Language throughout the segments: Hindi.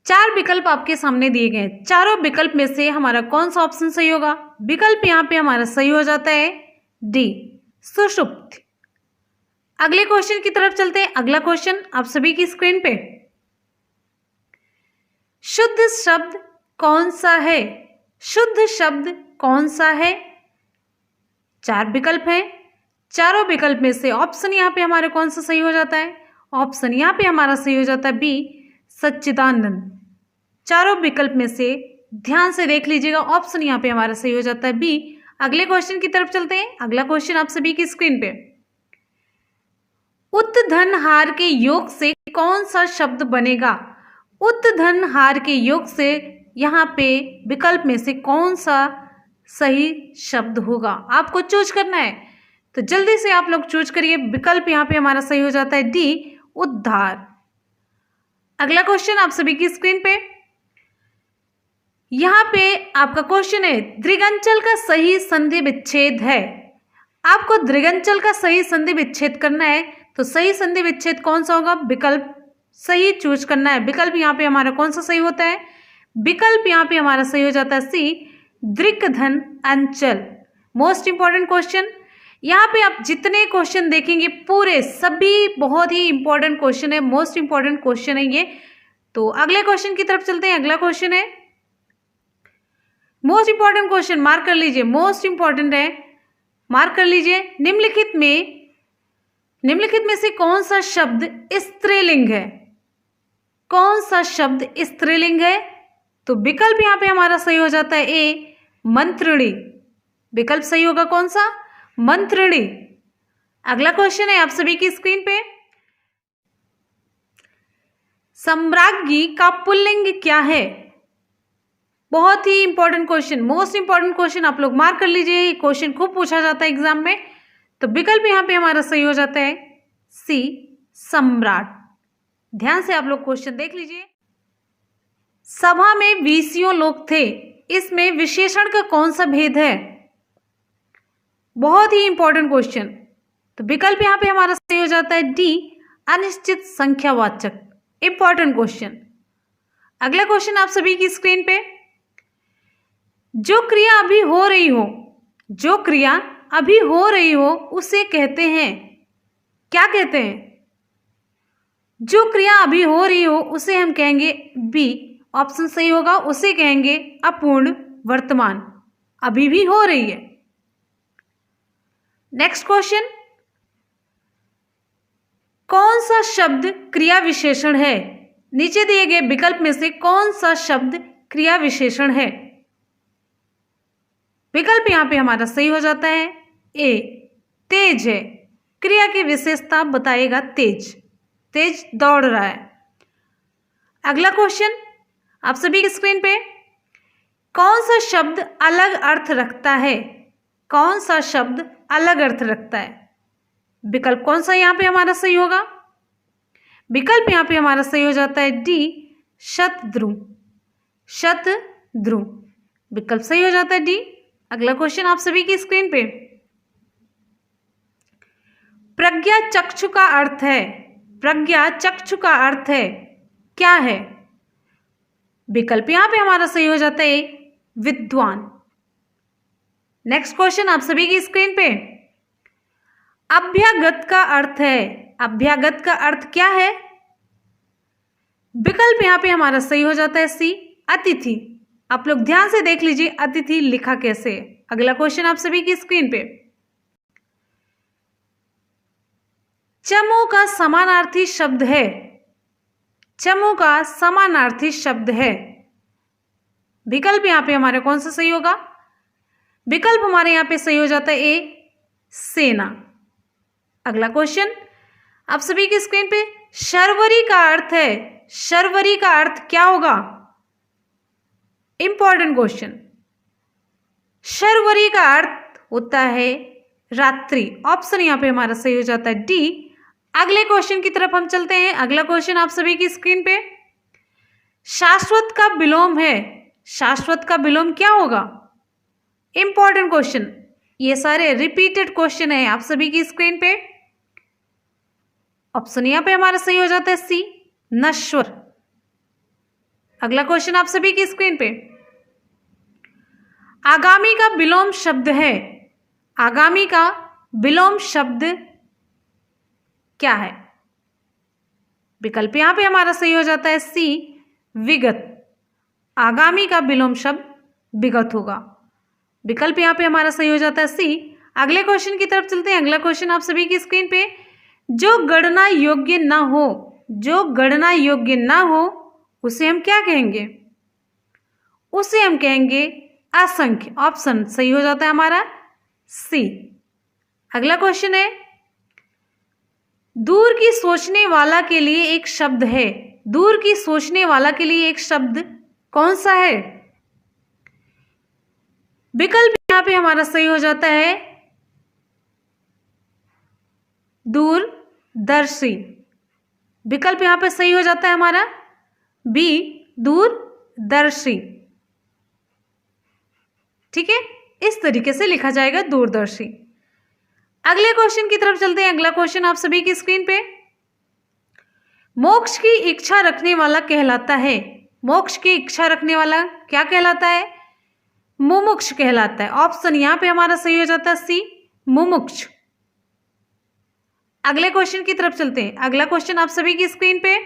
चार विकल्प आपके सामने दिए गए हैं, चारों विकल्प में से हमारा कौन सा ऑप्शन सही होगा? विकल्प यहाँ पे हमारा सही हो जाता है डी, सुषुप्ति। अगले क्वेश्चन की तरफ चलते हैं। अगला क्वेश्चन आप सभी की स्क्रीन पे, शुद्ध शब्द कौन सा है? शुद्ध शब्द कौन सा है? चार विकल्प हैं, चारों विकल्प में से ऑप्शन यहाँ पे हमारा कौन सा सही हो जाता है? ऑप्शन यहाँ पे हमारा सही हो जाता है बी, सच्चिदानंद। चारों विकल्प में से ध्यान से देख लीजिएगा, ऑप्शन यहाँ पे हमारा सही हो जाता है बी। अगले क्वेश्चन की तरफ चलते हैं। अगला क्वेश्चन आप सभी की स्क्रीन पे, उत्धनहार के योग से कौन सा शब्द बनेगा? उत्धनहार के योग से यहाँ पे विकल्प में से कौन सा सही शब्द होगा? आपको चूज करना है, तो जल्दी से आप लोग चूज करिए। विकल्प यहाँ पे हमारा सही हो जाता है डी, उद्धार। अगला क्वेश्चन आप सभी की स्क्रीन पे, यहाँ पे आपका क्वेश्चन है दृगंचल का सही संधि विच्छेद है। आपको दृगंचल का सही संधि विच्छेद करना है, तो सही संधि विच्छेद कौन सा होगा? विकल्प सही चूज करना है। विकल्प यहाँ पे हमारा कौन सा सही होता है? विकल्प यहाँ पे हमारा सही हो जाता है सी, दृक्धन अंचल। मोस्ट इंपॉर्टेंट क्वेश्चन, यहाँ पे आप जितने क्वेश्चन देखेंगे पूरे सभी बहुत ही इंपॉर्टेंट क्वेश्चन है, मोस्ट इंपॉर्टेंट क्वेश्चन है ये। तो अगले क्वेश्चन की तरफ चलते हैं। अगला क्वेश्चन है मोस्ट इंपॉर्टेंट क्वेश्चन, मार्क कर लीजिए, मोस्ट इंपॉर्टेंट है, मार्क कर लीजिए। निम्नलिखित में से कौन सा शब्द स्त्रीलिंग है? कौन सा शब्द स्त्रीलिंग है? तो विकल्प यहाँ पे हमारा सही हो जाता है ए, मंत्रिणी। विकल्प सही होगा कौन सा? मंत्रिणी। अगला क्वेश्चन है आप सभी की स्क्रीन पे, सम्राज्ञी का पुल्लिंग क्या है? बहुत ही important question, most important question, आप लोग मार्क कर लीजिए, ये क्वेश्चन खूब पूछा जाता है एग्जाम में। तो विकल्प यहाँ पे हमारा सही हो जाता है सी, सम्राट। ध्यान से आप लोग क्वेश्चन देख लीजिए। सभा में 20 लोग थे, इसमें विशेषण का कौन सा भेद है? बहुत ही इंपॉर्टेंट क्वेश्चन। तो विकल्प यहाँ पे हमारा सही हो जाता है डी, अनिश्चित संख्यावाचक। Important question. अगला क्वेश्चन आप सभी की स्क्रीन पे, जो क्रिया अभी हो रही हो, जो क्रिया अभी हो रही हो उसे कहते हैं, क्या कहते हैं? जो क्रिया अभी हो रही हो उसे हम कहेंगे बी, ऑप्शन सही होगा, उसे कहेंगे अपूर्ण वर्तमान, अभी भी हो रही है। नेक्स्ट क्वेश्चन, कौन सा शब्द क्रिया विशेषण है? नीचे दिए गए विकल्प में से कौन सा शब्द क्रिया विशेषण है? विकल्प यहां पे हमारा सही हो जाता है ए, तेज है। क्रिया की विशेषता बताएगा तेज, तेज दौड़ रहा है। अगला क्वेश्चन आप सभी की स्क्रीन पे, कौन सा शब्द अलग अर्थ रखता है? कौन सा शब्द अलग अर्थ रखता है? विकल्प कौन सा यहां पे हमारा सही होगा? विकल्प यहां पे हमारा सही हो जाता है डी, शतद्रु। शतद्रु विकल्प सही हो जाता है डी। अगला क्वेश्चन आप सभी की स्क्रीन पे, प्रज्ञा चक्षु का अर्थ है, प्रज्ञा चक्षु का अर्थ है क्या है? विकल्प यहां पे हमारा सही हो जाता है विद्वान। नेक्स्ट क्वेश्चन आप सभी की स्क्रीन पे, अभ्यागत का अर्थ है, अभ्यागत का अर्थ क्या है? विकल्प यहां पे हमारा सही हो जाता है सी, अतिथि। आप लोग ध्यान से देख लीजिए अतिथि लिखा कैसे है। अगला क्वेश्चन आप सभी की स्क्रीन पे, चमू का समानार्थी शब्द है, चमू का समानार्थी शब्द है। विकल्प यहां पे हमारे कौन सा सही होगा? विकल्प हमारे यहां पे सही हो जाता है ए, सेना। अगला क्वेश्चन आप सभी की स्क्रीन पे, शर्वरी का अर्थ है, शर्वरी का अर्थ क्या होगा? Important question. शर्वरी का अर्थ होता है रात्रि। ऑप्शन यहां पे हमारा सही हो जाता है डी। अगले क्वेश्चन की तरफ हम चलते हैं। अगला क्वेश्चन आप सभी की स्क्रीन पे, शाश्वत का विलोम है, शाश्वत का विलोम क्या होगा? इंपॉर्टेंट क्वेश्चन, ये सारे रिपीटेड क्वेश्चन है आप सभी की स्क्रीन पे। ऑप्शन यहां पे हमारा सही हो जाता है सी, नश्वर। अगला क्वेश्चन आप सभी की स्क्रीन पे, आगामी का विलोम शब्द है, आगामी का विलोम शब्द क्या है? विकल्प यहां पे हमारा सही हो जाता है सी, विगत। आगामी का विलोम शब्द विगत होगा। विकल्प यहां पे हमारा सही हो जाता है सी। अगले क्वेश्चन की तरफ चलते हैं। अगला क्वेश्चन आप सभी की स्क्रीन पे, जो गणना योग्य ना हो, जो गणना योग्य ना हो उसे हम क्या कहेंगे? उसे हम कहेंगे असंख्य। ऑप्शन सही हो जाता है हमारा सी। अगला क्वेश्चन है, दूर की सोचने वाला के लिए एक शब्द है, दूर की सोचने वाला के लिए एक शब्द कौन सा है? विकल्प यहां पे हमारा सही हो जाता है दूरदर्शी। विकल्प यहां पे सही हो जाता है हमारा बी, दूरदर्शी। ठीक है, इस तरीके से लिखा जाएगा दूरदर्शी। अगले क्वेश्चन की तरफ चलते हैं। अगला क्वेश्चन आप सभी की स्क्रीन पे, मोक्ष की इच्छा रखने वाला कहलाता है, मोक्ष की इच्छा रखने वाला क्या कहलाता है? मुमुक्ष कहलाता है। ऑप्शन यहां पे हमारा सही हो जाता है सी, मुमुक्ष। अगले क्वेश्चन की तरफ चलते हैं। अगला क्वेश्चन आप सभी की स्क्रीन पे,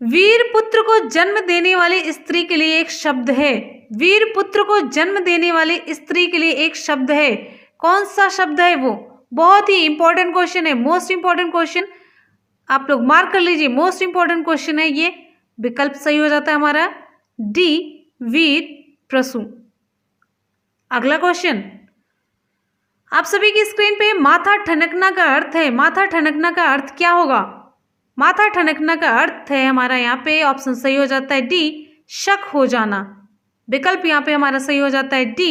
वीर पुत्र को जन्म देने वाली स्त्री के लिए एक शब्द है, वीर पुत्र को जन्म देने वाली स्त्री के लिए एक शब्द है, कौन सा शब्द है वो? बहुत ही इंपॉर्टेंट क्वेश्चन है, मोस्ट इंपॉर्टेंट क्वेश्चन, आप लोग मार्क कर लीजिए, मोस्ट इंपॉर्टेंट क्वेश्चन है ये। विकल्प सही हो जाता है हमारा डी, वीर प्रसू। अगला क्वेश्चन आप सभी की स्क्रीन पे, माथा ठनकना का अर्थ है, माथा ठनकना का अर्थ क्या होगा? माथा ठनकना का अर्थ है हमारा यहाँ पे, ऑप्शन सही हो जाता है डी, शक हो जाना। विकल्प यहाँ पे हमारा सही हो जाता है डी,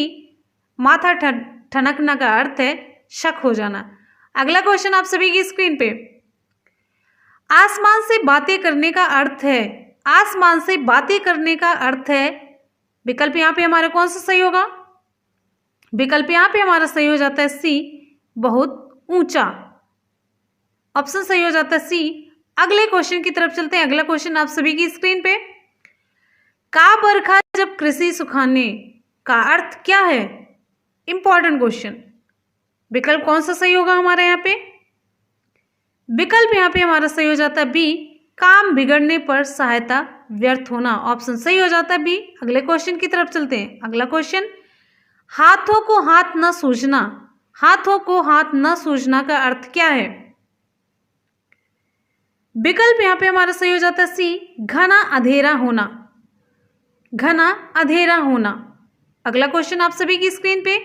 माथा ठनकना का अर्थ है शक हो जाना। अगला क्वेश्चन आप सभी की स्क्रीन पे, आसमान से बातें करने का अर्थ है, आसमान से बातें करने का अर्थ है, विकल्प यहाँ पे हमारा कौन सा सही होगा? विकल्प यहाँ पे हमारा सही हो जाता है सी, बहुत ऊंचा। ऑप्शन सही हो जाता है सी। अगले क्वेश्चन की तरफ चलते हैं। अगला क्वेश्चन आप सभी की स्क्रीन पे, का बरखा जब कृषि सुखाने का अर्थ क्या है? Important question. विकल्प कौन सा सही होगा हमारे यहाँ पे? विकल्प यहाँ पे हमारा सही हो जाता है बी, काम बिगड़ने पर सहायता व्यर्थ होना। ऑप्शन सही हो जाता है बी। अगले क्वेश्चन की तरफ चलते हैं। अगला क्वेश्चन, हाथों को हाथ न सूझना, हाथों को हाथ न सूझना का अर्थ क्या है? विकल्प यहाँ पे हमारा सही हो जाता है सी, घना अंधेरा होना, घना अंधेरा होना। अगला क्वेश्चन आप सभी की स्क्रीन पे,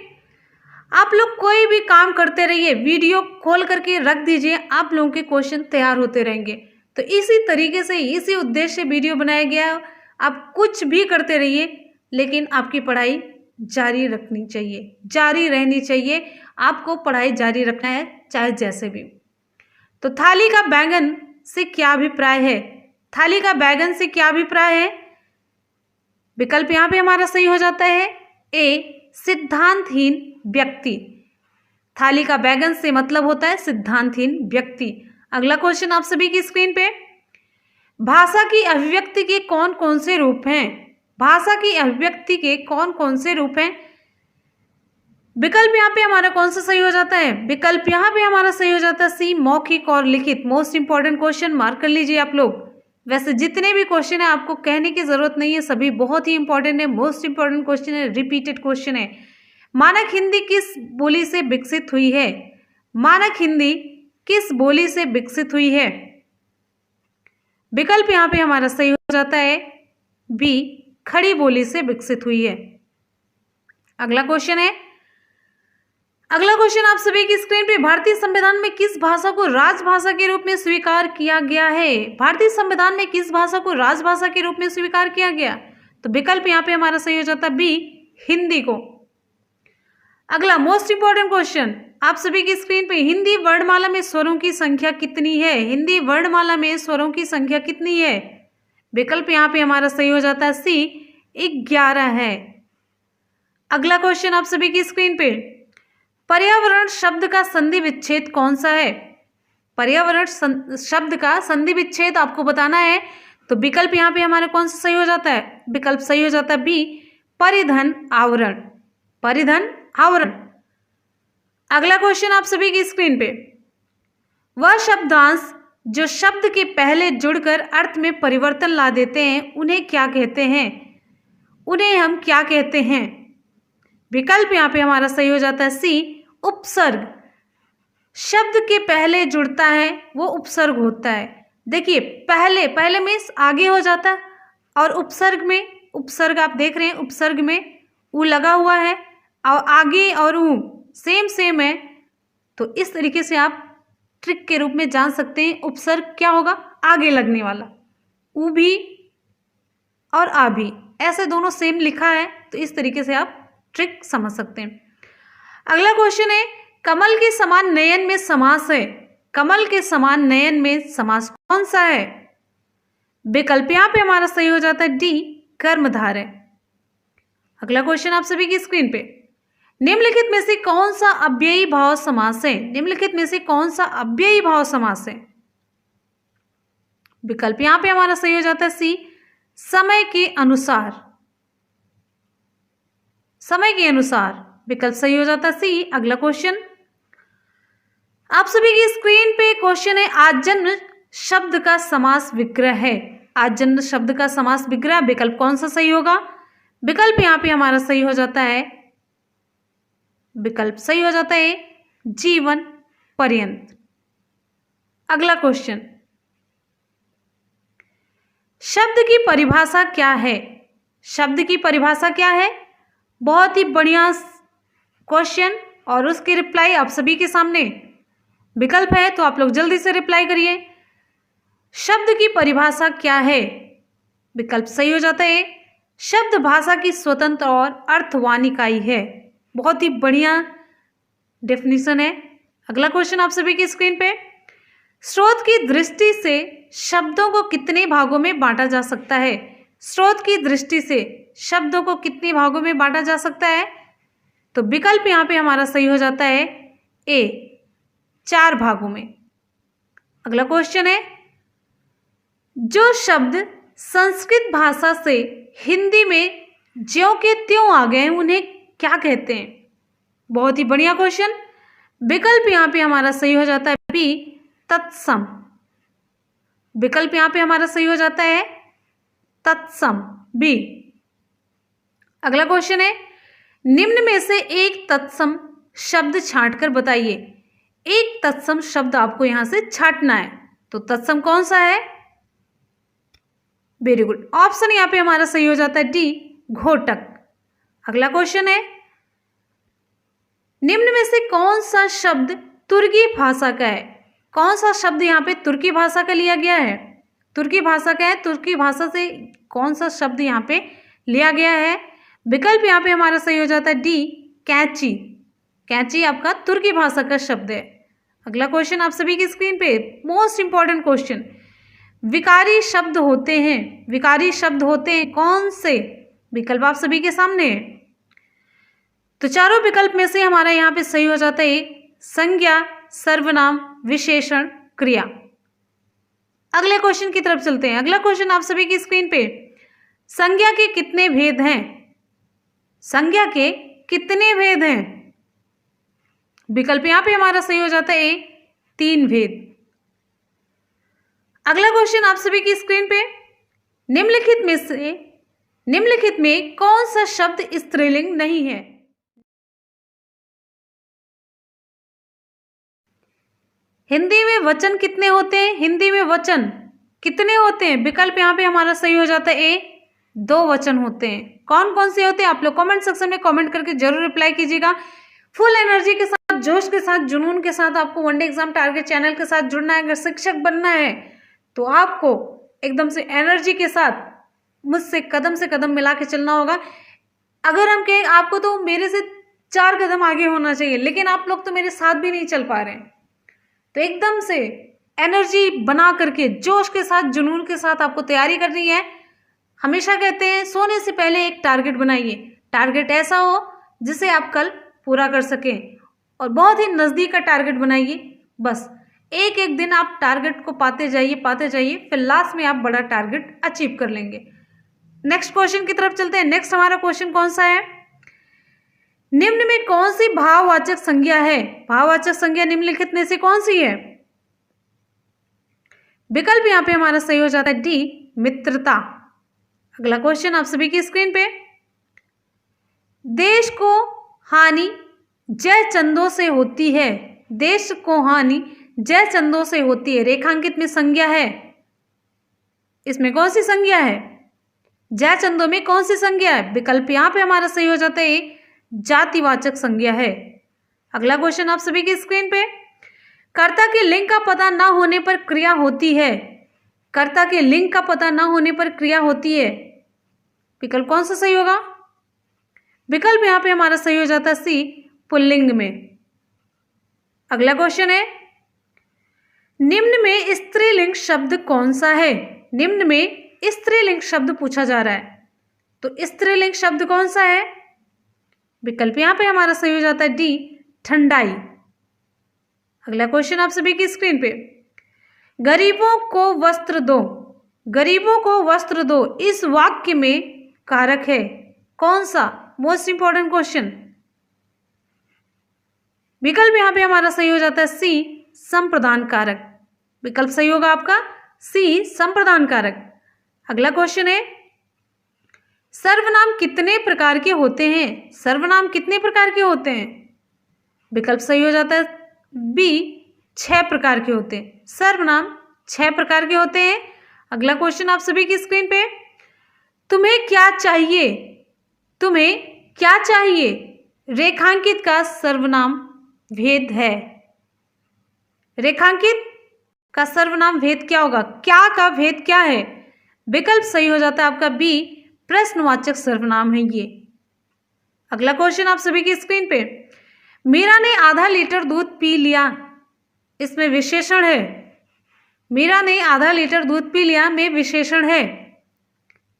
आप लोग कोई भी काम करते रहिए, वीडियो खोल करके रख दीजिए, आप लोगों के क्वेश्चन तैयार होते रहेंगे। तो इसी तरीके से, इसी उद्देश्य से वीडियो बनाया गया। आप कुछ भी करते रहिए, लेकिन आपकी पढ़ाई जारी रखनी चाहिए, जारी रहनी चाहिए। आपको पढ़ाई जारी रखना है, चाहे जैसे भी। तो थाली का बैंगन से क्या अभिप्राय है? थाली का बैंगन से क्या अभिप्राय है? विकल्प यहाँ पे हमारा सही हो जाता है ए, सिद्धांतहीन व्यक्ति। थाली का बैंगन से मतलब होता है सिद्धांतहीन व्यक्ति। अगला क्वेश्चन आप सभी की स्क्रीन पे, भाषा की अभिव्यक्ति के कौन कौन से रूप हैं? भाषा की अभिव्यक्ति के कौन कौन से रूप हैं? विकल्प यहाँ पे हमारा कौन सा सही हो जाता है? विकल्प यहाँ पे हमारा सही हो जाता है सी, मौखिक और लिखित। मोस्ट इंपॉर्टेंट क्वेश्चन, मार्क कर लीजिए आप लोग। वैसे जितने भी क्वेश्चन है आपको कहने की जरूरत नहीं है, सभी बहुत ही इंपॉर्टेंट है, मोस्ट इंपॉर्टेंट क्वेश्चन है, रिपीटेड क्वेश्चन है। मानक हिंदी किस बोली से विकसित हुई है? मानक हिंदी किस बोली से विकसित हुई है? विकल्प यहाँ पे हमारा सही हो जाता है बी, खड़ी बोली से विकसित हुई है। अगला क्वेश्चन है, अगला क्वेश्चन आप सभी की स्क्रीन पे, भारतीय संविधान में किस भाषा को राजभाषा के रूप में स्वीकार किया गया है? भारतीय संविधान में किस भाषा को राजभाषा के रूप में स्वीकार किया गया? तो विकल्प यहाँ पे हमारा सही हो जाता है बी, हिंदी को। अगला मोस्ट इंपॉर्टेंट क्वेश्चन आप सभी की स्क्रीन पे, हिंदी वर्णमाला में स्वरों की संख्या कितनी है? हिंदी वर्णमाला में स्वरों की संख्या कितनी है? विकल्प यहाँ पे हमारा सही हो जाता है सी, 11 है। अगला क्वेश्चन आप सभी की स्क्रीन पे, पर्यावरण शब्द का संधि विच्छेद कौन सा है? पर्यावरण शब्द का संधि विच्छेद आपको बताना है। तो विकल्प यहाँ पे हमारा कौन सा सही हो जाता है? विकल्प सही हो जाता है बी, परिधन आवरण। परिधन आवरण। अगला क्वेश्चन आप सभी की स्क्रीन पे, वह शब्दांश जो शब्द के पहले जुड़कर अर्थ में परिवर्तन ला देते हैं उन्हें क्या कहते हैं? उन्हें हम क्या कहते हैं? विकल्प यहाँ पे हमारा सही हो जाता है सी, उपसर्ग। शब्द के पहले जुड़ता है वो उपसर्ग होता है। देखिए पहले, पहले मीन्स आगे हो जाता है, और उपसर्ग में, उपसर्ग आप देख रहे हैं उपसर्ग में ऊ लगा हुआ है और आगे और ऊ सेम सेम है। तो इस तरीके से आप ट्रिक के रूप में जान सकते हैं उपसर्ग क्या होगा, आगे लगने वाला। ऊ भी और आ भी ऐसे दोनों सेम लिखा है, तो इस तरीके से आप ट्रिक समझ सकते हैं। अगला क्वेश्चन है, कमल के समान नयन में समास है। कमल के समान नयन में समास कौन सा है? विकल्प यहाँ पे हमारा सही हो जाता है डी, कर्मधारय। अगला क्वेश्चन आप सभी की स्क्रीन पे, निम्नलिखित में से कौन सा अव्ययी भाव समास है? निम्नलिखित में से कौन सा अव्ययी भाव समास है? विकल्प यहां पे हमारा सही हो जाता है सी, समय के अनुसार। समय के अनुसार विकल्प सही हो जाता है सी। अगला क्वेश्चन आप सभी की स्क्रीन पे क्वेश्चन है, आजन्म शब्द का समास विग्रह है। आजन्म शब्द का समास विग्रह, विकल्प कौन सा सही होगा? विकल्प यहां पे हमारा सही हो जाता है, विकल्प सही हो जाता है जीवन पर्यंत। अगला क्वेश्चन, शब्द की परिभाषा क्या है? शब्द की परिभाषा क्या है? बहुत ही बढ़िया क्वेश्चन, और उसकी रिप्लाई आप सभी के सामने विकल्प है, तो आप लोग जल्दी से रिप्लाई करिए। शब्द की परिभाषा क्या है? विकल्प सही हो जाता है शब्द भाषा की स्वतंत्र और अर्थवान इकाई है। बहुत ही बढ़िया डेफिनेशन है। अगला क्वेश्चन आप सभी की स्क्रीन पे, स्रोत की दृष्टि से शब्दों को कितने भागों में बांटा जा सकता है? स्रोत की दृष्टि से शब्दों को कितने भागों में बांटा जा सकता है? तो विकल्प यहाँ पे हमारा सही हो जाता है ए, 4 भागों में। अगला क्वेश्चन है, जो शब्द संस्कृत भाषा से हिंदी में ज्यों के त्यों आ गए उन्हें क्या कहते हैं? बहुत ही बढ़िया क्वेश्चन। विकल्प यहाँ पे हमारा सही हो जाता है बी, तत्सम। विकल्प यहाँ पे हमारा सही हो जाता है तत्सम, बी। अगला क्वेश्चन है, निम्न में से एक तत्सम शब्द छांटकर बताइए। एक तत्सम शब्द आपको यहां से छांटना है, तो तत्सम कौन सा है? वेरी गुड, ऑप्शन यहां पे हमारा सही हो जाता है डी, घोटक। अगला क्वेश्चन है, निम्न में से कौन सा शब्द तुर्की भाषा का है? कौन सा शब्द यहाँ पे तुर्की भाषा का लिया गया है? तुर्की भाषा का है, तुर्की भाषा से कौन सा शब्द यहाँ पे लिया गया है? विकल्प यहाँ पे हमारा सही हो जाता है डी, कैंची। कैंची आपका तुर्की भाषा का शब्द है। अगला क्वेश्चन आप सभी की स्क्रीन पे, मोस्ट इंपॉर्टेंट क्वेश्चन, विकारी शब्द होते हैं। विकारी शब्द होते हैं कौन से? विकल्प आप सभी के सामने है। तो चारों विकल्प में से हमारा यहाँ पे सही हो जाता है संज्ञा, सर्वनाम, विशेषण, क्रिया। अगले क्वेश्चन की तरफ चलते हैं। अगला क्वेश्चन आप सभी की स्क्रीन पे, संज्ञा के कितने भेद हैं? संज्ञा के कितने भेद हैं? विकल्प यहां पे हमारा सही हो जाता है 3 भेद। अगला क्वेश्चन आप सभी की स्क्रीन पे, निम्नलिखित में कौन सा शब्द स्त्रीलिंग नहीं है? हिंदी में वचन कितने होते हैं? हिंदी में वचन कितने होते हैं? विकल्प यहाँ पे हमारा सही हो जाता है ए, 2 वचन होते हैं। कौन कौन से होते हैं? आप लोग कमेंट सेक्शन में कमेंट करके जरूर रिप्लाई कीजिएगा। फुल एनर्जी के साथ, जोश के साथ, जुनून के साथ आपको वनडे एग्जाम टारगेट चैनल के साथ जुड़ना है। अगर शिक्षक बनना है तो आपको एकदम से एनर्जी के साथ मुझसे कदम से कदम मिला के चलना होगा। अगर हम कहें आपको, तो मेरे से 4 कदम आगे होना चाहिए, लेकिन आप लोग तो मेरे साथ भी नहीं चल पा रहे हैं। तो एकदम से एनर्जी बना करके, जोश के साथ, जुनून के साथ आपको तैयारी करनी है। हमेशा कहते हैं सोने से पहले एक टारगेट बनाइए। टारगेट ऐसा हो जिसे आप कल पूरा कर सकें, और बहुत ही नज़दीक का टारगेट बनाइए। बस एक एक दिन आप टारगेट को पाते जाइए, फिर लास्ट में आप बड़ा टारगेट अचीव कर लेंगे। नेक्स्ट क्वेश्चन की तरफ चलते हैं। नेक्स्ट हमारा क्वेश्चन कौन सा है? निम्न में कौन सी भाववाचक संज्ञा है? भाववाचक संज्ञा निम्नलिखित में से कौन सी है? विकल्प यहां पे हमारा सही हो जाता है डी, मित्रता। अगला क्वेश्चन आप सभी की स्क्रीन पे। देश को हानि जय चंदों से होती है। देश को हानि जय चंदों से होती है, रेखांकित में संज्ञा है। इसमें कौन सी संज्ञा है? जय चंदों में कौन सी संज्ञा है? विकल्प यहां पे हमारा सही हो जाता है जातिवाचक संज्ञा है। अगला क्वेश्चन आप सभी की स्क्रीन पे। कर्ता के लिंग का पता न होने पर क्रिया होती है। कर्ता के लिंग का पता न होने पर क्रिया होती है, विकल्प कौन सा सही होगा? विकल्प यहां पे हमारा सही हो जाता है सी, पुल्लिंग में। अगला क्वेश्चन है, निम्न में स्त्रीलिंग शब्द कौन सा है? निम्न में स्त्रीलिंग शब्द पूछा जा रहा है, तो स्त्रीलिंग शब्द कौन सा है? विकल्प यहां पे हमारा सही हो जाता है डी, ठंडाई। अगला क्वेश्चन आप सभी की स्क्रीन पे। गरीबों को वस्त्र दो। गरीबों को वस्त्र दो इस वाक्य में कारक है कौन सा? Most important question. विकल्प यहां पे हमारा सही हो जाता है सी, संप्रदान कारक। विकल्प सही होगा आपका सी, संप्रदान कारक। अगला क्वेश्चन है, सर्वनाम कितने प्रकार के होते हैं? सर्वनाम कितने प्रकार के होते हैं? विकल्प सही हो जाता है बी, 6 प्रकार के होते हैं। सर्वनाम 6 प्रकार के होते हैं। अगला क्वेश्चन आप सभी की स्क्रीन पे। तुम्हें क्या चाहिए? तुम्हें क्या चाहिए रेखांकित का सर्वनाम भेद है। रेखांकित का सर्वनाम भेद क्या होगा? क्या का भेद क्या है? विकल्प सही हो जाता है आपका बी, प्रश्नवाचक सर्वनाम है ये। अगला क्वेश्चन आप सभी की स्क्रीन पे। मीरा ने आधा लीटर दूध पी लिया, इसमें विशेषण है। मीरा ने आधा लीटर दूध पी लिया में विशेषण है।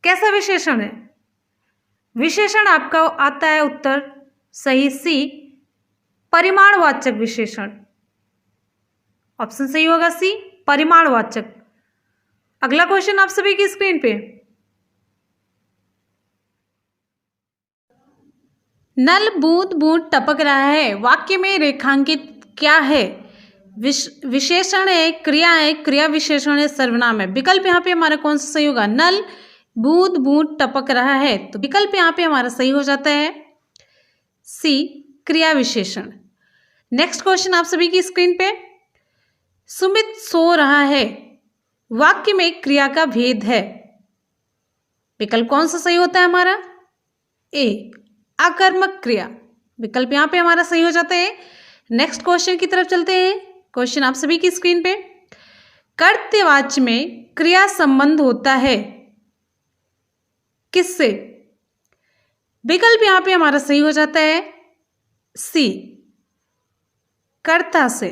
कैसा विशेषण है? विशेषण आपका आता है उत्तर सही सी, परिमाणवाचक विशेषण। ऑप्शन सही होगा सी, परिमाणवाचक। अगला क्वेश्चन आप सभी की स्क्रीन पे। नल बूंद बूंद टपक रहा है, वाक्य में रेखांकित क्या है? विशेषण है, क्रिया है, क्रिया विशेषण है, सर्वनाम है। विकल्प यहाँ पे हमारा कौन सा सही होगा? नल बूंद बूंद टपक रहा है, तो विकल्प यहाँ पे हमारा सही हो जाता है सी, क्रिया विशेषण। नेक्स्ट क्वेश्चन आप सभी की स्क्रीन पे। सुमित सो रहा है, वाक्य में क्रिया का भेद है। विकल्प कौन सा सही होता है हमारा? ए, आकर्मक क्रिया। विकल्प यहाँ पे हमारा सही हो जाता है। नेक्स्ट क्वेश्चन की तरफ चलते हैं। क्वेश्चन आप सभी की स्क्रीन पे। कर्तव्यवाच्य में क्रिया संबंध होता है किससे? विकल्प यहाँ पे हमारा सही हो जाता है सी, कर्ता से।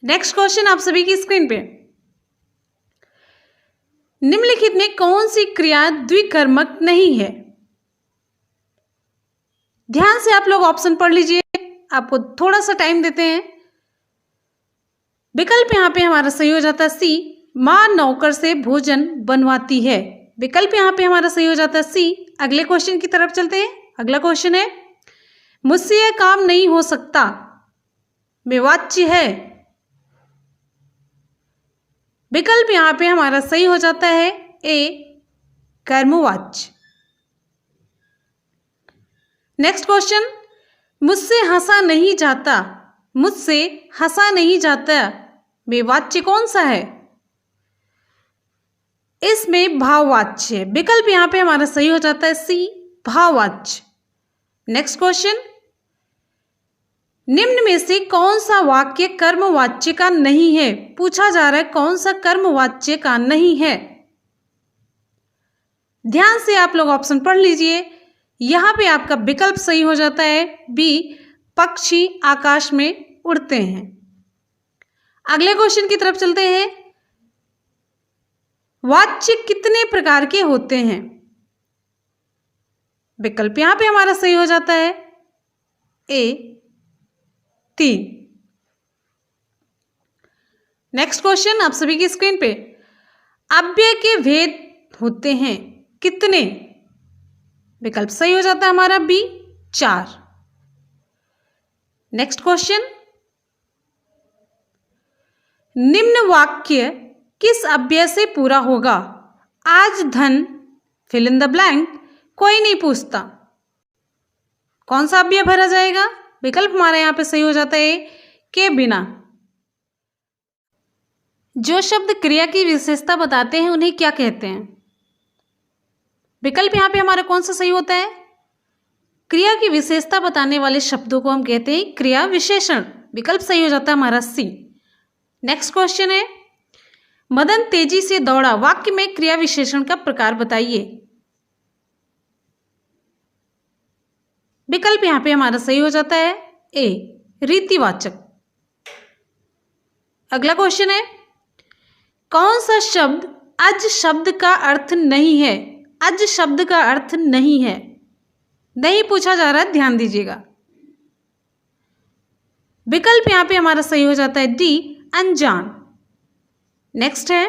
नेक्स्ट क्वेश्चन आप सभी की स्क्रीन पे। निम्नलिखित में कौन सी क्रिया द्विकर्मक नहीं है? ध्यान से आप लोग ऑप्शन पढ़ लीजिए, आपको थोड़ा सा टाइम देते हैं। विकल्प यहां पे हमारा सही हो जाता है सी, मां नौकर से भोजन बनवाती है। विकल्प यहां पे हमारा सही हो जाता है सी। अगले क्वेश्चन की तरफ चलते हैं। अगला क्वेश्चन है, मुझसे यह काम नहीं हो सकता में वाच्य है। विकल्प यहां पे हमारा सही हो जाता है ए, कर्मवाच्य। नेक्स्ट क्वेश्चन, मुझसे हंसा नहीं जाता, मुझसे हंसा नहीं जाता में वाच्य कौन सा है? इसमें भाववाच्य है। विकल्प यहां पे हमारा सही हो जाता है सी, भाववाच्य। नेक्स्ट क्वेश्चन, निम्न में से कौन सा वाक्य कर्मवाच्य का नहीं है? पूछा जा रहा है कौन सा कर्मवाच्य का नहीं है। ध्यान से आप लोग ऑप्शन पढ़ लीजिए। यहां पे आपका विकल्प सही हो जाता है बी, पक्षी आकाश में उड़ते हैं। अगले क्वेश्चन की तरफ चलते हैं। वाच्य कितने प्रकार के होते हैं? विकल्प यहां पे हमारा सही हो जाता है ए, 3। नेक्स्ट क्वेश्चन आप सभी की स्क्रीन पे, अव्यय के भेद होते हैं कितने? विकल्प सही हो जाता है हमारा बी 4। नेक्स्ट क्वेश्चन, निम्न वाक्य किस अव्यय से पूरा होगा? आज धन फिल इन द ब्लैंक कोई नहीं पूछता। कौन सा अव्यय भरा जाएगा? विकल्प हमारा यहां पे सही हो जाता है के बिना। जो शब्द क्रिया की विशेषता बताते हैं उन्हें क्या कहते हैं? विकल्प यहां पे हमारा कौन सा सही होता है? क्रिया की विशेषता बताने वाले शब्दों को हम कहते हैं क्रिया विशेषण। विकल्प सही हो जाता है हमारा सी। नेक्स्ट क्वेश्चन है, मदन तेजी से दौड़ा, वाक्य में क्रिया विशेषण का प्रकार बताइए। विकल्प यहां पे हमारा सही हो जाता है ए रीतिवाचक। अगला क्वेश्चन है, कौन सा शब्द अज शब्द का अर्थ नहीं है? अज शब्द का अर्थ नहीं है, नहीं पूछा जा रहा है, ध्यान दीजिएगा। विकल्प यहां पे हमारा सही हो जाता है डी अनजान। नेक्स्ट है,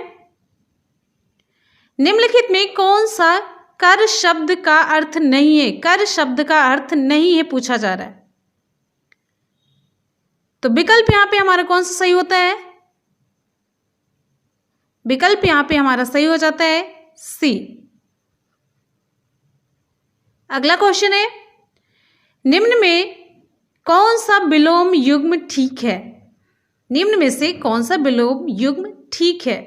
निम्नलिखित में कौन सा कर शब्द का अर्थ नहीं है? कर शब्द का अर्थ नहीं है पूछा जा रहा है, तो विकल्प यहां पे हमारा कौन सा सही होता है? विकल्प यहां पे हमारा सही हो जाता है सी। अगला क्वेश्चन है, निम्न में कौन सा विलोम युग्म ठीक है? निम्न में से कौन सा विलोम युग्म ठीक है?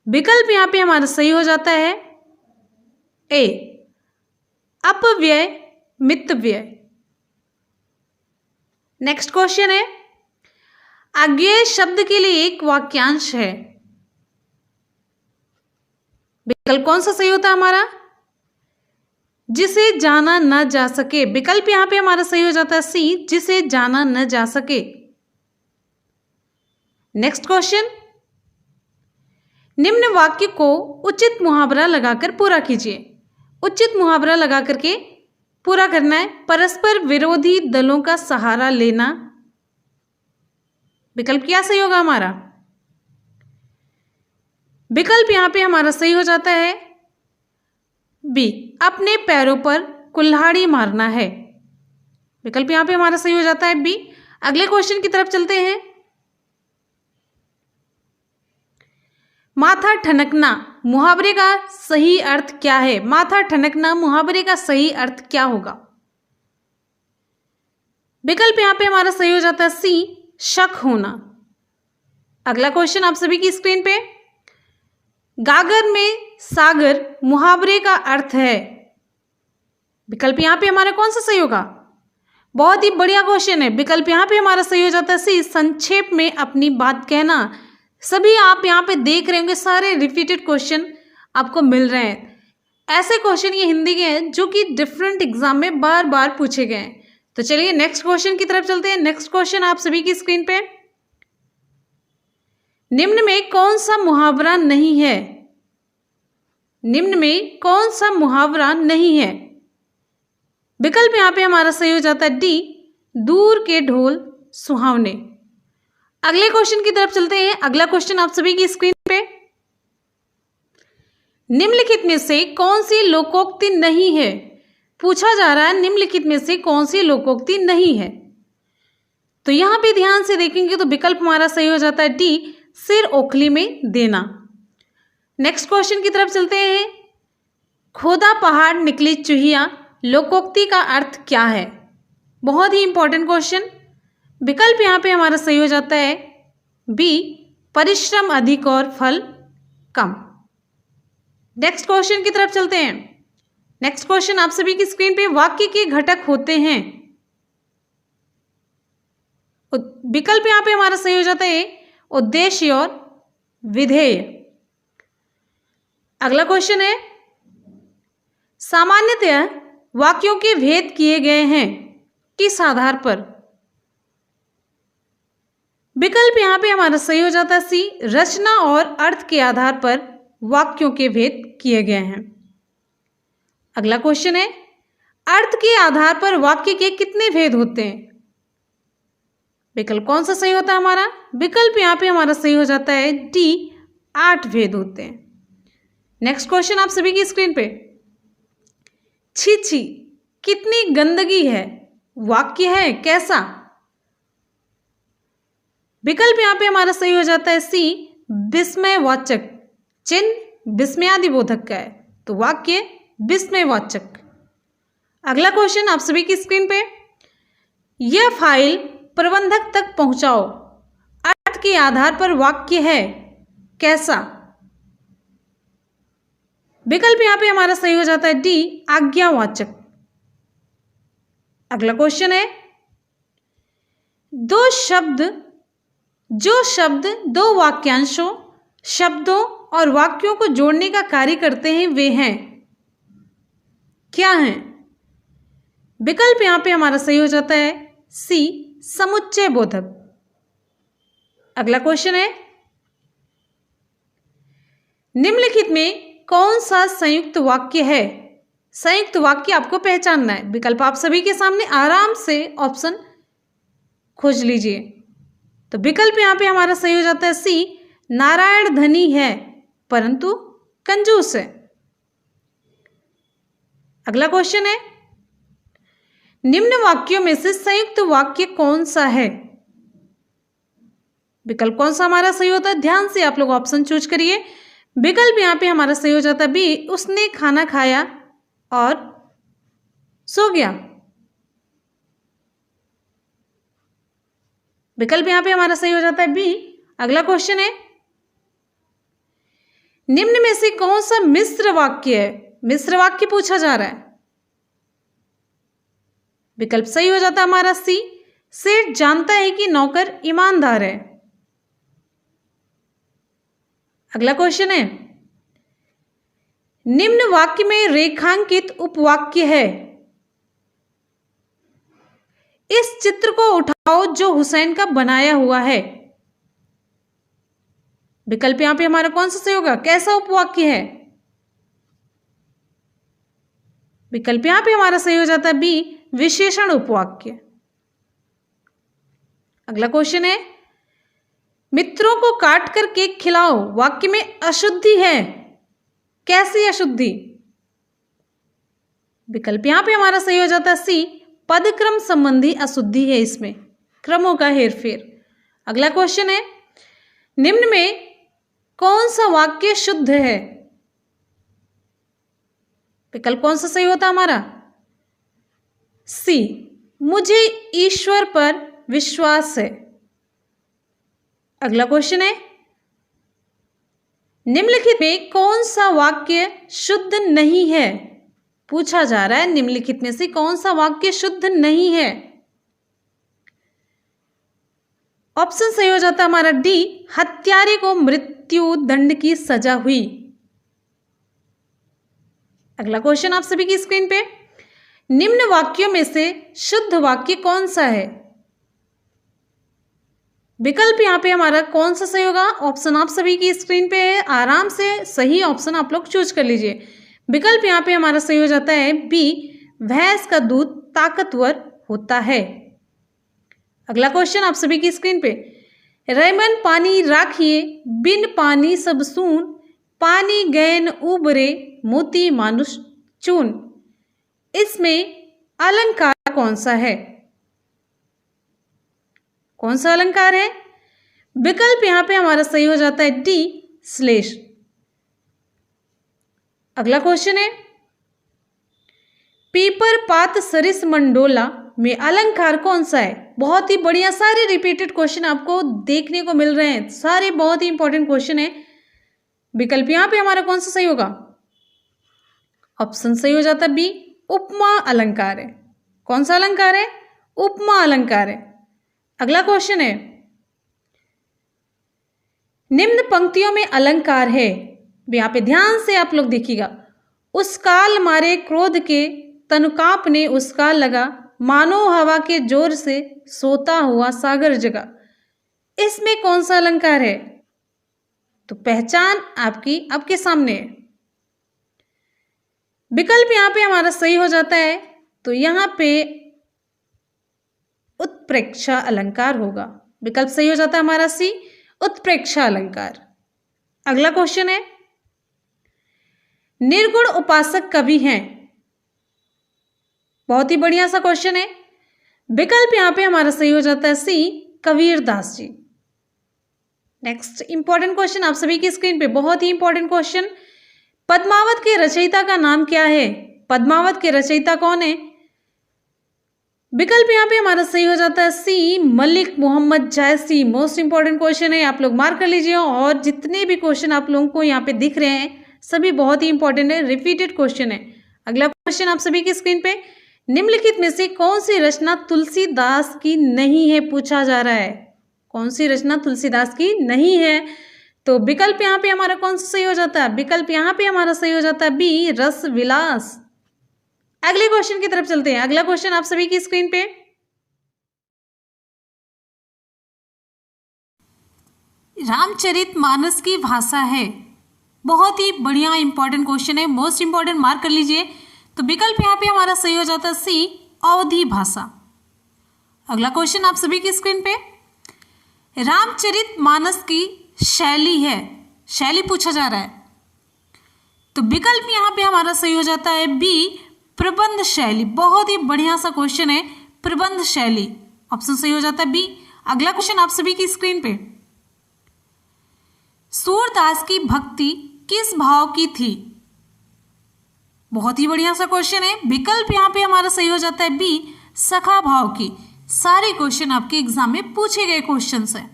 विकल्प यहां पे हमारा सही हो जाता है ए अपव्यय मितव्यय। नेक्स्ट क्वेश्चन है, अज्ञेय शब्द के लिए एक वाक्यांश है। विकल्प कौन सा सही होता है हमारा? जिसे जाना न जा सके। विकल्प यहां पे हमारा सही हो जाता है सी जिसे जाना न जा सके। नेक्स्ट क्वेश्चन, निम्न वाक्य को उचित मुहावरा लगाकर पूरा कीजिए। उचित मुहावरा लगा करके पूरा करना है, परस्पर विरोधी दलों का सहारा लेना। विकल्प क्या सही होगा हमारा? विकल्प यहां पे हमारा सही हो जाता है बी अपने पैरों पर कुल्हाड़ी मारना है। विकल्प यहां पे हमारा सही हो जाता है बी। अगले क्वेश्चन की तरफ चलते हैं, माथा ठनकना मुहावरे का सही अर्थ क्या है? माथा ठनकना मुहावरे का सही अर्थ क्या होगा? विकल्प यहां पे हमारा सही हो जाता है सी शक होना। अगला क्वेश्चन आप सभी की स्क्रीन पे, गागर में सागर मुहावरे का अर्थ है। विकल्प यहां पे हमारा कौन सा सही होगा? बहुत ही बढ़िया क्वेश्चन है। विकल्प यहां पे हमारा सही हो जाता है सी संक्षेप में अपनी बात कहना। सभी आप यहां पे देख रहे होंगे, सारे रिपीटेड क्वेश्चन आपको मिल रहे हैं। ऐसे क्वेश्चन ये हिंदी के हैं जो कि डिफरेंट एग्जाम में बार बार पूछे गए हैं। तो चलिए नेक्स्ट क्वेश्चन की तरफ चलते हैं। नेक्स्ट क्वेश्चन आप सभी की स्क्रीन पे, निम्न में कौन सा मुहावरा नहीं है? निम्न में कौन सा मुहावरा नहीं है? विकल्प यहां पे हमारा सही हो जाता है डी दूर के ढोल सुहावने। अगले क्वेश्चन की तरफ चलते हैं। अगला क्वेश्चन आप सभी की स्क्रीन पे, निम्नलिखित में से कौन सी लोकोक्ति नहीं है? पूछा जा रहा है निम्नलिखित में से कौन सी लोकोक्ति नहीं है। तो यहां पे ध्यान से देखेंगे तो विकल्प हमारा सही हो जाता है डी सिर ओखली में देना। नेक्स्ट क्वेश्चन की तरफ चलते हैं, खोदा पहाड़ निकली चूहिया लोकोक्ति का अर्थ क्या है? बहुत ही इंपॉर्टेंट क्वेश्चन। विकल्प यहां पे हमारा सही हो जाता है बी परिश्रम अधिक और फल कम। नेक्स्ट क्वेश्चन की तरफ चलते हैं। नेक्स्ट क्वेश्चन आप सभी की स्क्रीन पे, वाक्य के घटक होते हैं। विकल्प यहां पे हमारा सही हो जाता है उद्देश्य और विधेय। अगला क्वेश्चन है, सामान्यतः वाक्यों के भेद किए गए हैं किस आधार पर? विकल्प यहां पे हमारा सही हो जाता है सी रचना और अर्थ के आधार पर वाक्यों के भेद किए गए हैं। अगला क्वेश्चन है, अर्थ के आधार पर वाक्य के कितने भेद होते हैं? विकल्प कौन सा सही होता है हमारा? विकल्प यहाँ पे हमारा सही हो जाता है डी, 8 भेद होते हैं। नेक्स्ट क्वेश्चन आप सभी की स्क्रीन पे। छी छी कितनी गंदगी है, वाक्य है कैसा? विकल्प यहाँ पे हमारा सही हो जाता है सी, विस्मयवाचक। चिन्ह विस्मयादि बोधक का है, तो वाक्य विस्मयवाचक। अगला क्वेश्चन आप सभी की स्क्रीन पे। यह फाइल प्रबंधक तक पहुंचाओ, अर्थ के आधार पर वाक्य है कैसा? विकल्प यहां पे हमारा सही हो जाता है डी, आज्ञावाचक। अगला क्वेश्चन है, जो शब्द दो वाक्यांशों, शब्दों और वाक्यों को जोड़ने का कार्य करते हैं वे हैं क्या हैं? विकल्प यहां पे हमारा सही हो जाता है सी, समुच्चय बोधक। अगला क्वेश्चन है, निम्नलिखित में कौन सा संयुक्त वाक्य है? संयुक्त वाक्य आपको पहचानना है। विकल्प आप सभी के सामने आराम से ऑप्शन खोज लीजिए। तो विकल्प यहां पे हमारा सही हो जाता है सी, नारायण धनी है परंतु कंजूस है। अगला क्वेश्चन है, निम्न वाक्यों में से संयुक्त वाक्य कौन सा है? विकल्प कौन सा हमारा सही होता है? ध्यान से आप लोग ऑप्शन चूज करिए। विकल्प यहां पे हमारा सही हो जाता है बी, उसने खाना खाया और सो गया। विकल्प यहां पे हमारा सही हो जाता है बी। अगला क्वेश्चन है, निम्न में से कौन सा मिश्र वाक्य है? मिश्र वाक्य पूछा जा रहा है। विकल्प सही हो जाता है हमारा सी, सेठ जानता है कि नौकर ईमानदार है। अगला क्वेश्चन है, निम्न वाक्य में रेखांकित उपवाक्य है। इस चित्र को उठाओ जो हुसैन का बनाया हुआ है। विकल्प यहां पे हमारा कौन सा सही होगा? कैसा उपवाक्य है? विकल्प यहां पे हमारा सही हो जाता है बी, विशेषण उपवाक्य। अगला क्वेश्चन है, मित्रों को काट कर केक खिलाओ, वाक्य में अशुद्धि है, कैसी अशुद्धि? विकल्प यहां पे हमारा सही हो जाता है सी, पदक्रम संबंधी अशुद्धि है, इसमें क्रमों का हेरफेर। अगला क्वेश्चन है, निम्न में कौन सा वाक्य शुद्ध है? विकल्प कौन सा सही होता हमारा? सी, मुझे ईश्वर पर विश्वास है। अगला क्वेश्चन है, निम्नलिखित में कौन सा वाक्य शुद्ध नहीं है? पूछा जा रहा है निम्नलिखित में से कौन सा वाक्य शुद्ध नहीं है। ऑप्शन सही हो जाता है हमारा डी, हत्यारे को मृत्यु दंड की सजा हुई। अगला क्वेश्चन आप सभी की स्क्रीन पे, निम्न वाक्यों में से शुद्ध वाक्य कौन सा है? विकल्प यहां पे हमारा कौन सा सही होगा? ऑप्शन आप सभी की स्क्रीन पे है, आराम से सही ऑप्शन आप लोग चूज कर लीजिए। विकल्प यहां पे हमारा सही हो जाता है बी, भैंस का दूध ताकतवर होता है। अगला क्वेश्चन आप सभी की स्क्रीन पे, रैमन पानी राखिए बिन पानी सब सून, पानी गैन उबरे मोती मानुष चून। इसमें अलंकार कौन सा है? कौन सा अलंकार है? विकल्प यहां पे हमारा सही हो जाता है डी, श्लेष। अगला क्वेश्चन है, पीपर पात सरिस मंडोला में अलंकार कौन सा है? बहुत ही बढ़िया, सारे रिपीटेड क्वेश्चन आपको देखने को मिल रहे हैं, सारे बहुत ही इंपॉर्टेंट क्वेश्चन है। विकल्प यहां पे हमारा कौन सा सही होगा? ऑप्शन सही हो जाता है बी, उपमा अलंकार है। कौन सा अलंकार है? उपमा अलंकार है। अगला क्वेश्चन है, निम्न पंक्तियों में अलंकार है, यहां पे ध्यान से आप लोग देखिएगा। उस काल मारे क्रोध के तनुकाप ने उसका लगा, मानो हवा के जोर से सोता हुआ सागर जगा। इसमें कौन सा अलंकार है? तो पहचान आपके सामने है। विकल्प यहां पे हमारा सही हो जाता है, तो यहां पे उत्प्रेक्षा अलंकार होगा। विकल्प सही हो जाता है हमारा सी, उत्प्रेक्षा अलंकार। अगला क्वेश्चन है, निर्गुण उपासक कवि हैं। बहुत ही बढ़िया सा क्वेश्चन है। विकल्प यहां पे हमारा सही हो जाता है सी, Kabirdas ji. Next important question आप सभी की स्क्रीन पे, बहुत ही इंपॉर्टेंट क्वेश्चन, पद्मावत के रचयिता का नाम क्या है? पद्मावत के रचयिता कौन है? विकल्प यहाँ पे हमारा सही हो जाता है सी, मलिक मोहम्मद जायसी। मोस्ट इंपॉर्टेंट क्वेश्चन है, आप लोग मार्क कर लीजिए। और जितने भी क्वेश्चन आप लोगों को यहाँ पे दिख रहे हैं सभी बहुत ही इंपॉर्टेंट है, रिपीटेड क्वेश्चन है। अगला क्वेश्चन आप सभी की स्क्रीन पे, निम्नलिखित में से कौन सी रचना तुलसीदास की नहीं है, पूछा जा रहा है। कौन सी रचना तुलसीदास की नहीं है? तो विकल्प यहाँ पे हमारा कौन सा सही हो जाता है? विकल्प यहाँ पे हमारा सही हो जाता है बी, रस विलास। अगले क्वेश्चन की तरफ चलते हैं। अगला क्वेश्चन आप सभी की स्क्रीन पे, रामचरितमानस की भाषा है। बहुत ही बढ़िया इंपॉर्टेंट क्वेश्चन है, मोस्ट इंपॉर्टेंट, मार्क कर लीजिए। तो विकल्प यहाँ पे हमारा सही हो जाता है सी, अवधी भाषा। अगला क्वेश्चन आप सभी की स्क्रीन पे, रामचरितमानस की शैली है, शैली पूछा जा रहा है। तो विकल्प यहाँ पे हमारा सही हो जाता है बी, प्रबंध शैली। बहुत ही बढ़िया सा क्वेश्चन है, प्रबंध शैली, ऑप्शन सही हो जाता है बी। अगला क्वेश्चन आप सभी की स्क्रीन पे, सूरदास की भक्ति किस भाव की थी? बहुत ही बढ़िया सा क्वेश्चन है। विकल्प यहाँ पे हमारा सही हो जाता है बी, सखा भाव की। सारे क्वेश्चन आपके एग्जाम में पूछे गए क्वेश्चंस हैं,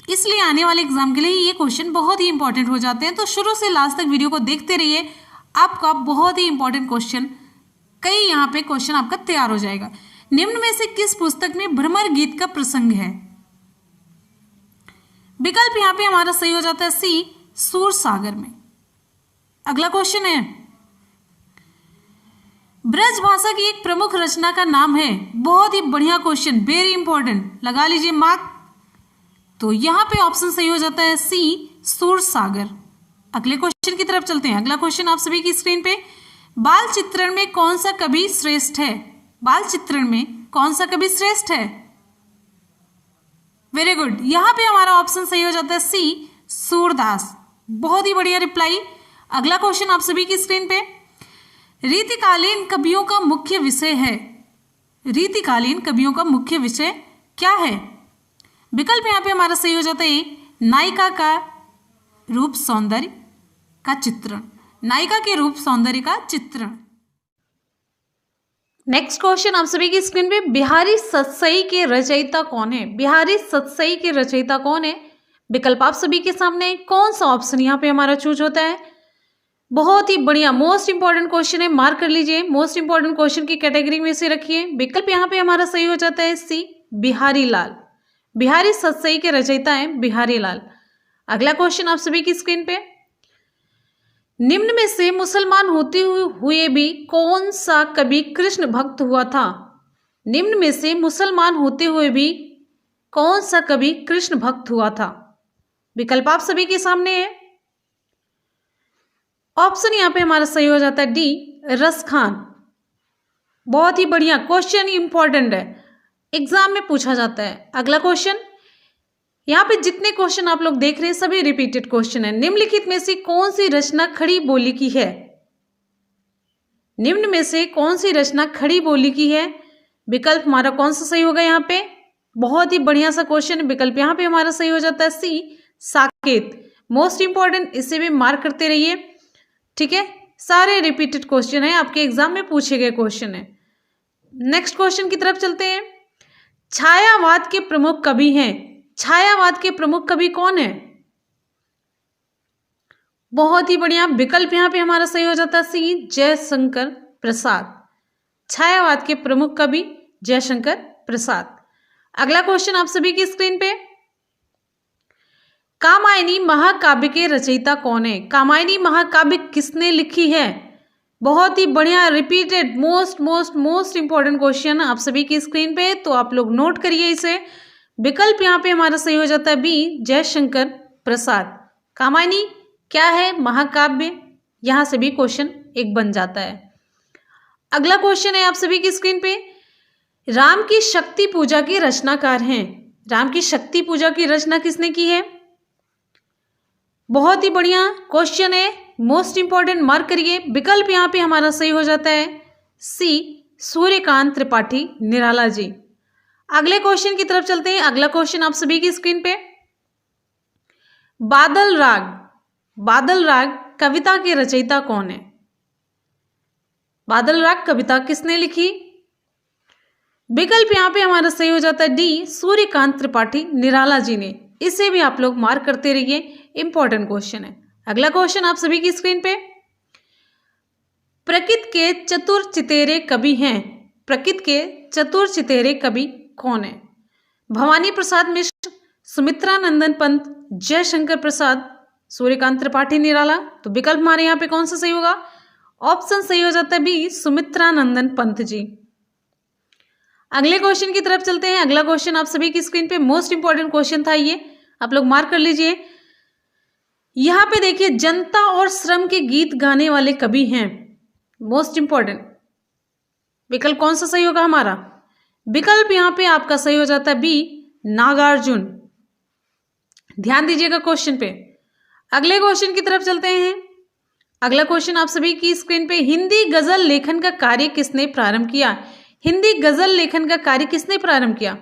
इसलिए आने वाले एग्जाम के लिए ये क्वेश्चन बहुत ही इंपॉर्टेंट हो जाते हैं। तो शुरू से लास्ट तक वीडियो को देखते रहिए, आपका बहुत ही इंपॉर्टेंट क्वेश्चन, कई यहाँ पे क्वेश्चन आपका तैयार हो जाएगा। निम्न में से किस पुस्तक में भ्रमर गीत का प्रसंग है? विकल्प यहाँ पे हमारा सही हो जाता है सी, सूरसागर में। अगला क्वेश्चन है, ब्रज भाषा की एक प्रमुख रचना का नाम है। बहुत ही बढ़िया क्वेश्चन, वेरी इंपॉर्टेंट, लगा लीजिए मार्क। तो यहाँ पे ऑप्शन सही हो जाता है सी, सूरसागर। अगले क्वेश्चन की तरफ चलते हैं। अगला क्वेश्चन आप सभी की स्क्रीन पे, बाल चित्रण में कौन सा कवि श्रेष्ठ है? बाल चित्रण में कौन सा कवि श्रेष्ठ है? वेरी गुड, यहाँ पे हमारा ऑप्शन सही हो जाता है सी, सूरदास। बहुत ही बढ़िया रिप्लाई। अगला क्वेश्चन आप सभी की स्क्रीन पे, रीतिकालीन कवियों का मुख्य विषय है। रीतिकालीन कवियों का मुख्य विषय क्या है? विकल्प यहाँ पे हमारा सही हो जाता है नायिका का रूप सौंदर्य का चित्रण, नायिका के रूप सौंदर्य का चित्रण। नेक्स्ट क्वेश्चन आप सभी की स्क्रीन पे, बिहारी सतसई के रचयिता कौन है? बिहारी सतसई के रचयिता कौन है? विकल्प आप सभी के सामने, कौन सा ऑप्शन यहाँ पे हमारा चूज होता है? बहुत ही बढ़िया, मोस्ट इंपॉर्टेंट क्वेश्चन है, मार्क कर लीजिए। मोस्ट इंपॉर्टेंट क्वेश्चन की कैटेगरी में से रखिए। विकल्प यहाँ पे हमारा सही हो जाता है सी, बिहारी लाल। बिहारी सतसई के रचयिता हैं बिहारी लाल। अगला क्वेश्चन आप सभी की स्क्रीन पे, निम्न में से मुसलमान होते हुए भी कौन सा कवि कृष्ण भक्त हुआ था? निम्न में से मुसलमान होते हुए भी कौन सा कवि कृष्ण भक्त हुआ था? विकल्प आप सभी के सामने है। ऑप्शन यहाँ पे हमारा सही हो जाता है डी, रस खान। बहुत ही बढ़िया क्वेश्चन, इंपॉर्टेंट है, एग्जाम में पूछा जाता है। अगला क्वेश्चन, यहाँ पे जितने क्वेश्चन आप लोग देख रहे हैं सभी रिपीटेड क्वेश्चन है। निम्नलिखित में से कौन सी रचना खड़ी बोली की है? निम्न में से कौन सी रचना खड़ी बोली की है? विकल्प हमारा कौन सा सही होगा यहाँ पे? बहुत ही बढ़िया सा क्वेश्चन, विकल्प यहाँ पे हमारा सही हो जाता है सी, साकेत। मोस्ट इंपॉर्टेंट, इसे भी मार्क करते रहिए, ठीक है। सारे रिपीटेड क्वेश्चन है, आपके एग्जाम में पूछे गए क्वेश्चन है। नेक्स्ट क्वेश्चन की तरफ चलते हैं। छायावाद के प्रमुख कवि हैं। छायावाद के प्रमुख कवि कौन है? बहुत ही बढ़िया, विकल्प यहाँ पे हमारा सही हो जाता है सी, जयशंकर प्रसाद। छायावाद के प्रमुख कवि जयशंकर प्रसाद। अगला क्वेश्चन आप सभी की स्क्रीन पे, कामायनी महाकाव्य के रचयिता कौन है? कामायनी महाकाव्य किसने लिखी है? बहुत ही बढ़िया, रिपीटेड, मोस्ट इंपॉर्टेंट क्वेश्चन आप सभी की स्क्रीन पे, तो आप लोग नोट करिए इसे। विकल्प यहाँ पे हमारा सही हो जाता है बी, जयशंकर प्रसाद। कामायनी क्या है? महाकाव्य। यहां से भी क्वेश्चन एक बन जाता है। अगला क्वेश्चन है आप सभी की स्क्रीन पे, राम की शक्ति पूजा के रचनाकार हैं। राम की शक्ति पूजा की रचना किसने की है? बहुत ही बढ़िया क्वेश्चन है, मोस्ट इंपॉर्टेंट, मार्क करिए। विकल्प यहाँ पे हमारा सही हो जाता है सी, सूर्यकांत त्रिपाठी निराला जी। अगले क्वेश्चन की तरफ चलते हैं। अगला क्वेश्चन आप सभी की स्क्रीन पे, बादल राग, बादल राग कविता के रचयिता कौन है? बादल राग कविता किसने लिखी? विकल्प यहाँ पे हमारा सही हो जाता है डी, सूर्यकांत त्रिपाठी निराला जी ने। इसे भी आप लोग मार्क करते रहिए, इंपॉर्टेंट क्वेश्चन है। अगला क्वेश्चन आप सभी की स्क्रीन पे, प्रकृति के चतुर चितेरे कवि हैं। प्रकृति के चतुर चितेरे कवि कौन है? भवानी प्रसाद मिश्र, सुमित्रा नंदन पंत, जयशंकर प्रसाद, सूर्यकांत त्रिपाठी निराला। तो विकल्प हमारे यहाँ पे कौन सा सही होगा? ऑप्शन सही हो जाता है बी, सुमित्रा नंदन पंत जी। अगले क्वेश्चन की तरफ चलते हैं। अगला क्वेश्चन आप सभी की स्क्रीन पे, मोस्ट इंपॉर्टेंट क्वेश्चन था ये, आप लोग मार्क कर लीजिए। यहां पे देखिए, जनता और श्रम के गीत गाने वाले कवि हैं। मोस्ट इंपॉर्टेंट, विकल्प कौन सा सही होगा हमारा? विकल्प यहां पे आपका सही हो जाता है बी, नागार्जुन। ध्यान दीजिएगा क्वेश्चन पे। अगले क्वेश्चन की तरफ चलते हैं। अगला क्वेश्चन आप सभी की स्क्रीन पे, हिंदी गजल लेखन का कार्य किसने प्रारंभ किया? हिंदी गजल लेखन का कार्य किसने प्रारंभ किया?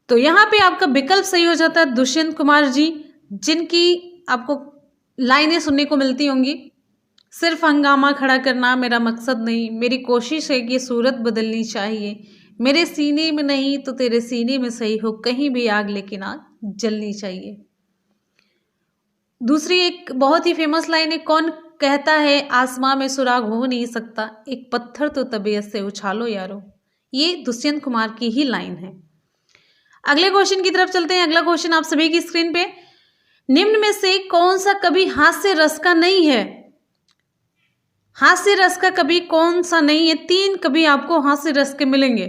तो यहां पे आपका विकल्प सही हो जाता है दुष्यंत कुमार जी, जिनकी आपको लाइनें सुनने को मिलती होंगी, सिर्फ हंगामा खड़ा करना मेरा मकसद नहीं, मेरी कोशिश है कि सूरत बदलनी चाहिए, मेरे सीने में नहीं तो तेरे सीने में सही हो, कहीं भी आग लेकिन आग जलनी चाहिए। दूसरी एक बहुत ही फेमस लाइन है, कौन कहता है आसमां में सुराग हो नहीं सकता, एक पत्थर तो तबीयत से उछालो यारो। ये दुष्यंत कुमार की ही लाइन है। अगले क्वेश्चन की तरफ चलते हैं। अगला क्वेश्चन आप सभी की स्क्रीन पे, निम्न में से कौन सा कवि हास्य रस का नहीं है? हास्य रस का कवि कौन सा नहीं है? 3 कवि आपको हास्य रस के मिलेंगे।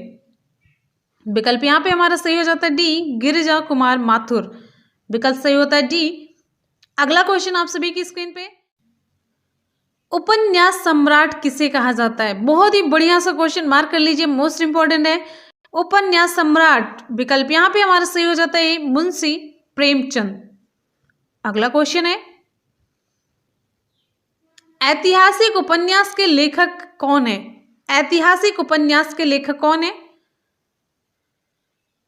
विकल्प यहां पे हमारा सही हो जाता है डी, गिरिजा कुमार माथुर। विकल्प सही होता है डी। अगला क्वेश्चन आप सभी की स्क्रीन पे, उपन्यास सम्राट किसे कहा जाता है? बहुत ही बढ़िया सा क्वेश्चन, मार्क कर लीजिए, मोस्ट इंपॉर्टेंट है। उपन्यास सम्राट, विकल्प यहां पे हमारा सही हो जाता है मुंशी प्रेमचंद। अगला क्वेश्चन है, ऐतिहासिक उपन्यास के लेखक कौन है? ऐतिहासिक उपन्यास के लेखक कौन है?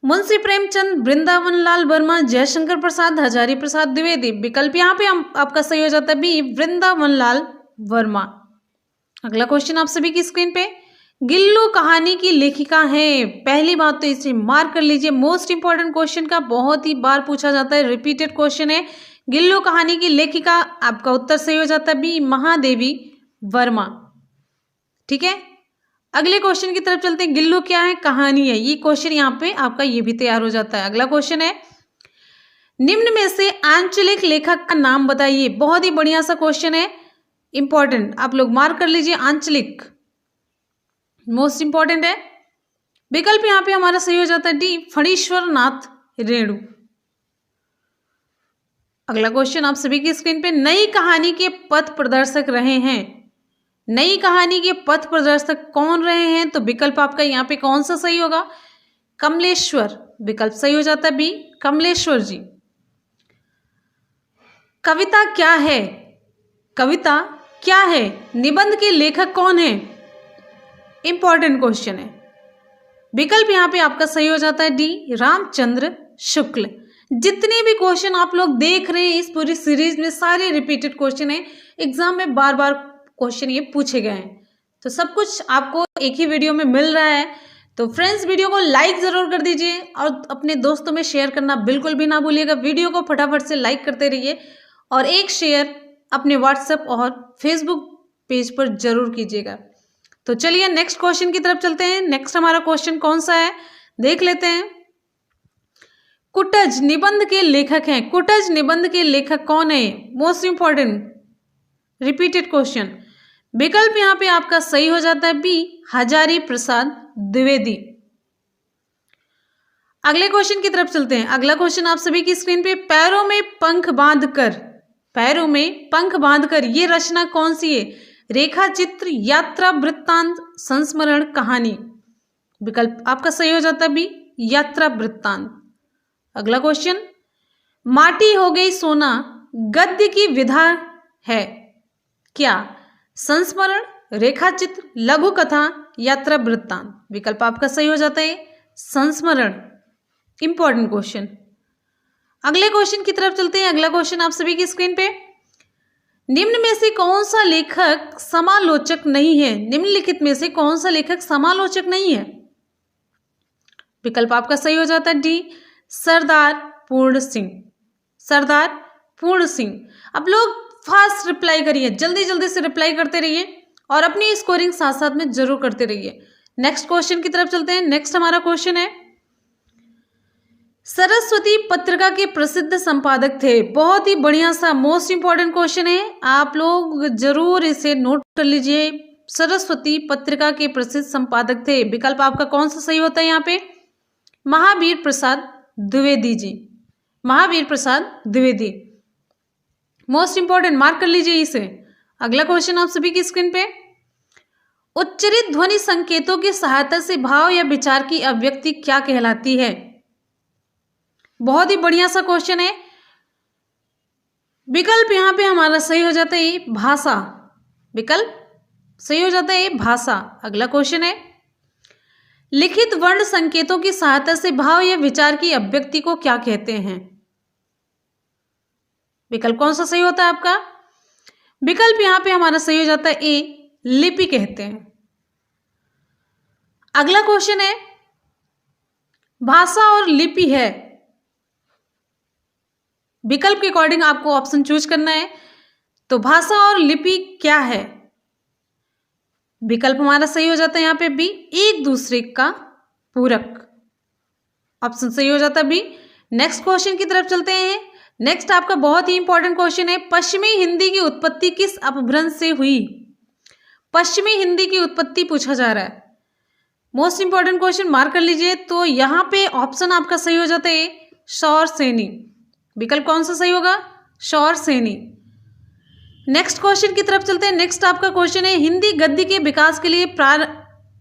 मुंशी प्रेमचंद, वृंदावन लाल वर्मा, जयशंकर प्रसाद, हजारी प्रसाद द्विवेदी। विकल्प यहां पे आपका सही हो जाता है बी, वृंदावन लाल वर्मा। अगला क्वेश्चन आप सभी की स्क्रीन पे, गिल्लू कहानी की लेखिका है। पहली बात तो इसे मार्क कर लीजिए, मोस्ट इंपॉर्टेंट क्वेश्चन का, बहुत ही बार पूछा जाता है, रिपीटेड क्वेश्चन है। गिल्लू कहानी की लेखिका, आपका उत्तर सही हो जाता है बी, महादेवी वर्मा। ठीक है, अगले क्वेश्चन की तरफ चलते हैं। गिल्लू क्या है? कहानी है। ये क्वेश्चन यहाँ पे आपका ये भी तैयार हो जाता है। अगला क्वेश्चन है, निम्न में से आंचलिक लेखक का नाम बताइए। बहुत ही बढ़िया सा क्वेश्चन है, इंपॉर्टेंट, आप लोग मार्क कर लीजिए, आंचलिक मोस्ट इंपॉर्टेंट है। विकल्प यहाँ पे हमारा सही हो जाता है डी, फणीश्वर नाथ रेणु। अगला क्वेश्चन आप सभी की स्क्रीन पे, नई कहानी के पथ प्रदर्शक रहे हैं। नई कहानी के पथ प्रदर्शक कौन रहे हैं? तो विकल्प आपका यहाँ पे कौन सा सही होगा? कमलेश्वर। विकल्प सही हो जाता है बी, कमलेश्वर जी। कविता क्या है? कविता क्या है? निबंध के लेखक कौन है? इंपॉर्टेंट क्वेश्चन है। विकल्प यहाँ पे आपका सही हो जाता है डी, रामचंद्र शुक्ल। जितने भी क्वेश्चन आप लोग देख रहे हैं इस पूरी सीरीज में, सारे रिपीटेड क्वेश्चन है, एग्जाम में बार बार क्वेश्चन ये पूछे गए हैं, तो सब कुछ आपको एक ही वीडियो में मिल रहा है। तो फ्रेंड्स, वीडियो को लाइक जरूर कर दीजिए और अपने दोस्तों में शेयर करना बिल्कुल भी ना भूलिएगा। वीडियो को फटाफट से लाइक करते रहिए और एक शेयर अपने व्हाट्सएप और फेसबुक पेज पर जरूर कीजिएगा। तो चलिए नेक्स्ट क्वेश्चन की तरफ चलते हैं। नेक्स्ट हमारा क्वेश्चन कौन सा है देख लेते हैं। कुटज निबंध के लेखक हैं। कुटज निबंध के लेखक कौन है? Most important repeated question. विकल्प यहां पे आपका सही हो जाता है बी, हजारी प्रसाद द्विवेदी। अगले क्वेश्चन की तरफ चलते हैं। अगला क्वेश्चन आप सभी की स्क्रीन पे, पैरों में पंख बांधकर, पैरों में पंख बांधकर ये रचना कौन सी है? रेखा चित्र, यात्रा वृत्तांत, संस्मरण, कहानी। विकल्प आपका सही हो जाता है बी, यात्रा वृत्तांत। अगला क्वेश्चन, माटी हो गई सोना गद्य की विधा है क्या? संस्मरण, रेखाचित्र, लघु कथा, यात्रा वृत्तांत। विकल्प आपका सही हो जाता है संस्मरण। Important question. अगले क्वेश्चन की तरफ चलते हैं। अगला क्वेश्चन आप सभी की स्क्रीन पे, निम्न में से कौन सा लेखक समालोचक नहीं है? निम्नलिखित में से कौन सा लेखक समालोचक नहीं है? विकल्प आपका सही हो जाता है डी, सरदार पूर्ण सिंह। सरदार पूर्ण सिंह। अब लोग फास्ट रिप्लाई करिए, जल्दी जल्दी से रिप्लाई करते रहिए और अपनी स्कोरिंग साथ साथ में जरूर करते रहिए। नेक्स्ट क्वेश्चन की तरफ चलते हैं। नेक्स्ट हमारा क्वेश्चन है, सरस्वती पत्रिका के प्रसिद्ध संपादक थे। बहुत ही बढ़िया सा मोस्ट इंपॉर्टेंट क्वेश्चन है, आप लोग जरूर इसे नोट कर लीजिए। सरस्वती पत्रिका के प्रसिद्ध संपादक थे। विकल्प आपका कौन सा सही होता है यहाँ पे? Mahavir Prasad Dwivedi ji. Mahavir Prasad Dwivedi, most important, mark कर लीजिए इसे। अगला क्वेश्चन आप सभी की स्क्रीन पे, उच्चरित ध्वनि संकेतों की सहायता से भाव या विचार की अभिव्यक्ति क्या कहलाती है? बहुत ही बढ़िया सा क्वेश्चन है। विकल्प यहां पे हमारा सही हो जाता है भाषा। विकल्प सही हो जाता है भाषा। अगला क्वेश्चन है, लिखित वर्ण संकेतों की सहायता से भाव या विचार की अभिव्यक्ति को क्या कहते हैं? विकल्प कौन सा सही होता है आपका? विकल्प यहां पे हमारा सही हो जाता है ए, लिपि कहते हैं। अगला क्वेश्चन है, भाषा और लिपि है। विकल्प के अकॉर्डिंग आपको ऑप्शन चूज करना है। तो भाषा और लिपि क्या है? विकल्प हमारा सही हो जाता है यहाँ पे बी, एक दूसरे का पूरक। ऑप्शन सही हो जाता है बी। नेक्स्ट क्वेश्चन की तरफ चलते हैं। नेक्स्ट आपका बहुत ही इंपॉर्टेंट क्वेश्चन है, पश्चिमी हिंदी की उत्पत्ति किस अपभ्रंश से हुई? पश्चिमी हिंदी की उत्पत्ति पूछा जा रहा है। मोस्ट इंपॉर्टेंट क्वेश्चन, मार्क कर लीजिए। तो यहां पे ऑप्शन आपका सही हो जाता है शौर सैनी। विकल्प कौन सा सही होगा? शौर सैनी। नेक्स्ट क्वेश्चन की तरफ चलते हैं। नेक्स्ट आपका क्वेश्चन है, हिंदी गद्य के विकास के लिए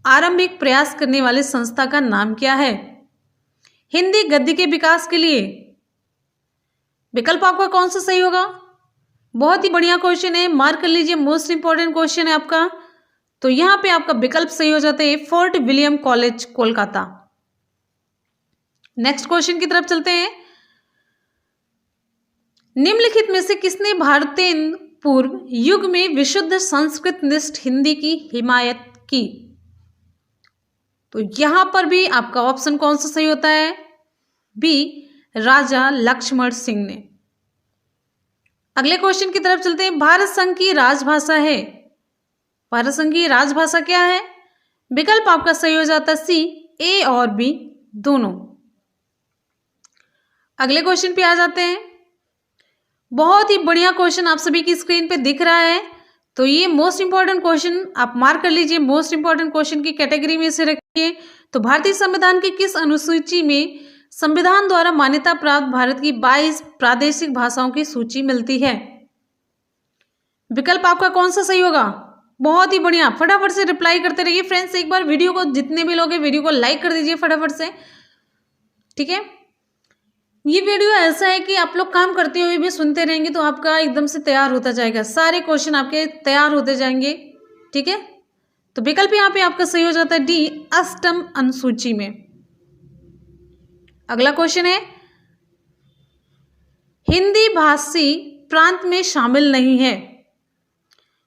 आरंभिक प्रयास करने वाले संस्था का नाम क्या है? हिंदी गद्य के विकास के लिए विकल्प आपका कौन सा सही होगा? बहुत ही बढ़िया क्वेश्चन है, मार्क कर लीजिए। मोस्ट इंपॉर्टेंट क्वेश्चन है आपका। तो यहां पे आपका विकल्प सही हो जाता है fort William college Kolkata. Next question की तरफ चलते हैं। निम्नलिखित में से किसने भारतेंदु पूर्व युग में विशुद्ध संस्कृत निष्ठ हिंदी की हिमायत की? तो यहां पर भी आपका ऑप्शन कौन सा सही होता है? बी, राजा लक्ष्मण सिंह ने। अगले क्वेश्चन की तरफ चलते हैं। भारत संघ की राजभाषा है। भारत संघ की राजभाषा क्या है? विकल्प आपका सही हो जाता है सी, ए और बी दोनों। अगले क्वेश्चन पे आ जाते हैं। बहुत ही बढ़िया क्वेश्चन आप सभी की स्क्रीन पे दिख रहा है। तो ये मोस्ट इंपॉर्टेंट क्वेश्चन आप मार्क कर लीजिए, मोस्ट इंपॉर्टेंट क्वेश्चन की कैटेगरी में से रखिए। तो भारतीय संविधान की किस अनुसूची में संविधान द्वारा मान्यता प्राप्त भारत की 22 प्रादेशिक भाषाओं की सूची मिलती है? विकल्प आपका कौन सा सही होगा? बहुत ही बढ़िया, फटाफट से रिप्लाई करते रहिए फ्रेंड्स। एक बार वीडियो को, जितने भी लोग हैं, वीडियो को लाइक कर दीजिए फटाफट से, ठीक है। ये वीडियो ऐसा है कि आप लोग काम करते हुए भी सुनते रहेंगे तो आपका एकदम से तैयार होता जाएगा, सारे क्वेश्चन आपके तैयार होते जाएंगे, ठीक है। तो विकल्प यहाँ पे आपका सही हो जाता है डी, अष्टम अनुसूची में। अगला क्वेश्चन है, हिंदी भाषी प्रांत में शामिल नहीं है।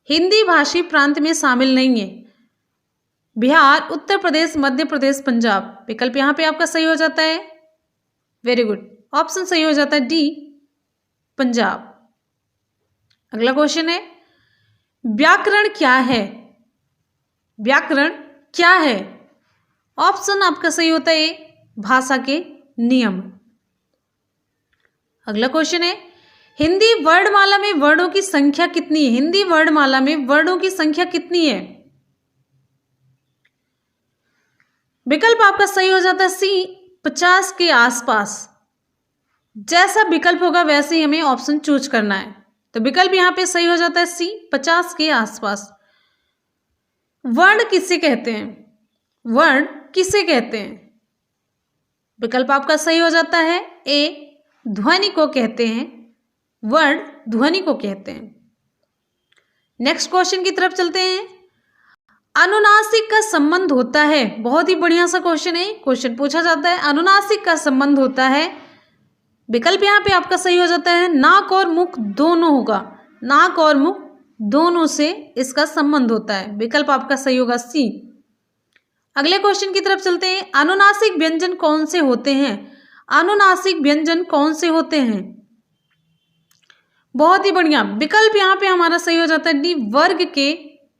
हिंदी भाषी प्रांत में शामिल नहीं है बिहार, उत्तर प्रदेश, मध्य प्रदेश, पंजाब। विकल्प यहां पे आपका सही हो जाता है, वेरी गुड, ऑप्शन सही हो जाता है डी, पंजाब। अगला क्वेश्चन है, व्याकरण क्या है? व्याकरण क्या है? ऑप्शन आपका सही होता है भाषा के नियम। अगला क्वेश्चन है, हिंदी वर्णमाला में वर्णों की संख्या कितनी है? हिंदी वर्णमाला में वर्णों की संख्या कितनी है? विकल्प आपका सही हो जाता है सी, 50 के आसपास। जैसा विकल्प होगा वैसे ही हमें ऑप्शन चूज करना है। तो विकल्प यहां पे सही हो जाता है सी, 50 के आसपास। वर्ण किससे कहते हैं? वर्ण किसे कहते हैं? विकल्प आपका सही हो जाता है ए, ध्वनि को कहते हैं, वर्ण ध्वनि को कहते हैं। नेक्स्ट क्वेश्चन की तरफ चलते हैं। अनुनासिक का संबंध होता है, बहुत ही बढ़िया सा क्वेश्चन है, क्वेश्चन पूछा जाता है अनुनासिक का संबंध होता है। विकल्प यहाँ पे आपका सही हो जाता है नाक और मुख दोनों होगा, नाक और मुख दोनों से इसका संबंध होता है। विकल्प आपका सही होगा सी। अगले क्वेश्चन की तरफ चलते हैं। अनुनासिक व्यंजन कौन से होते हैं? अनुनासिक व्यंजन कौन से होते हैं? बहुत ही बढ़िया, विकल्प यहाँ पे हमारा सही हो जाता है डी, वर्ग के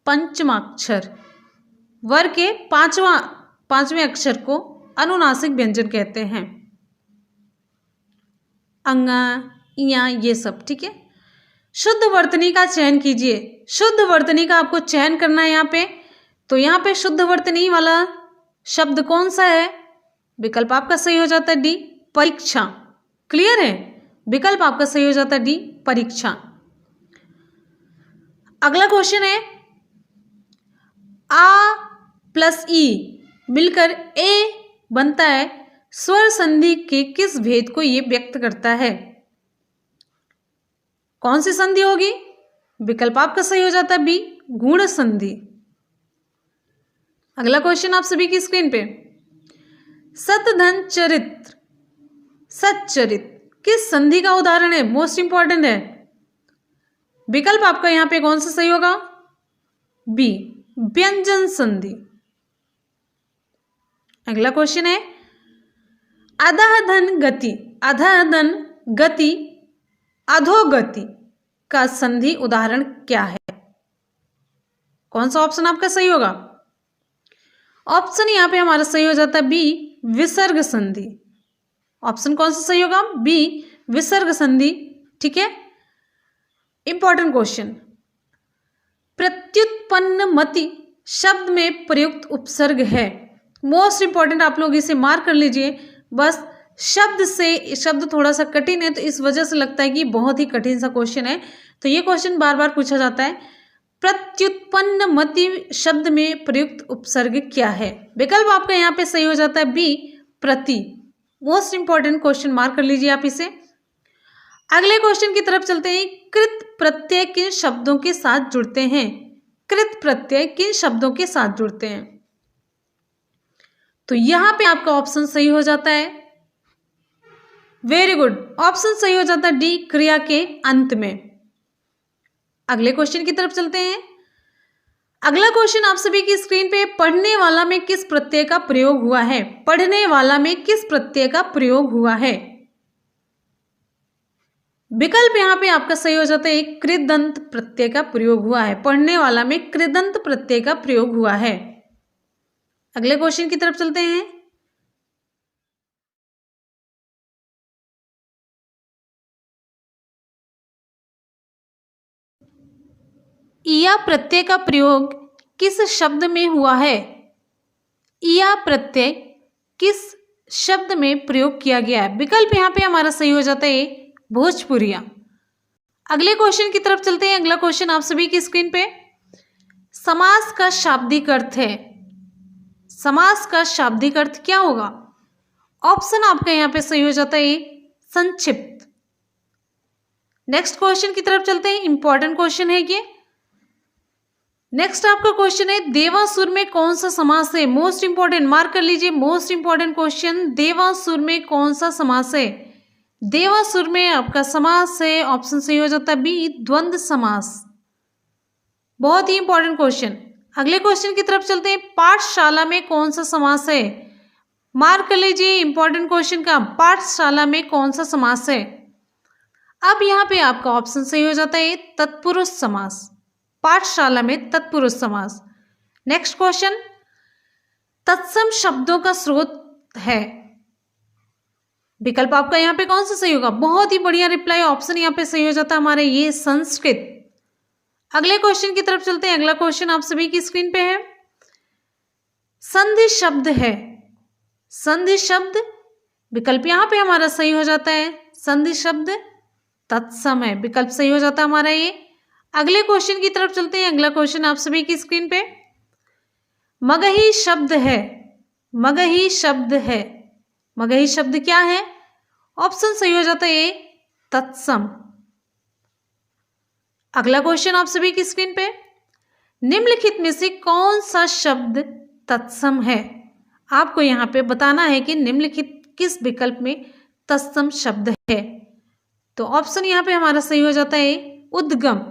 पंचमाक्षर, वर्ग के पांचवें अक्षर को अनुनासिक व्यंजन कहते हैं। अंगा, इया, ये सब ठीक है। शुद्ध वर्तनी का चयन कीजिए। शुद्ध वर्तनी का आपको चयन करना है यहाँ पे, तो यहाँ पे शुद्ध वर्तनी वाला शब्द कौन सा है? विकल्प आपका सही हो जाता है डी, परीक्षा। क्लियर है? विकल्प आपका सही हो जाता है डी, परीक्षा। अगला क्वेश्चन है आ प्लस ई मिलकर ए बनता है, स्वर संधि के किस भेद को ये व्यक्त करता है? कौन सी संधि होगी? विकल्प आपका सही हो जाता है बी, गुण संधि। अगला क्वेश्चन आप सभी की स्क्रीन पे, सतधन चरित्र, सच्चरित किस संधि का उदाहरण है? मोस्ट इंपॉर्टेंट है। विकल्प आपका यहां पे कौन सा सही होगा? बी, व्यंजन संधि। अगला क्वेश्चन है अधःधन गति, अधःधन गति, अधोगति का संधि उदाहरण क्या है? कौन सा ऑप्शन आपका सही होगा? ऑप्शन यहां पे हमारा सही हो जाता है बी, विसर्ग संधि। ऑप्शन कौन सा सही होगा? बी, विसर्ग संधि। ठीक है। इंपॉर्टेंट क्वेश्चन, प्रत्युत्पन्न मति शब्द में प्रयुक्त उपसर्ग है। मोस्ट इंपॉर्टेंट, आप लोग इसे मार्क कर लीजिए। बस शब्द थोड़ा सा कठिन है, तो इस वजह से लगता है कि बहुत ही कठिन सा क्वेश्चन है, तो ये क्वेश्चन बार बार पूछा जाता है। प्रत्युत्पन्न मति शब्द में प्रयुक्त उपसर्ग क्या है? विकल्प आपका यहाँ पे सही हो जाता है बी, प्रति। मोस्ट इंपॉर्टेंट क्वेश्चन, मार्क कर लीजिए आप इसे। अगले क्वेश्चन की तरफ चलते हैं। कृत प्रत्यय किन शब्दों के साथ जुड़ते हैं? कृत प्रत्यय किन शब्दों के साथ जुड़ते हैं? तो यहां पे आपका ऑप्शन सही हो जाता है, वेरी गुड, ऑप्शन सही हो जाता है डी, क्रिया के अंत में। अगले क्वेश्चन की तरफ चलते हैं। अगला क्वेश्चन आप सभी की स्क्रीन पे, पढ़ने वाला में किस प्रत्यय का प्रयोग हुआ है? पढ़ने वाला में किस प्रत्यय का प्रयोग हुआ है? विकल्प यहां पे आपका सही हो जाता है, कृदंत प्रत्यय का प्रयोग हुआ है। पढ़ने वाला में कृदंत प्रत्यय का प्रयोग हुआ है। अगले क्वेश्चन की तरफ चलते हैं। इया प्रत्यय का प्रयोग किस शब्द में हुआ है? इया प्रत्यय किस शब्द में प्रयोग किया गया है? विकल्प यहां पे हमारा सही हो जाता है भोजपुरिया। अगले क्वेश्चन की तरफ चलते हैं। अगला क्वेश्चन आप सभी की स्क्रीन पे, समास का शाब्दिक अर्थ है। समास का शाब्दिक अर्थ क्या होगा? ऑप्शन आपका यहां पे सही हो जाता है संक्षिप्त। नेक्स्ट क्वेश्चन की तरफ चलते हैं। इंपॉर्टेंट क्वेश्चन है ये। नेक्स्ट आपका क्वेश्चन है, देवासुर में कौन सा समास है? मोस्ट इंपॉर्टेंट, मार्क कर लीजिए, मोस्ट इंपॉर्टेंट क्वेश्चन, देवासुर में कौन सा समास है? देवासुर में आपका समास है, ऑप्शन सही हो जाता है बी, द्वंद्व समास। बहुत ही इंपॉर्टेंट क्वेश्चन। अगले क्वेश्चन की तरफ चलते हैं। पाठशाला में कौन सा समास है? मार्क कर लीजिए, इंपॉर्टेंट क्वेश्चन का, पाठशाला में कौन सा समास है? अब यहाँ पे आपका ऑप्शन सही हो जाता है तत्पुरुष समास। पाठशाला में तत्पुरुष समास। नेक्स्ट क्वेश्चन, तत्सम शब्दों का स्रोत है। विकल्प आपका यहाँ पे कौन सा सही होगा? बहुत ही बढ़िया रिप्लाई, ऑप्शन यहाँ पे सही हो जाता है हमारे ये संस्कृत। अगले क्वेश्चन की तरफ चलते हैं। अगला क्वेश्चन आप सभी की स्क्रीन पे है, संधि शब्द है। संधि शब्द, विकल्प यहाँ पे हमारा सही हो जाता है संधि शब्द तत्सम है। विकल्प सही हो जाता है हमारा ये। अगले क्वेश्चन की तरफ चलते हैं। अगला क्वेश्चन आप सभी की स्क्रीन पे, मगही शब्द है। मगही शब्द है। मगही शब्द क्या है? ऑप्शन सही हो जाता है ए, तत्सम। अगला क्वेश्चन आप सभी की स्क्रीन पे, निम्नलिखित में से कौन सा शब्द तत्सम है? आपको यहाँ पे बताना है कि निम्नलिखित किस विकल्प में तत्सम शब्द है। तो ऑप्शन यहाँ पे हमारा सही हो जाता है उद्गम।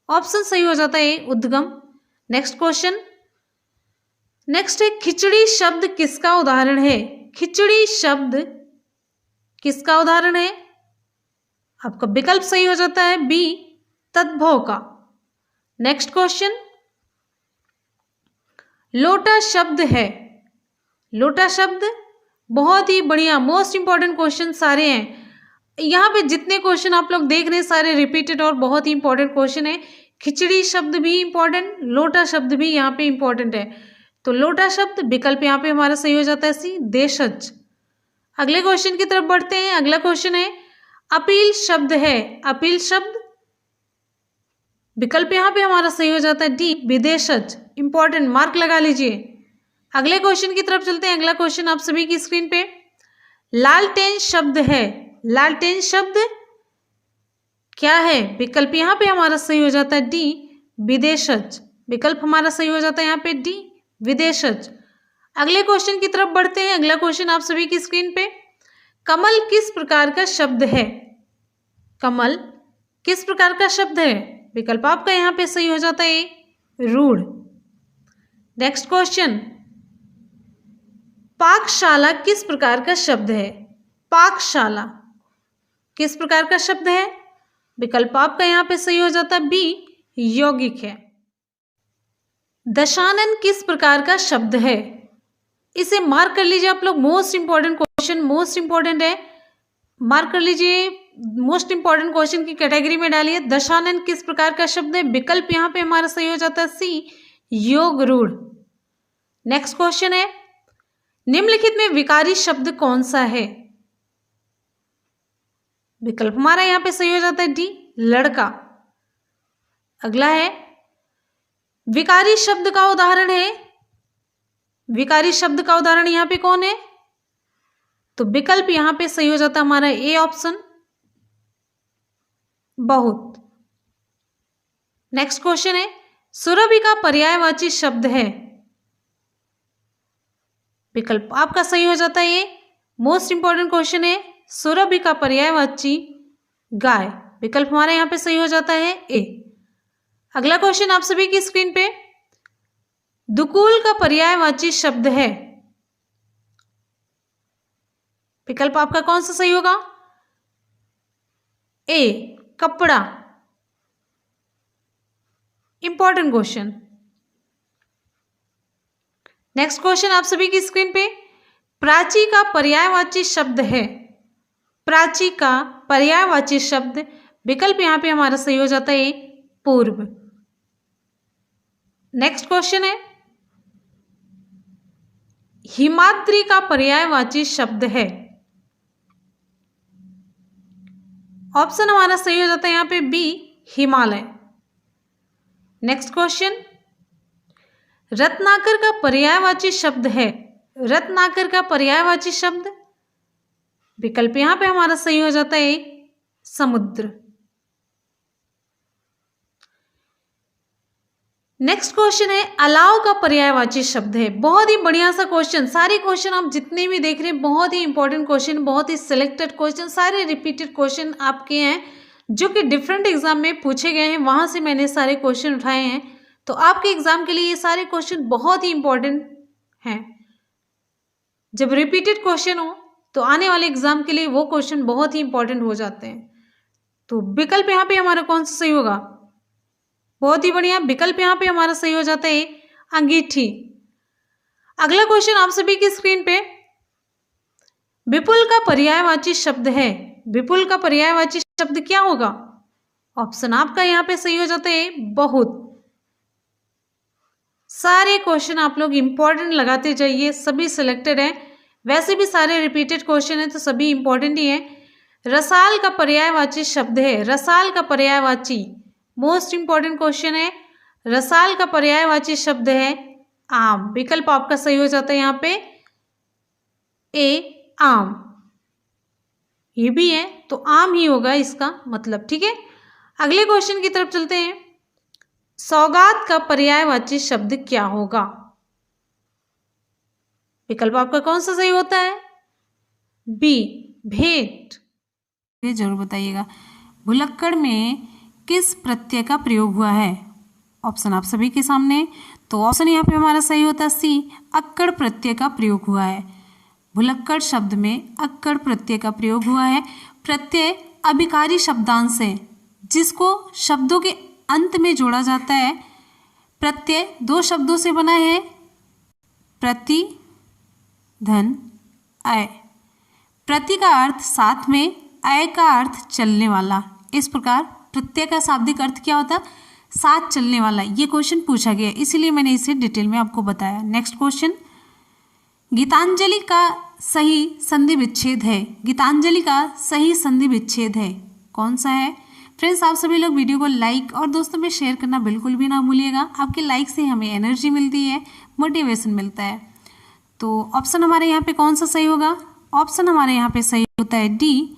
ऑप्शन सही हो जाता है उद्गम। नेक्स्ट क्वेश्चन, नेक्स्ट है खिचड़ी शब्द किसका उदाहरण है? खिचड़ी शब्द किसका उदाहरण है? आपका विकल्प सही हो जाता है बी, तद्भव का। नेक्स्ट क्वेश्चन, लोटा शब्द है। लोटा शब्द बहुत ही बढ़िया, मोस्ट इंपॉर्टेंट क्वेश्चन सारे हैं यहाँ पे। जितने क्वेश्चन आप लोग देख रहे हैं सारे रिपीटेड और बहुत ही इंपॉर्टेंट क्वेश्चन है। खिचड़ी शब्द भी इंपॉर्टेंट, लोटा शब्द भी यहाँ पे इंपॉर्टेंट है। तो लोटा शब्द विकल्प यहाँ पे हमारा सही हो जाता है सी, देशज। अगले क्वेश्चन की तरफ बढ़ते हैं। अगला क्वेश्चन है अपील शब्द है। अपील शब्द विकल्प यहाँ पे हमारा सही हो जाता है डी, विदेशज। इंपॉर्टेंट, मार्क लगा लीजिए। अगले क्वेश्चन की तरफ चलते हैं। अगला क्वेश्चन आप सभी की स्क्रीन पे, लालटेन शब्द है। लालटेन शब्द क्या है? विकल्प यहाँ पे हमारा सही हो जाता है डी, विदेशज। विकल्प हमारा सही हो जाता है यहाँ पे डी, विदेशज। अगले क्वेश्चन की तरफ बढ़ते हैं। अगला क्वेश्चन आप सभी की स्क्रीन पे, कमल किस प्रकार का शब्द है? कमल किस प्रकार का शब्द है? विकल्प आपका यहाँ पे सही हो जाता है रूढ़। नेक्स्ट क्वेश्चन, पाकशाला किस प्रकार का शब्द है? पाकशाला किस प्रकार का शब्द है? विकल्प आपका यहाँ पे सही हो जाता है बी, यौगिक है। दशानन किस प्रकार का शब्द है? इसे मार्क कर लीजिए आप लोग, most important question, most important है, मार्क कर लीजिए। मोस्ट इंपॉर्टेंट क्वेश्चन की कैटेगरी में डालिए। दशानन किस प्रकार का शब्द है? विकल्प यहाँ पे हमारा सही हो जाता है सी, योग रूढ़। नेक्स्ट क्वेश्चन है, निम्नलिखित में विकारी शब्द कौन सा है? विकल्प हमारा यहाँ पे सही हो जाता है डी, लड़का। अगला है, विकारी शब्द का उदाहरण है। विकारी शब्द का उदाहरण यहाँ पे कौन है? तो विकल्प यहाँ पे सही हो जाता है हमारा ए ऑप्शन, बहुत। नेक्स्ट क्वेश्चन है, सुरभि का पर्यायवाची शब्द है। विकल्प आपका सही हो जाता है ये, मोस्ट इंपॉर्टेंट क्वेश्चन है। सुरभि का पर्यायवाची गाय। विकल्प हमारे यहाँ पे सही हो जाता है ए। अगला क्वेश्चन आप सभी की स्क्रीन पे, दुकूल का पर्यायवाची शब्द है। विकल्प आपका कौन सा सही होगा? ए, कपड़ा। Important question. नेक्स्ट क्वेश्चन आप सभी की स्क्रीन पे, प्राची का पर्यायवाची शब्द है। प्राची का पर्यायवाची शब्द, विकल्प यहां पे हमारा सही हो जाता है पूर्व। नेक्स्ट क्वेश्चन है, हिमाद्री का पर्यायवाची शब्द है। ऑप्शन हमारा सही हो जाता है यहां पे बी, हिमालय। नेक्स्ट क्वेश्चन, रत्नाकर का पर्यायवाची शब्द है। रत्नाकर का पर्यायवाची शब्द, विकल्प यहां पे हमारा सही हो जाता है समुद्र। नेक्स्ट क्वेश्चन है, अलाव का पर्यायवाची शब्द है। बहुत ही बढ़िया सा क्वेश्चन, सारे क्वेश्चन आप जितने भी देख रहे हैं बहुत ही इंपॉर्टेंट क्वेश्चन, बहुत ही सिलेक्टेड क्वेश्चन, सारे रिपीटेड क्वेश्चन आपके हैं जो कि डिफरेंट एग्जाम में पूछे गए हैं, वहां से मैंने सारे क्वेश्चन उठाए हैं। तो आपके एग्जाम के लिए ये सारे क्वेश्चन बहुत ही इंपॉर्टेंट हैं। जब रिपीटेड क्वेश्चन हो तो आने वाले एग्जाम के लिए वो क्वेश्चन बहुत ही इंपॉर्टेंट हो जाते हैं। तो विकल्प यहाँ पे हमारा कौन सा सही होगा? बहुत ही बढ़िया, विकल्प यहाँ पे हमारा सही हो जाता है अंगीठी। अगला क्वेश्चन आप सभी की स्क्रीन पे, विपुल का पर्यायवाची शब्द है। विपुल का पर्यायवाची शब्द क्या होगा? ऑप्शन आपका यहाँ पे सही हो जाता है बहुत। सारे क्वेश्चन आप लोग इंपॉर्टेंट लगाते जाइए, सभी सिलेक्टेड हैं, वैसे भी सारे रिपीटेड क्वेश्चन हैं तो सभी इंपॉर्टेंट ही हैं। रसाल का पर्यायवाची शब्द है। रसाल का पर्यायवाची, मोस्ट इंपॉर्टेंट क्वेश्चन है। रसाल का पर्यायवाची शब्द है आम। विकल्प आपका सही हो जाता है यहाँ पे ए आम, ये भी है तो आम ही होगा इसका मतलब। ठीक है, अगले क्वेश्चन की तरफ चलते हैं। सौगात का पर्यायवाची शब्द क्या होगा? विकल्प आपका कौन सा सही होता है? बी भेंट। ये जरूर बताइएगा। भुलक्कड़ में किस प्रत्यय का प्रयोग हुआ है? ऑप्शन आप सभी के सामने। तो ऑप्शन यहाँ पे हमारा सही होता है सी, अक्कड़ प्रत्यय का प्रयोग हुआ है। भुलक्कड़ शब्द में अक्कड़ प्रत्यय का प्रयोग हुआ है। प्रत्यय अभिकारी शब्दांश है जिसको शब्दों के अंत में जोड़ा जाता है। प्रत्यय दो शब्दों से बना है, प्रति धन अय। प्रति का अर्थ साथ में, अय का अर्थ चलने वाला। इस प्रकार प्रत्यय का शाब्दिक अर्थ क्या होता है? साथ चलने वाला। ये क्वेश्चन पूछा गया इसीलिए मैंने इसे डिटेल में आपको बताया। नेक्स्ट क्वेश्चन, गीतांजलि का सही संधि विच्छेद है। गीतांजलि का सही संधि विच्छेद है कौन सा है? फ्रेंड्स, आप सभी लोग वीडियो को लाइक और दोस्तों में शेयर करना बिल्कुल भी ना भूलिएगा। आपके लाइक से हमें एनर्जी मिलती है, मोटिवेशन मिलता है। तो ऑप्शन हमारे यहाँ पे कौन सा सही होगा? ऑप्शन हमारे यहाँ पे सही होता है डी,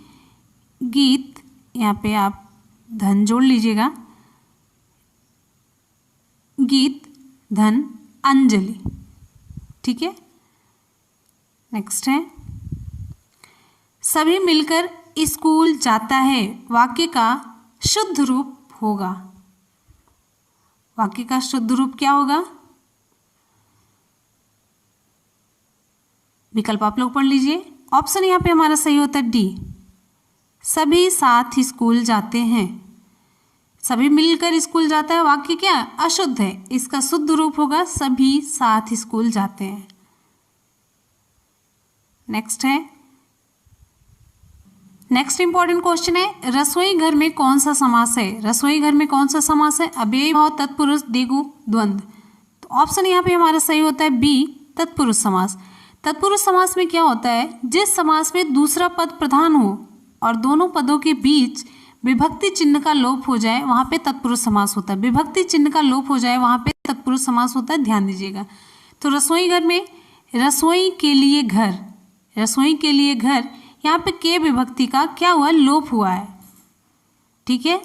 गीत। यहाँ पे आप धन जोड़ लीजिएगा, गीत धन अंजलि। ठीक है, नेक्स्ट है, सभी मिलकर स्कूल जाता है वाक्य का शुद्ध रूप होगा। वाक्य का शुद्ध रूप क्या होगा? विकल्प आप लोग पढ़ लीजिए। ऑप्शन यहाँ पे हमारा सही होता है डी, सभी साथ स्कूल जाते हैं। सभी मिलकर स्कूल जाता है वाक्य क्या अशुद्ध है, इसका शुद्ध रूप होगा सभी साथ स्कूल जाते हैं। नेक्स्ट है, नेक्स्ट इंपॉर्टेंट क्वेश्चन है, रसोई घर में कौन सा समास है? रसोई घर में कौन सा समास है? अव्ययी भाव, तत्पुरुष, द्विगु, द्वंद्व। तो ऑप्शन यहाँ पे हमारा सही होता है बी, तत्पुरुष समास। तत्पुरुष समास में क्या होता है? जिस समास में दूसरा पद प्रधान हो और दोनों पदों के बीच विभक्ति चिन्ह का लोप हो जाए वहां पे तत्पुरुष समास होता है। विभक्ति चिन्ह का लोप हो जाए वहां पे तत्पुरुष समास होता है, ध्यान दीजिएगा। तो रसोई घर में रसोई के लिए घर, रसोई के लिए घर, यहाँ पे के विभक्ति का क्या हुआ? लोप हुआ है। ठीक है,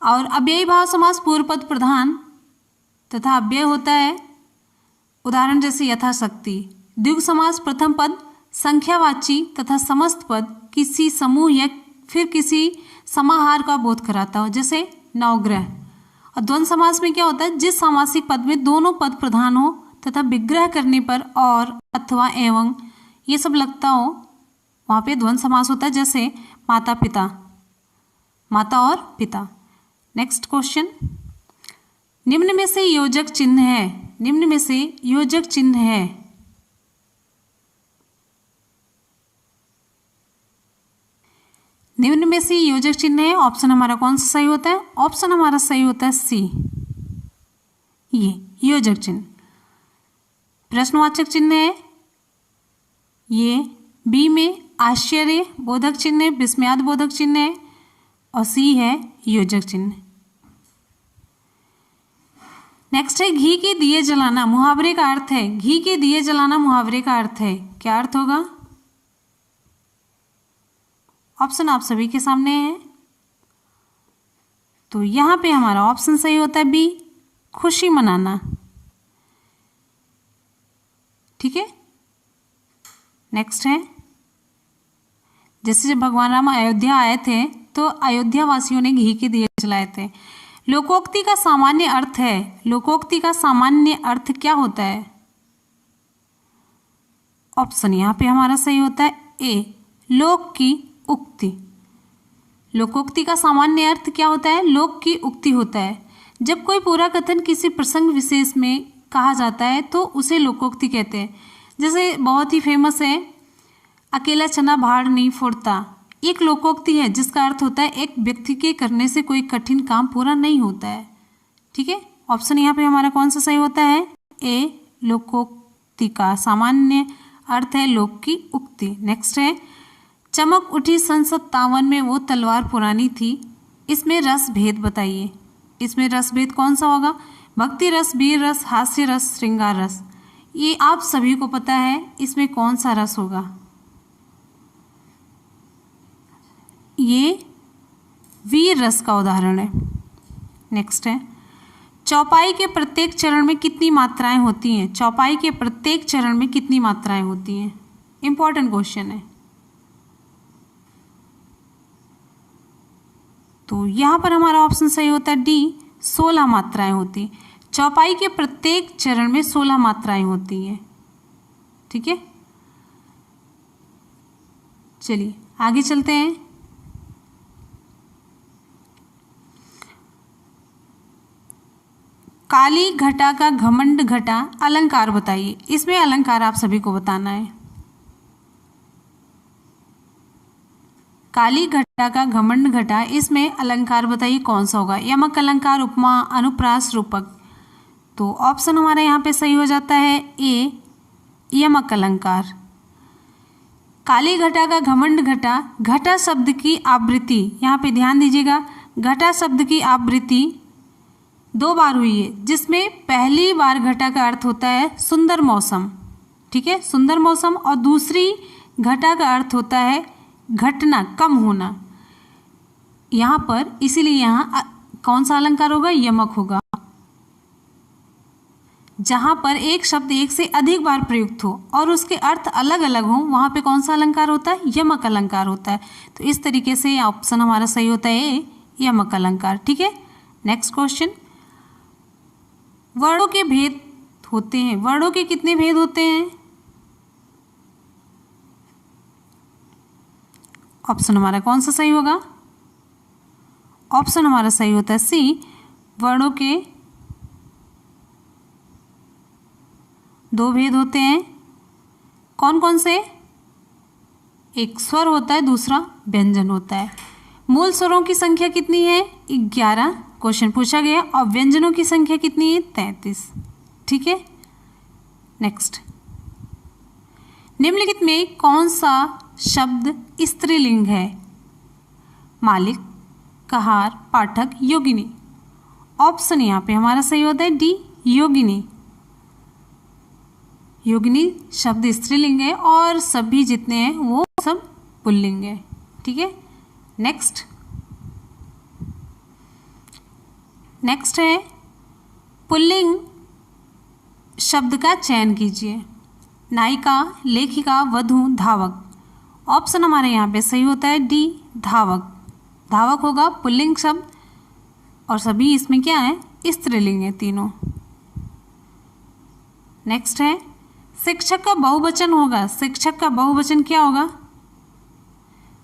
और अव्ययी भाव समास पूर्व पद प्रधान तथा अव्यय होता है, उदाहरण जैसे यथाशक्ति। द्विगु समास प्रथम पद संख्यावाची तथा समस्त पद किसी समूह या फिर किसी समाहार का बोध कराता हो, जैसे नवग्रह। और द्वंद्व समास में क्या होता है? जिस सामासिक पद में दोनों पद प्रधान हो तथा विग्रह करने पर और अथवा एवं ये सब लगता हो वहाँ पे द्वंद्व समास होता है, जैसे माता पिता, माता और पिता। नेक्स्ट क्वेश्चन, निम्न में से योजक चिन्ह है, निम्न में से योजक चिन्ह है। निम्न में से योजक चिन्ह है, ऑप्शन हमारा कौन सा सही होता है? ऑप्शन हमारा सही होता है सी, ये योजक चिन्ह। प्रश्नवाचक चिन्ह है, ये बी में आश्चर्य बोधक चिन्ह है, विस्मयाद बोधक चिन्ह है, और सी है योजक चिन्ह। नेक्स्ट है, घी के दिए जलाना मुहावरे का अर्थ है। घी के दिए जलाना मुहावरे का अर्थ है, क्या अर्थ होगा? ऑप्शन आप सभी के सामने है। तो यहां पे हमारा ऑप्शन सही होता है बी, खुशी मनाना। ठीक है, नेक्स्ट है, जैसे जब भगवान राम अयोध्या आए थे तो अयोध्या वासियों ने घी के दिए जलाए थे। लोकोक्ति का सामान्य अर्थ है, लोकोक्ति का सामान्य अर्थ क्या होता है? ऑप्शन यहाँ पे हमारा सही होता है ए, लोक की उक्ति। लोकोक्ति का सामान्य अर्थ क्या होता है? लोक की उक्ति होता है। जब कोई पूरा कथन किसी प्रसंग विशेष में कहा जाता है तो उसे लोकोक्ति कहते हैं। जैसे बहुत ही फेमस है, अकेला चना भाड़ नहीं फोड़ता, एक लोकोक्ति है जिसका अर्थ होता है एक व्यक्ति के करने से कोई कठिन काम पूरा नहीं होता है। ठीक है, ऑप्शन यहाँ पे हमारा कौन सा सही होता है? ए, लोकोक्ति का सामान्य अर्थ है लोक की उक्ति। नेक्स्ट है, चमक उठी सन 57 में वो तलवार पुरानी थी, इसमें रस भेद बताइए। इसमें रस भेद कौन सा होगा? भक्ति रस, वीर रस, हास्य रस, श्रृंगार रस। ये आप सभी को पता है, इसमें कौन सा रस होगा? ये वीर रस का उदाहरण है। नेक्स्ट है, चौपाई के प्रत्येक चरण में कितनी मात्राएं होती हैं? चौपाई के प्रत्येक चरण में कितनी मात्राएं होती हैं? इंपॉर्टेंट क्वेश्चन है। तो यहाँ पर हमारा ऑप्शन सही होता है डी, 16 मात्राएं होती। चौपाई के प्रत्येक चरण में 16 मात्राएं होती हैं। ठीक है, चलिए आगे चलते हैं। काली घटा का घमंड घटा अलंकार बताइए। इसमें अलंकार आप सभी को बताना है। काली घटा का घमंड घटा, इसमें अलंकार बताइए कौन सा होगा? यमक अलंकार, उपमा, अनुप्रास, रूपक। तो ऑप्शन हमारा यहाँ पे सही हो जाता है ए, यमक अलंकार। काली घटा का घमंड घटा, घटा शब्द की आवृत्ति, यहाँ पे ध्यान दीजिएगा, घटा शब्द की आवृत्ति 2 बार हुई है, जिसमें पहली बार घटा का अर्थ होता है सुंदर मौसम। ठीक है, सुंदर मौसम। और दूसरी घटा का अर्थ होता है घटना, कम होना। यहाँ पर इसीलिए यहाँ कौन सा अलंकार होगा? यमक होगा। जहाँ पर एक शब्द एक से अधिक बार प्रयुक्त हो और उसके अर्थ अलग अलग हो, वहाँ पे कौन सा अलंकार होता है? यमक अलंकार होता है। तो इस तरीके से ऑप्शन हमारा सही होता है यमक अलंकार। ठीक है, नेक्स्ट क्वेश्चन। वर्णों के भेद होते हैं। वर्णों के कितने भेद होते हैं? ऑप्शन हमारा कौन सा सही होगा? ऑप्शन हमारा सही होता है सी, वर्णों के 2 भेद होते हैं। कौन कौन से? एक स्वर होता है, दूसरा व्यंजन होता है। मूल स्वरों की संख्या कितनी है? 11 क्वेश्चन पूछा गया। और व्यंजनों की संख्या कितनी है? 33। ठीक है, नेक्स्ट। निम्नलिखित में कौन सा शब्द स्त्रीलिंग है? मालिक, कहार, पाठक, योगिनी। ऑप्शन यहाँ पे हमारा सही होता है डी, योगिनी। योगिनी शब्द स्त्रीलिंग है और सभी जितने हैं वो सब पुल्लिंग है। ठीक है, नेक्स्ट। नेक्स्ट है, पुल्लिंग शब्द का चयन कीजिए। नायिका, लेखिका, वधू, धावक। ऑप्शन हमारे यहाँ पे सही होता है डी, धावक। धावक होगा पुल्लिंग शब्द और सभी इसमें क्या है? स्त्रीलिंग है तीनों। नेक्स्ट है, शिक्षक का बहुवचन होगा। शिक्षक का बहुवचन क्या होगा?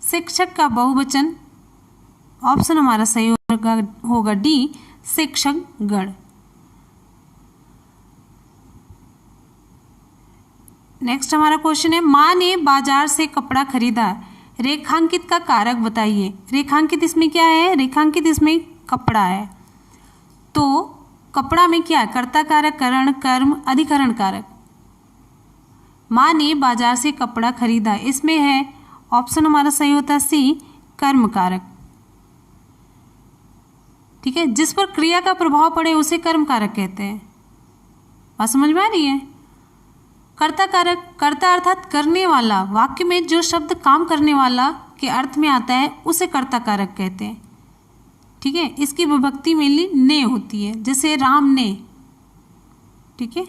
शिक्षक का बहुवचन ऑप्शन हमारा सही होगा डी, शिक्षक गण। नेक्स्ट हमारा क्वेश्चन है, माँ ने बाजार से कपड़ा खरीदा। रेखांकित का कारक बताइए। रेखांकित इसमें क्या है? रेखांकित इसमें कपड़ा है। तो कपड़ा में क्या है? कर्ता कारक, करण, कर्म, अधिकरण कारक। माँ ने बाजार से कपड़ा खरीदा, इसमें है ऑप्शन हमारा सही होता है सी, कर्म कारक। ठीक है, जिस पर क्रिया का प्रभाव पड़े उसे कर्म कारक कहते हैं। बात समझ में आ रही है? कर्ता कारक, कर्ता अर्थात करने वाला। वाक्य में जो शब्द काम करने वाला के अर्थ में आता है उसे कर्ता कारक कहते हैं। ठीक है, इसकी विभक्ति मेनली ने होती है, जैसे राम ने। ठीक है,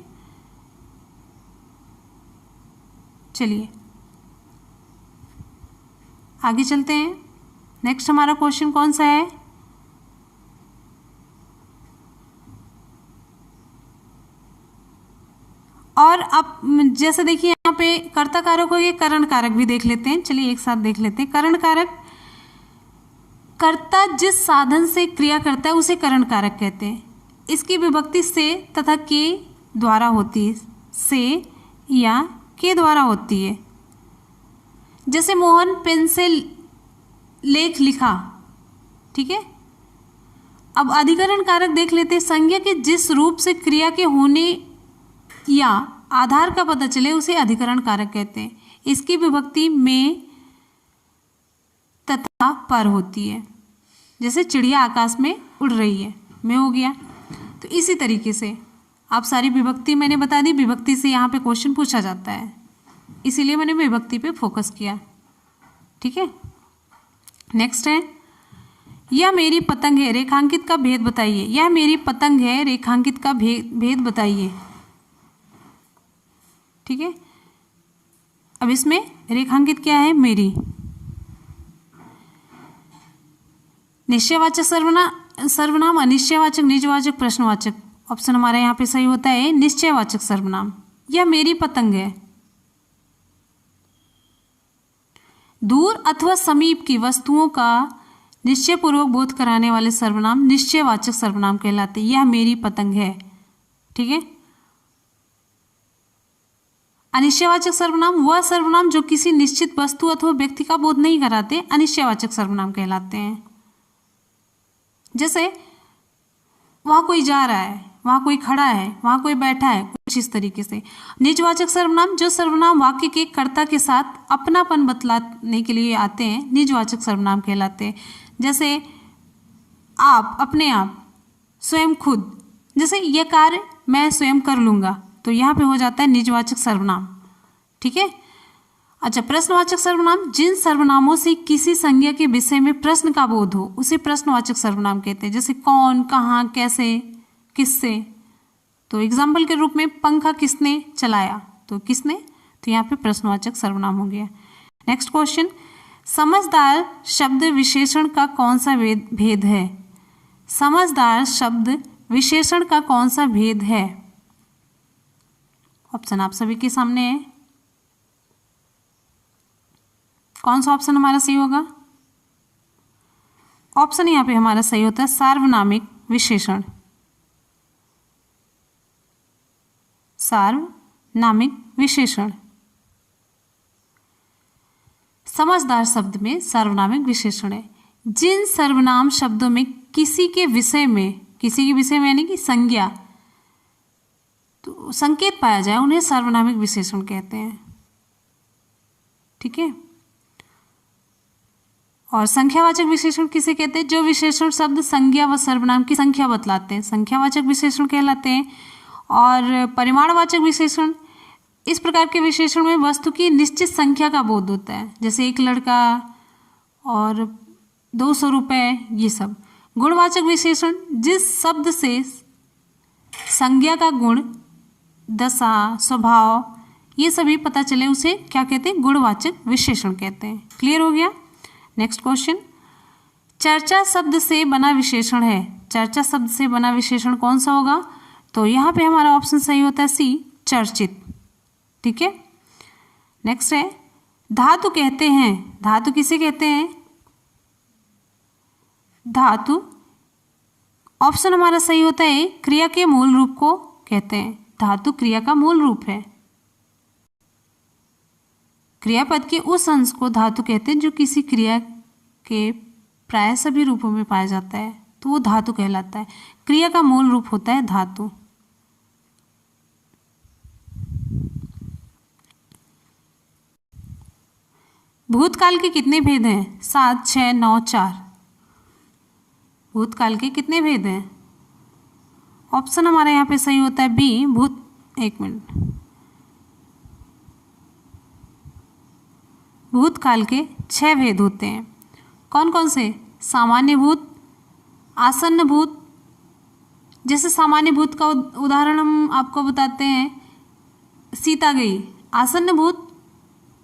चलिए आगे चलते हैं। नेक्स्ट हमारा क्वेश्चन कौन सा है? और अब जैसे देखिए यहाँ पे कर्ता कारक हो गए, करण कारक भी देख लेते हैं। चलिए एक साथ देख लेते हैं। करण कारक, कर्ता जिस साधन से क्रिया करता है उसे करण कारक कहते हैं। इसकी विभक्ति से तथा के द्वारा होती है, से या के द्वारा होती है। जैसे मोहन पेन से लेख लिखा। ठीक है, अब अधिकरण कारक देख लेते हैं। संज्ञा के जिस रूप से क्रिया के होने या आधार का पता चले उसे अधिकरण कारक कहते हैं। इसकी विभक्ति में तथा पर होती है। जैसे चिड़िया आकाश में उड़ रही है, में हो गया। तो इसी तरीके से आप सारी विभक्ति मैंने बता दी, विभक्ति से यहाँ पे क्वेश्चन पूछा जाता है, इसीलिए मैंने विभक्ति पे फोकस किया। ठीक है, नेक्स्ट है, यह मेरी पतंग है, रेखांकित का भेद बताइए। यह मेरी पतंग है, रेखांकित का भेद बताइए। ठीक है, अब इसमें रेखांकित क्या है, मेरी। निश्चयवाचक सर्वनाम, अनिश्चयवाचक, निजवाचक, प्रश्नवाचक। ऑप्शन हमारा यहाँ पे सही होता है निश्चयवाचक सर्वनाम। यह मेरी पतंग है। दूर अथवा समीप की वस्तुओं का निश्चयपूर्वक बोध कराने वाले सर्वनाम निश्चयवाचक सर्वनाम कहलाते हैं। यह मेरी पतंग है। ठीक है, अनिश्चयवाचक सर्वनाम वह सर्वनाम जो किसी निश्चित वस्तु अथवा व्यक्ति का बोध नहीं कराते, अनिश्चयवाचक सर्वनाम कहलाते हैं। जैसे वहाँ कोई जा रहा है, वहाँ कोई खड़ा है, वहाँ कोई बैठा है, कुछ इस तरीके से। निजवाचक सर्वनाम जो सर्वनाम वाक्य के कर्ता के साथ अपनापन बतलाने के लिए आते हैं, निजवाचक सर्वनाम कहलाते हैं। जैसे आप, अपने आप, स्वयं, खुद। जैसे यह कार्य मैं स्वयं कर लूँगा, तो यहाँ पे हो जाता है निजवाचक सर्वनाम। ठीक है, अच्छा, प्रश्नवाचक सर्वनाम जिन सर्वनामों से किसी संज्ञा के विषय में प्रश्न का बोध हो उसे प्रश्नवाचक सर्वनाम कहते हैं। जैसे कौन, कहाँ, कैसे, किससे। तो एग्जाम्पल के रूप में पंखा किसने चलाया, तो किसने, तो यहाँ पे प्रश्नवाचक सर्वनाम हो गया। नेक्स्ट क्वेश्चन, समझदार शब्द विशेषण का कौन सा भेद है। समझदार शब्द विशेषण का कौन सा भेद है। ऑप्शन आप सभी के सामने है, कौन सा ऑप्शन हमारा सही होगा। ऑप्शन यहाँ पे हमारा सही होता है सार्वनामिक विशेषण। सार्वनामिक विशेषण, समझदार शब्द में सार्वनामिक विशेषण है। जिन सर्वनाम शब्दों में किसी के विषय में यानी कि संज्ञा, तो संकेत पाया जाए, उन्हें सार्वनामिक विशेषण कहते हैं। ठीक है, और संख्यावाचक विशेषण किसे कहते हैं, जो विशेषण शब्द संज्ञा व सर्वनाम की संख्या बतलाते हैं, संख्यावाचक विशेषण कहलाते हैं। और परिमाणवाचक विशेषण, इस प्रकार के विशेषण में वस्तु की निश्चित संख्या का बोध होता है, जैसे एक लड़का और 200 रुपये, ये सब। गुणवाचक विशेषण, जिस शब्द से संज्ञा का गुण, दशा, स्वभाव, ये सभी पता चले, उसे क्या कहते हैं, गुणवाचक विशेषण कहते हैं। क्लियर हो गया। नेक्स्ट क्वेश्चन, चर्चा शब्द से बना विशेषण है। चर्चा शब्द से बना विशेषण कौन सा होगा, तो यहाँ पे हमारा ऑप्शन सही होता है सी, चर्चित। ठीक है, नेक्स्ट है, धातु कहते हैं। धातु किसे कहते हैं, धातु, ऑप्शन हमारा सही होता है क्रिया के मूल रूप को कहते हैं। धातु क्रिया का मूल रूप है। क्रियापद के उस अंश को धातु कहते हैं जो किसी क्रिया के प्राय सभी रूपों में पाया जाता है, तो वो धातु कहलाता है। क्रिया का मूल रूप होता है धातु। भूतकाल के कितने भेद हैं, 7, 6, 9, 4। भूतकाल के कितने भेद हैं, ऑप्शन हमारा यहाँ पे सही होता है बी, एक मिनट, भूतकाल के 6 भेद होते हैं। कौन कौन से, सामान्य भूत, आसन्न भूत। जैसे सामान्य भूत का उदाहरण हम आपको बताते हैं, सीता गई। आसन्न भूत,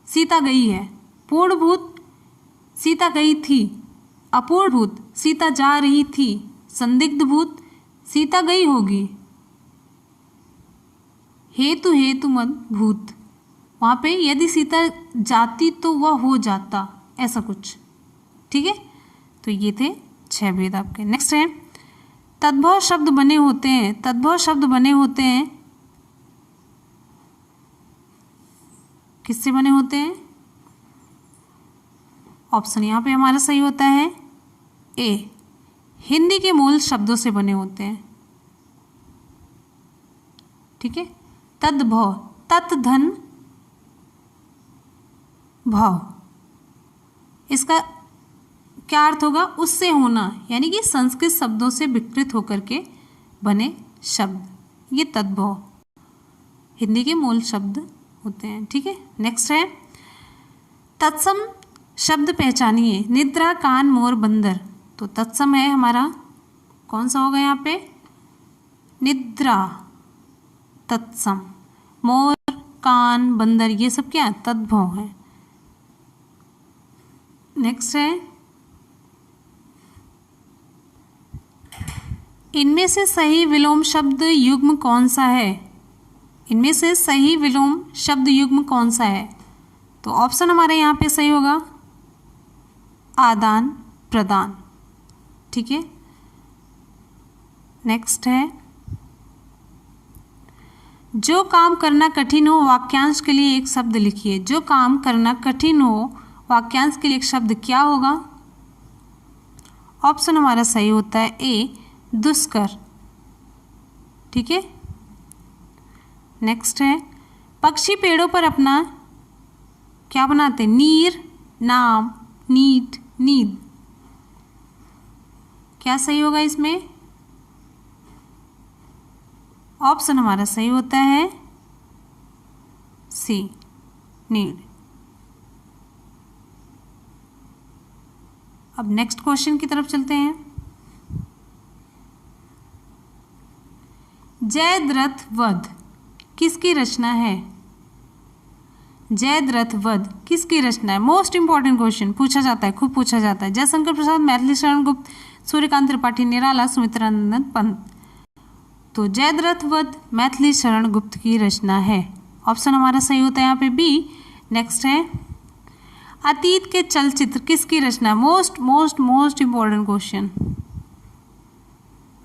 सीता गई है। पूर्ण भूत, सीता गई थी। अपूर्ण भूत, सीता जा रही थी। संदिग्ध भूत, सीता गई होगी। हेतुमत भूत, वहाँ पे यदि सीता जाती तो वह हो जाता, ऐसा कुछ। ठीक है, तो ये थे 6 भेद आपके। नेक्स्ट है, तद्भव शब्द बने होते हैं। तद्भव शब्द बने होते हैं, किससे बने होते हैं, ऑप्शन यहाँ पे हमारा सही होता है ए, हिंदी के मूल शब्दों से बने होते हैं। ठीक है, तद्भव, तत् धन भाव, इसका क्या अर्थ होगा, उससे होना, यानी कि संस्कृत शब्दों से विकृत होकर के बने शब्द। ये तद्भव हिंदी के मूल शब्द होते हैं। ठीक है, नेक्स्ट है तत्सम शब्द पहचानिए। निद्रा, कान, मोर, बंदर। तो तत्सम है हमारा कौन सा होगा यहाँ पे? निद्रा, तत्सम। मोर, कान, बंदर ये सब क्या तद्भव है। नेक्स्ट है इनमें से सही विलोम शब्द युग्म कौन सा है? इनमें से सही विलोम शब्द युग्म कौन सा है? तो ऑप्शन हमारे यहाँ पे सही होगा आदान प्रदान। ठीक है, नेक्स्ट है जो काम करना कठिन हो वाक्यांश के लिए एक शब्द लिखिए। जो काम करना कठिन हो वाक्यांश के लिए एक शब्द क्या होगा? ऑप्शन हमारा सही होता है ए दुष्कर। ठीक है, नेक्स्ट है पक्षी पेड़ों पर अपना क्या बनाते? नीर, नाम, नीड, नींद। क्या सही होगा इसमें? ऑप्शन हमारा सही होता है सी नीड। अब नेक्स्ट क्वेश्चन की तरफ चलते हैं। जयद्रथ वध किसकी रचना है? जयद्रथ वध किसकी रचना है? मोस्ट इंपॉर्टेंट क्वेश्चन पूछा जाता है, खूब पूछा जाता है। जयशंकर प्रसाद, मैथिली शरण गुप्त, सूर्यकांत त्रिपाठी, निराला, सुमित्रानंदन पंत। तो जयद्रथ वध मैथिली शरण गुप्त की रचना है। ऑप्शन हमारा सही होता है यहाँ पे बी। नेक्स्ट है अतीत के चलचित्र किसकी रचना है? Most most most important question.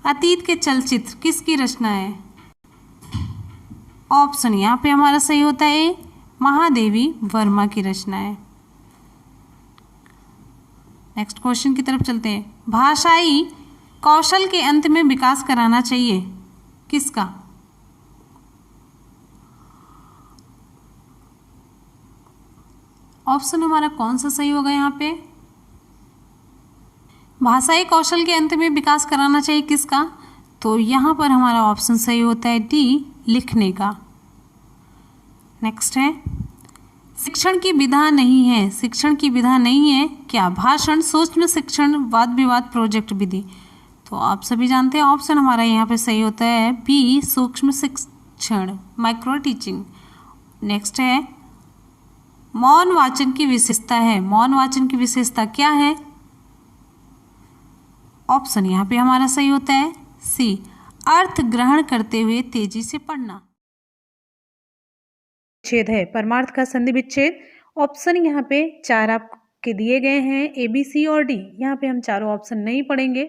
अतीत के चलचित्र किसकी रचना है? ऑप्शन यहाँ पे हमारा सही होता है ए महादेवी वर्मा की रचना है। नेक्स्ट क्वेश्चन की तरफ चलते हैं। भाषाई कौशल के अंत में विकास कराना चाहिए किसका? ऑप्शन हमारा कौन सा सही होगा यहाँ पे? भाषाई कौशल के अंत में विकास कराना चाहिए किसका? तो यहाँ पर हमारा ऑप्शन सही होता है डी लिखने का। नेक्स्ट है शिक्षण की विधा नहीं है। शिक्षण की विधा नहीं है क्या? भाषण, सूक्ष्म शिक्षण, वाद विवाद, प्रोजेक्ट विधि। तो आप सभी जानते हैं ऑप्शन हमारा यहाँ पे सही होता है बी सूक्ष्म शिक्षण, माइक्रो टीचिंग। नेक्स्ट है मौन वाचन की विशेषता है। मौन वाचन की विशेषता क्या है? ऑप्शन यहाँ पे हमारा सही होता है सी अर्थ ग्रहण करते हुए तेजी से पढ़ना। विच्छेद है परमार्थ का संधि विच्छेद। ऑप्शन यहाँ पे 4 आपके दिए गए हैं ए बी सी और डी। यहाँ पे हम चारों ऑप्शन नहीं पढ़ेंगे,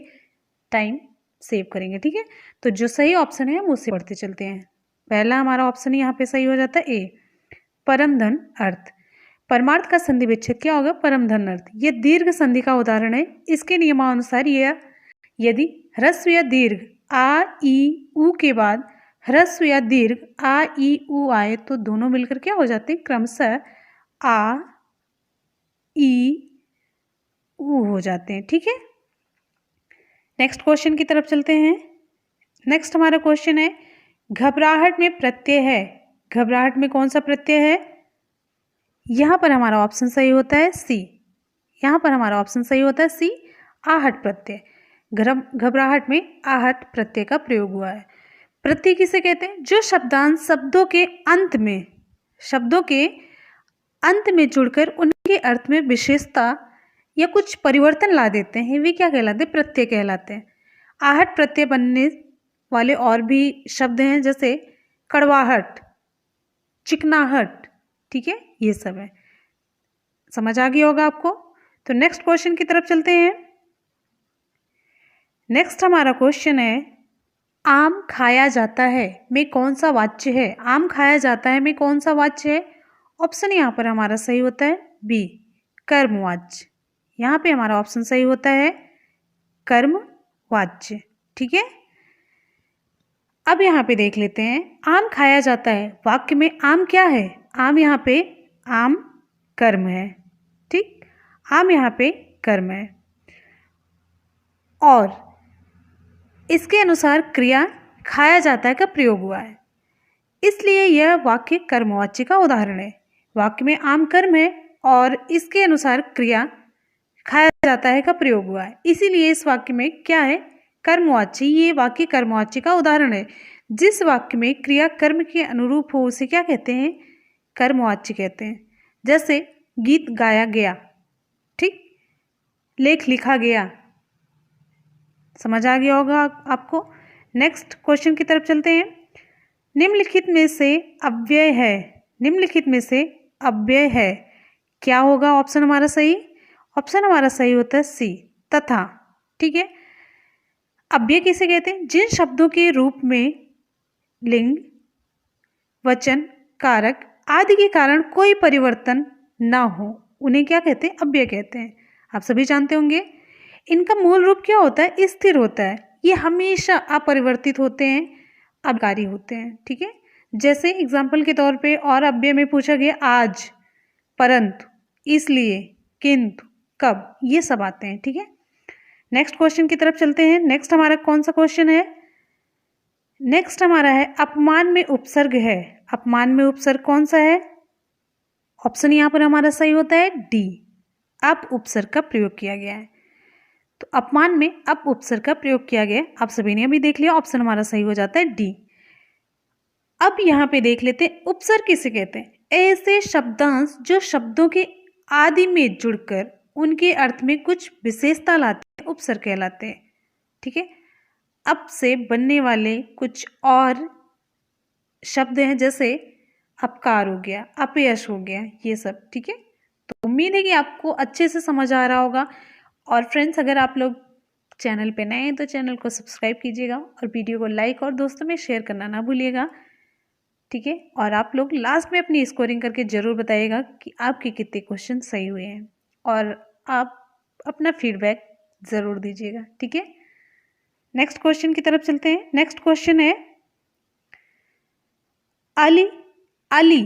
टाइम सेव करेंगे। ठीक है, तो जो सही ऑप्शन है हम उससे पढ़ते चलते हैं। पहला हमारा ऑप्शन यहाँ पे सही हो जाता है ए परमधन अर्थ। परमार्थ का संधि विच्छेद क्या होगा? परमधन अर्थ। ये दीर्घ संधि का उदाहरण है। इसके नियमानुसार यदि ह्रस्व या दीर्घ आ ई उ के बाद ह्रस्व या दीर्घ आ ई उ आए तो दोनों मिलकर क्या हो जाते हैं? क्रमशः आ ई उ हो जाते हैं। ठीक है, नेक्स्ट क्वेश्चन की तरफ चलते हैं। नेक्स्ट हमारा क्वेश्चन है घबराहट में प्रत्यय है। घबराहट में कौन सा प्रत्यय है? यहाँ पर हमारा ऑप्शन सही होता है सी। यहाँ पर हमारा ऑप्शन सही होता है सी आहट प्रत्यय। घबराहट में आहट प्रत्यय का प्रयोग हुआ है। प्रत्यय किसे कहते हैं? जो शब्दांश शब्दों के अंत में जुड़कर उनके अर्थ में विशेषता या कुछ परिवर्तन ला देते हैं, वे क्या कहलाते हैं? प्रत्यय कहलाते हैं। आहट प्रत्यय बनने वाले और भी शब्द हैं जैसे कड़वाहट, चिकनाहट। ठीक है, ये सब है। समझ आ गया होगा आपको। तो नेक्स्ट क्वेश्चन की तरफ चलते हैं। नेक्स्ट हमारा क्वेश्चन है आम खाया जाता है में कौन सा वाच्य है? आम खाया जाता है में कौन सा वाच्य है? ऑप्शन यहाँ पर हमारा सही होता है बी कर्मवाच्य। यहाँ पे हमारा ऑप्शन सही होता है कर्मवाच्य। ठीक है, अब यहाँ पे देख लेते हैं आम खाया जाता है वाक्य में आम क्या है? आम यहाँ पे आम कर्म है। ठीक, आम यहाँ पे कर्म है और इसके अनुसार क्रिया खाया जाता है का प्रयोग हुआ है, इसलिए यह वाक्य कर्मवाच्य का उदाहरण है। वाक्य में आम कर्म है और इसके अनुसार क्रिया खाया जाता है का प्रयोग हुआ है, इसीलिए इस वाक्य में क्या है, कर्मवाच्य। ये वाक्य कर्मवाच्य का उदाहरण है। जिस वाक्य में क्रिया कर्म के अनुरूप हो उसे क्या कहते हैं, कर्मवाच्य कहते हैं। जैसे गीत गाया गया, ठीक, लेख लिखा गया। समझ आ गया होगा आपको। नेक्स्ट क्वेश्चन की तरफ चलते हैं। निम्नलिखित में से अव्यय है, निम्नलिखित में से अव्यय है, क्या होगा ऑप्शन हमारा सही, ऑप्शन हमारा सही होता है सी, तथा। ठीक है, अव्यय किसे कहते हैं, जिन शब्दों के रूप में लिंग, वचन, कारक आदि के कारण कोई परिवर्तन ना हो उन्हें क्या कहते हैं, अव्यय कहते हैं। आप सभी जानते होंगे। इनका मूल रूप क्या होता है, स्थिर होता है। ये हमेशा अपरिवर्तित होते हैं, अविकारी होते हैं। ठीक है, जैसे एग्जाम्पल के तौर पे और अव्यय में पूछा गया आज, परंतु, इसलिए, किंतु, कब, ये सब आते हैं। ठीक है, नेक्स्ट क्वेश्चन की तरफ चलते हैं। नेक्स्ट हमारा कौन सा क्वेश्चन है, नेक्स्ट हमारा है अपमान में उपसर्ग है। अपमान में उपसर्ग कौन सा है, ऑप्शन यहाँ पर हमारा सही होता है डी, अप उपसर्ग का प्रयोग किया गया है। तो अपमान में अप उपसर्ग का प्रयोग किया गया, आप सभी ने अभी देख लिया, ऑप्शन हमारा सही हो जाता है डी। अब यहाँ पे देख लेते हैं उपसर्ग किसे कहते हैं, ऐसे शब्दांश जो शब्दों के आदि में जुड़कर उनके अर्थ में कुछ विशेषता लाते हैं, उपसर्ग कहलाते हैं। ठीक है, अप से बनने वाले कुछ और शब्द हैं, जैसे अपकार हो गया, अपयश हो गया, ये सब। ठीक है, तो उम्मीद है कि आपको अच्छे से समझ आ रहा होगा। और फ्रेंड्स, अगर आप लोग चैनल पे नए हैं तो चैनल को सब्सक्राइब कीजिएगा और वीडियो को लाइक और दोस्तों में शेयर करना ना भूलिएगा। ठीक है, और आप लोग लास्ट में अपनी स्कोरिंग करके ज़रूर बताइएगा कि आपके कितने क्वेश्चन सही हुए हैं, और आप अपना फीडबैक ज़रूर दीजिएगा। ठीक है, नेक्स्ट क्वेश्चन की तरफ चलते हैं। नेक्स्ट क्वेश्चन है अली, अली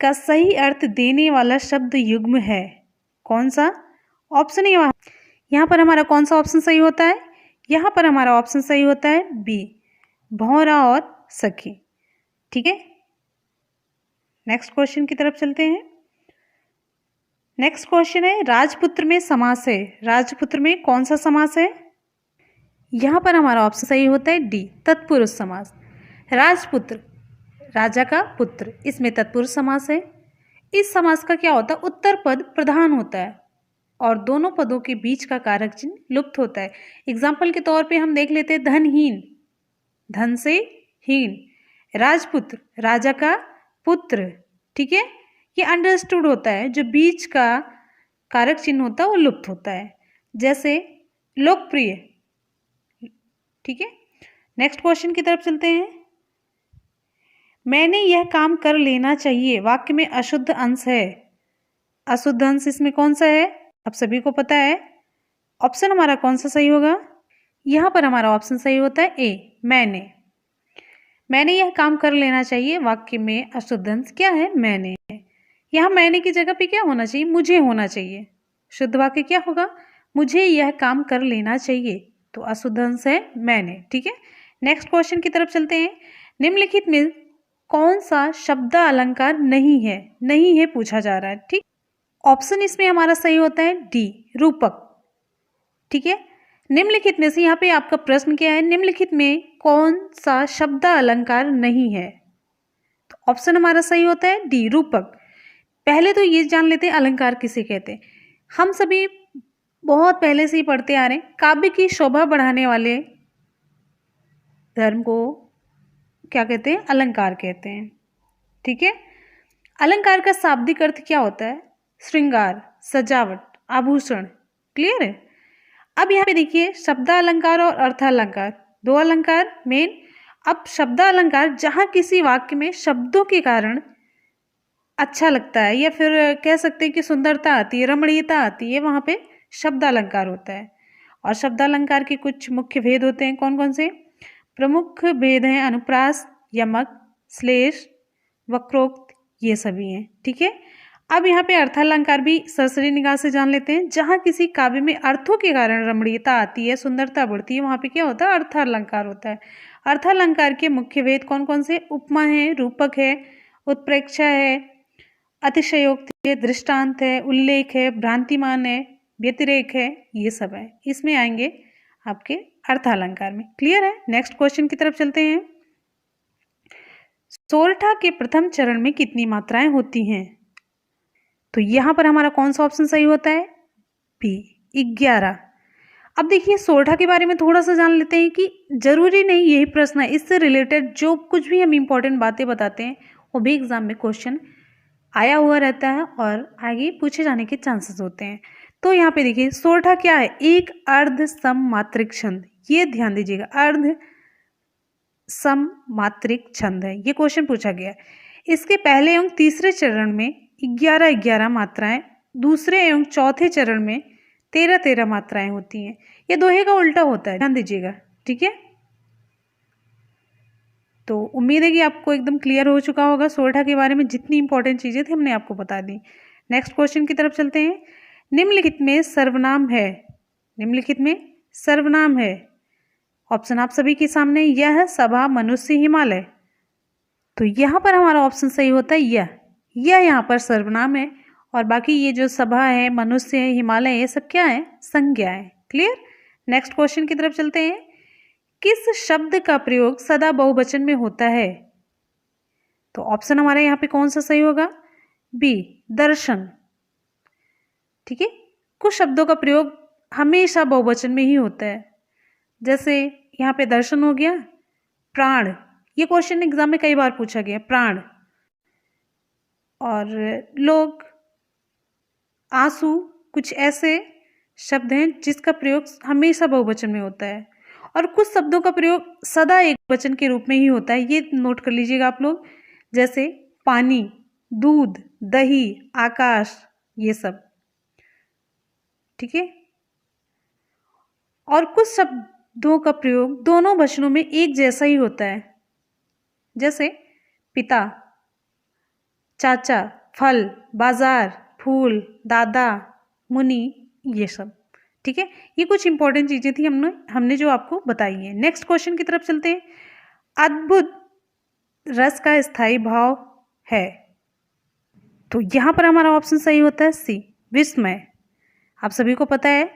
का सही अर्थ देने वाला शब्द युग्म है, कौन सा, ऑप्शन है यहाँ पर हमारा कौन सा ऑप्शन सही होता है, यहाँ पर हमारा ऑप्शन सही होता है बी, भौरा और सखी। ठीक है, नेक्स्ट क्वेश्चन की तरफ चलते हैं। नेक्स्ट क्वेश्चन है राजपुत्र में समास है, राजपुत्र में कौन सा समास है, यहाँ पर हमारा ऑप्शन सही होता है डी, तत्पुरुष समास। राजपुत्र, राजा का पुत्र, इसमें तत्पुरुष समास है। इस समास का क्या होता है, उत्तर पद प्रधान होता है और दोनों पदों के बीच का कारक चिन्ह लुप्त होता है। एग्जाम्पल के तौर पे हम देख लेते हैं धनहीन, धन से हीन, राजपुत्र, राजा का पुत्र। ठीक है, ये अंडरस्टूड होता है, जो बीच का कारक चिन्ह होता है वो लुप्त होता है। जैसे लोकप्रिय। ठीक है, नेक्स्ट क्वेश्चन की तरफ चलते हैं। मैंने यह काम कर लेना चाहिए, वाक्य में अशुद्ध अंश है, अशुद्ध अंश इसमें कौन सा है, आप सभी को पता है। ऑप्शन हमारा कौन सा सही होगा, यहाँ पर हमारा ऑप्शन सही होता है ए, मैंने। मैंने यह काम कर लेना चाहिए, वाक्य में अशुद्ध अंश क्या है, मैंने। यहाँ मैंने की जगह पे क्या होना चाहिए, मुझे होना चाहिए। शुद्ध वाक्य क्या होगा, मुझे यह काम कर लेना चाहिए, तो अशुद्ध अंश है मैंने। ठीक है, नेक्स्ट क्वेश्चन की तरफ चलते हैं। निम्नलिखित में कौन सा शब्द अलंकार नहीं है, नहीं है पूछा जा रहा है। ठीक, ऑप्शन इसमें हमारा सही होता है डी, रूपक। ठीक है, निम्नलिखित में से यहाँ पे आपका प्रश्न क्या है, निम्नलिखित में कौन सा शब्द अलंकार नहीं है, तो ऑप्शन हमारा सही होता है डी, रूपक। पहले तो ये जान लेते हैं अलंकार किसे कहते हैं। हम सभी बहुत पहले से ही पढ़ते आ रहे हैं, काव्य की शोभा बढ़ाने वाले धर्म को क्या कहते हैं, अलंकार कहते हैं। ठीक है, अलंकार का शाब्दिक अर्थ क्या होता है, श्रृंगार, सजावट, आभूषण। क्लियर है। अब यहाँ पे देखिए शब्द अलंकार और अर्थ अलंकार, दो अलंकार मेन। अब शब्द अलंकार जहाँ किसी वाक्य में शब्दों के कारण अच्छा लगता है, या फिर कह सकते हैं कि सुंदरता आती है, रमणीयता आती है, वहाँ पे शब्द अलंकार होता है। और शब्द अलंकार के कुछ मुख्य भेद होते हैं, कौन कौन से प्रमुख भेद हैं, अनुप्रास, यमक, श्लेष, वक्रोक्त, ये सभी हैं। ठीक है, अब यहाँ पे अर्थालंकार भी सरसरी निगाह से जान लेते हैं। जहाँ किसी काव्य में अर्थों के कारण रमणीयता आती है, सुंदरता बढ़ती है, वहाँ पे क्या होता है? अर्थालंकार होता है। अर्थालंकार के मुख्य भेद कौन कौन से? उपमा है, रूपक है, उत्प्रेक्षा है, अतिशयोक्ति है, दृष्टांत है, उल्लेख है, भ्रांतिमान है, व्यतिरेक है, ये सब है। इसमें आएंगे आपके अर्थालंकार में। क्लियर है? नेक्स्ट क्वेश्चन की तरफ चलते हैं। सोरठा के प्रथम चरण में कितनी मात्राएं होती हैं? तो यहां पर हमारा कौन सा ऑप्शन सही होता है? बी, 11। अब देखिए सोरठा के बारे में थोड़ा सा जान लेते हैं कि जरूरी नहीं यही प्रश्न है, इससे रिलेटेड जो कुछ भी हम इंपॉर्टेंट बातें बताते हैं वो भी एग्जाम में क्वेश्चन आया हुआ रहता है और आगे पूछे जाने के चांसेस होते हैं। तो यहाँ पे देखिए सोरठा क्या है? एक अर्ध सममात्रिक छंद, ये ध्यान दीजिएगा, अर्ध सममात्रिक छंद है, ये क्वेश्चन पूछा गया है। इसके पहले एवं तीसरे चरण में 11-11 मात्राएं, दूसरे एवं चौथे चरण में 13-13 मात्राएं होती हैं। ये दोहे का उल्टा होता है, ध्यान दीजिएगा, ठीक है। तो उम्मीद है कि आपको एकदम क्लियर हो चुका होगा सोरठा के बारे में, जितनी इंपॉर्टेंट चीजें थी हमने आपको बता दी। नेक्स्ट क्वेश्चन की तरफ चलते हैं। निम्नलिखित में सर्वनाम है, निम्नलिखित में सर्वनाम है, ऑप्शन आप सभी के सामने, यह सभा मनुष्य हिमालय। तो यहाँ पर हमारा ऑप्शन सही होता है यह यहाँ पर सर्वनाम है और बाकी ये जो सभा है, मनुष्य है, हिमालय, ये सब क्या है? संज्ञा है। क्लियर? नेक्स्ट क्वेश्चन की तरफ चलते हैं। किस शब्द का प्रयोग सदा बहुवचन में होता है? तो ऑप्शन हमारे यहाँ पे कौन सा सही होगा? बी, दर्शन। ठीक है, कुछ शब्दों का प्रयोग हमेशा बहुवचन में ही होता है, जैसे यहाँ पे दर्शन हो गया, प्राण, ये क्वेश्चन एग्जाम में कई बार पूछा गया, प्राण, और लोग, आंसू, कुछ ऐसे शब्द हैं जिसका प्रयोग हमेशा बहुवचन में होता है। और कुछ शब्दों का प्रयोग सदा एक वचन के रूप में ही होता है, ये नोट कर लीजिएगा आप लोग, जैसे पानी, दूध, दही, आकाश, ये सब। ठीक है, और कुछ शब्दों का प्रयोग दोनों वचनों में एक जैसा ही होता है, जैसे पिता, चाचा, फल, बाजार, फूल, दादा, मुनि, ये सब। ठीक है, ये कुछ इंपॉर्टेंट चीजें थी हमने जो आपको बताई है। नेक्स्ट क्वेश्चन की तरफ चलते हैं। अद्भुत रस का स्थायी भाव है, तो यहां पर हमारा ऑप्शन सही होता है सी, विस्मय। आप सभी को पता है,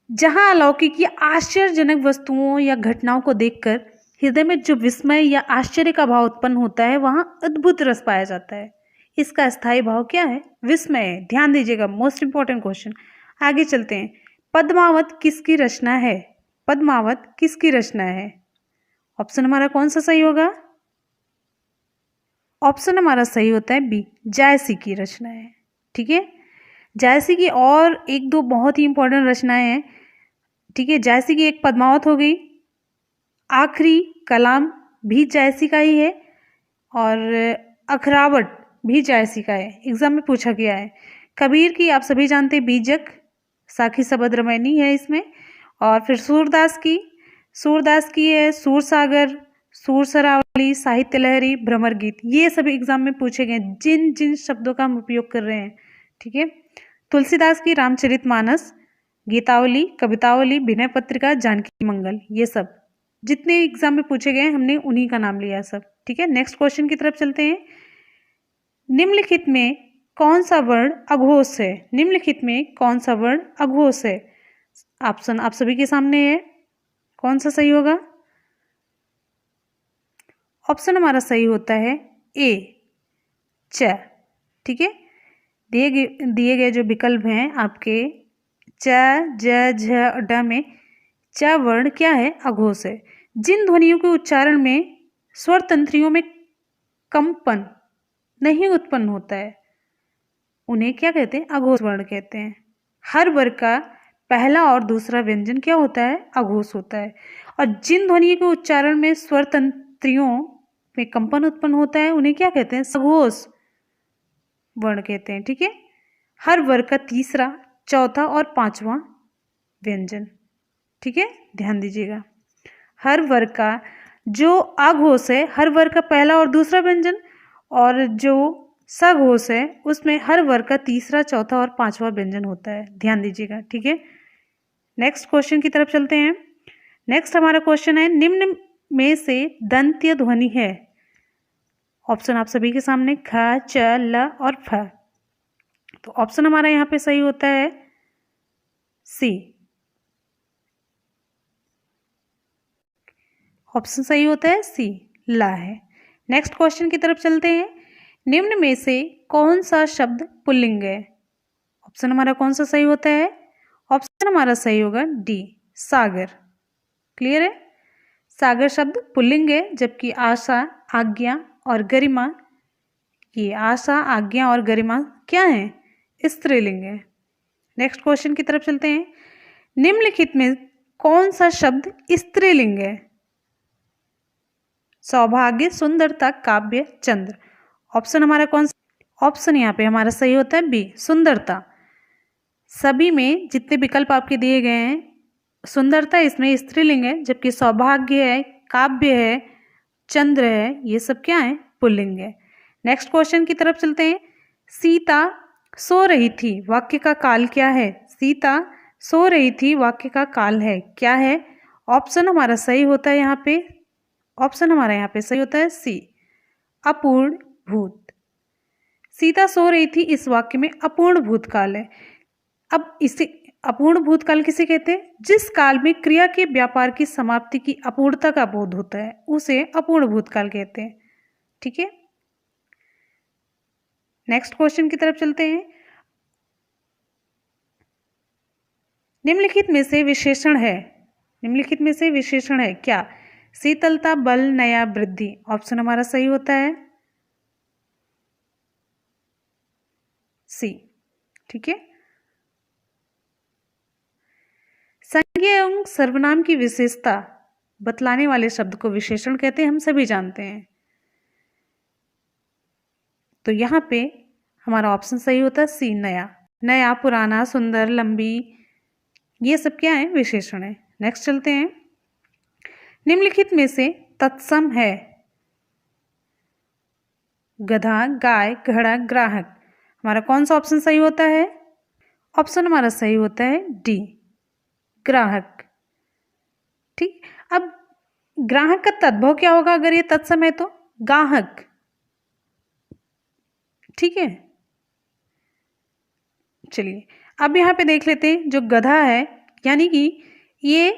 जहां अलौकिक या आश्चर्यजनक वस्तुओं या घटनाओं को देखकर हृदय में जो विस्मय या आश्चर्य का भाव उत्पन्न होता है, वहां अद्भुत रस पाया जाता है। इसका स्थायी भाव क्या है? विस्मय। ध्यान दीजिएगा, मोस्ट इंपॉर्टेंट क्वेश्चन। आगे चलते हैं। पद्मावत किसकी रचना है? पद्मावत किसकी रचना है? ऑप्शन हमारा कौन सा सही होगा? ऑप्शन हमारा सही होता है बी, जायसी की रचना है। ठीक है, जायसी की और एक दो बहुत ही इंपॉर्टेंट रचनाएं हैं। ठीक है, जायसी की एक पद्मावत हो गई, आखिरी कलाम भी जायसी का ही है, और अखरावट भी जायसी का है, एग्जाम में पूछा गया है। कबीर की आप सभी जानते हैं, बीजक, साखी सबद रमैनी है इसमें, और फिर सूरदास की है सूरसागर, सूर सरावली, साहित्य लहरी, भ्रमर गीत। ये सभी एग्जाम में पूछे गए जिन जिन शब्दों का हम उपयोग कर रहे हैं। ठीक है, तुलसीदास की रामचरितमानस, गीतावली, कवितावली, विनय पत्रिका, जानकी मंगल, ये सब जितने एग्जाम में पूछे गए हमने उन्हीं का नाम लिया सब। ठीक है, नेक्स्ट क्वेश्चन की तरफ चलते हैं। निम्नलिखित में कौन सा वर्ण अघोष है? निम्नलिखित में कौन सा वर्ण अघोष है? ऑप्शन आप सभी के सामने है, कौन सा सही होगा? ऑप्शन हमारा सही होता है ए, च। ठीक है, दिए गए जो विकल्प हैं आपके च, ज, झ, ड में च वर्ण क्या है? अघोष है। जिन ध्वनियों के उच्चारण में स्वर तंत्रियों में कंपन नहीं उत्पन्न होता है, उन्हें क्या कहते हैं? अघोष वर्ण कहते हैं। हर वर्ग का पहला और दूसरा व्यंजन क्या होता है? अघोष होता है। और जिन ध्वनियों के उच्चारण में स्वर तंत्रियों में कंपन उत्पन्न होता है, उन्हें क्या कहते हैं? सघोष वर्ण कहते हैं। ठीक है, हर वर्ग का तीसरा, चौथा और पांचवा व्यंजन। ठीक है, ध्यान दीजिएगा, हर वर्ग का जो अघोष है, हर वर्ग का पहला और दूसरा व्यंजन, और जो सघोष है उसमें हर वर्ग का तीसरा, चौथा और पांचवा व्यंजन होता है, ध्यान दीजिएगा, ठीक है। नेक्स्ट क्वेश्चन की तरफ चलते हैं। नेक्स्ट हमारा क्वेश्चन है, निम्न में से दंत्य ध्वनि है। ऑप्शन आप सभी के सामने, ख, च, ल और फ। तो ऑप्शन हमारा यहाँ पे सही होता है सी। ऑप्शन सही होता है सी, ला है। नेक्स्ट क्वेश्चन की तरफ चलते हैं। निम्न में से कौन सा शब्द पुल्लिंग है? ऑप्शन हमारा कौन सा सही होता है? ऑप्शन हमारा सही होगा डी, सागर। क्लियर है? सागर शब्द पुल्लिंग है, जबकि आशा, आज्ञा और गरिमा, ये आशा, आज्ञा और गरिमा क्या है? स्त्रीलिंग है। नेक्स्ट क्वेश्चन की तरफ चलते हैं। निम्नलिखित में कौन सा शब्द स्त्रीलिंग है? सौभाग्य, सुंदरता, काव्य, चंद्र। ऑप्शन हमारा कौन सा? ऑप्शन यहाँ पे हमारा सही होता है बी, सुंदरता। सभी में जितने विकल्प आपके दिए गए हैं, सुंदरता इसमें स्त्रीलिंग है, जबकि सौभाग्य है, काव्य है, चंद्र है, ये सब क्या है? पुल्लिंग है। नेक्स्ट क्वेश्चन की तरफ चलते हैं। सीता सो रही थी, वाक्य का काल क्या है? सीता सो रही थी, वाक्य का काल है क्या है? ऑप्शन हमारा सही होता है यहाँ पे, ऑप्शन हमारा यहाँ पे सही होता है सी, अपूर्ण भूत। सीता सो रही थी, इस वाक्य में अपूर्ण भूतकाल है। अब इसे अपूर्ण भूतकाल किसे कहते हैं? जिस काल में क्रिया के व्यापार की समाप्ति की अपूर्णता का बोध होता है, उसे अपूर्ण भूतकाल कहते हैं, ठीक है। नेक्स्ट क्वेश्चन की तरफ चलते हैं। निम्नलिखित में से विशेषण है, निम्नलिखित में से विशेषण है क्या? शीतलता, बल, नया, वृद्धि। ऑप्शन हमारा सही होता है सी, ठीक है। संज्ञा एवं सर्वनाम की विशेषता बतलाने वाले शब्द को विशेषण कहते हैं, हम सभी जानते हैं। तो यहाँ पे हमारा ऑप्शन सही होता है सी, नया। नया, पुराना, सुंदर, लंबी, ये सब क्या है? विशेषण है। नेक्स्ट चलते हैं। निम्नलिखित में से तत्सम है। गधा, गाय, घड़ा, ग्राहक। हमारा कौन सा ऑप्शन सही होता है? ऑप्शन हमारा सही होता है डी, ग्राहक, ठीक। अब ग्राहक का तद्भव क्या होगा अगर ये तत्सम है? तो गाहक, ठीक है। चलिए अब यहाँ पे देख लेते हैं। जो गधा है, यानी कि ये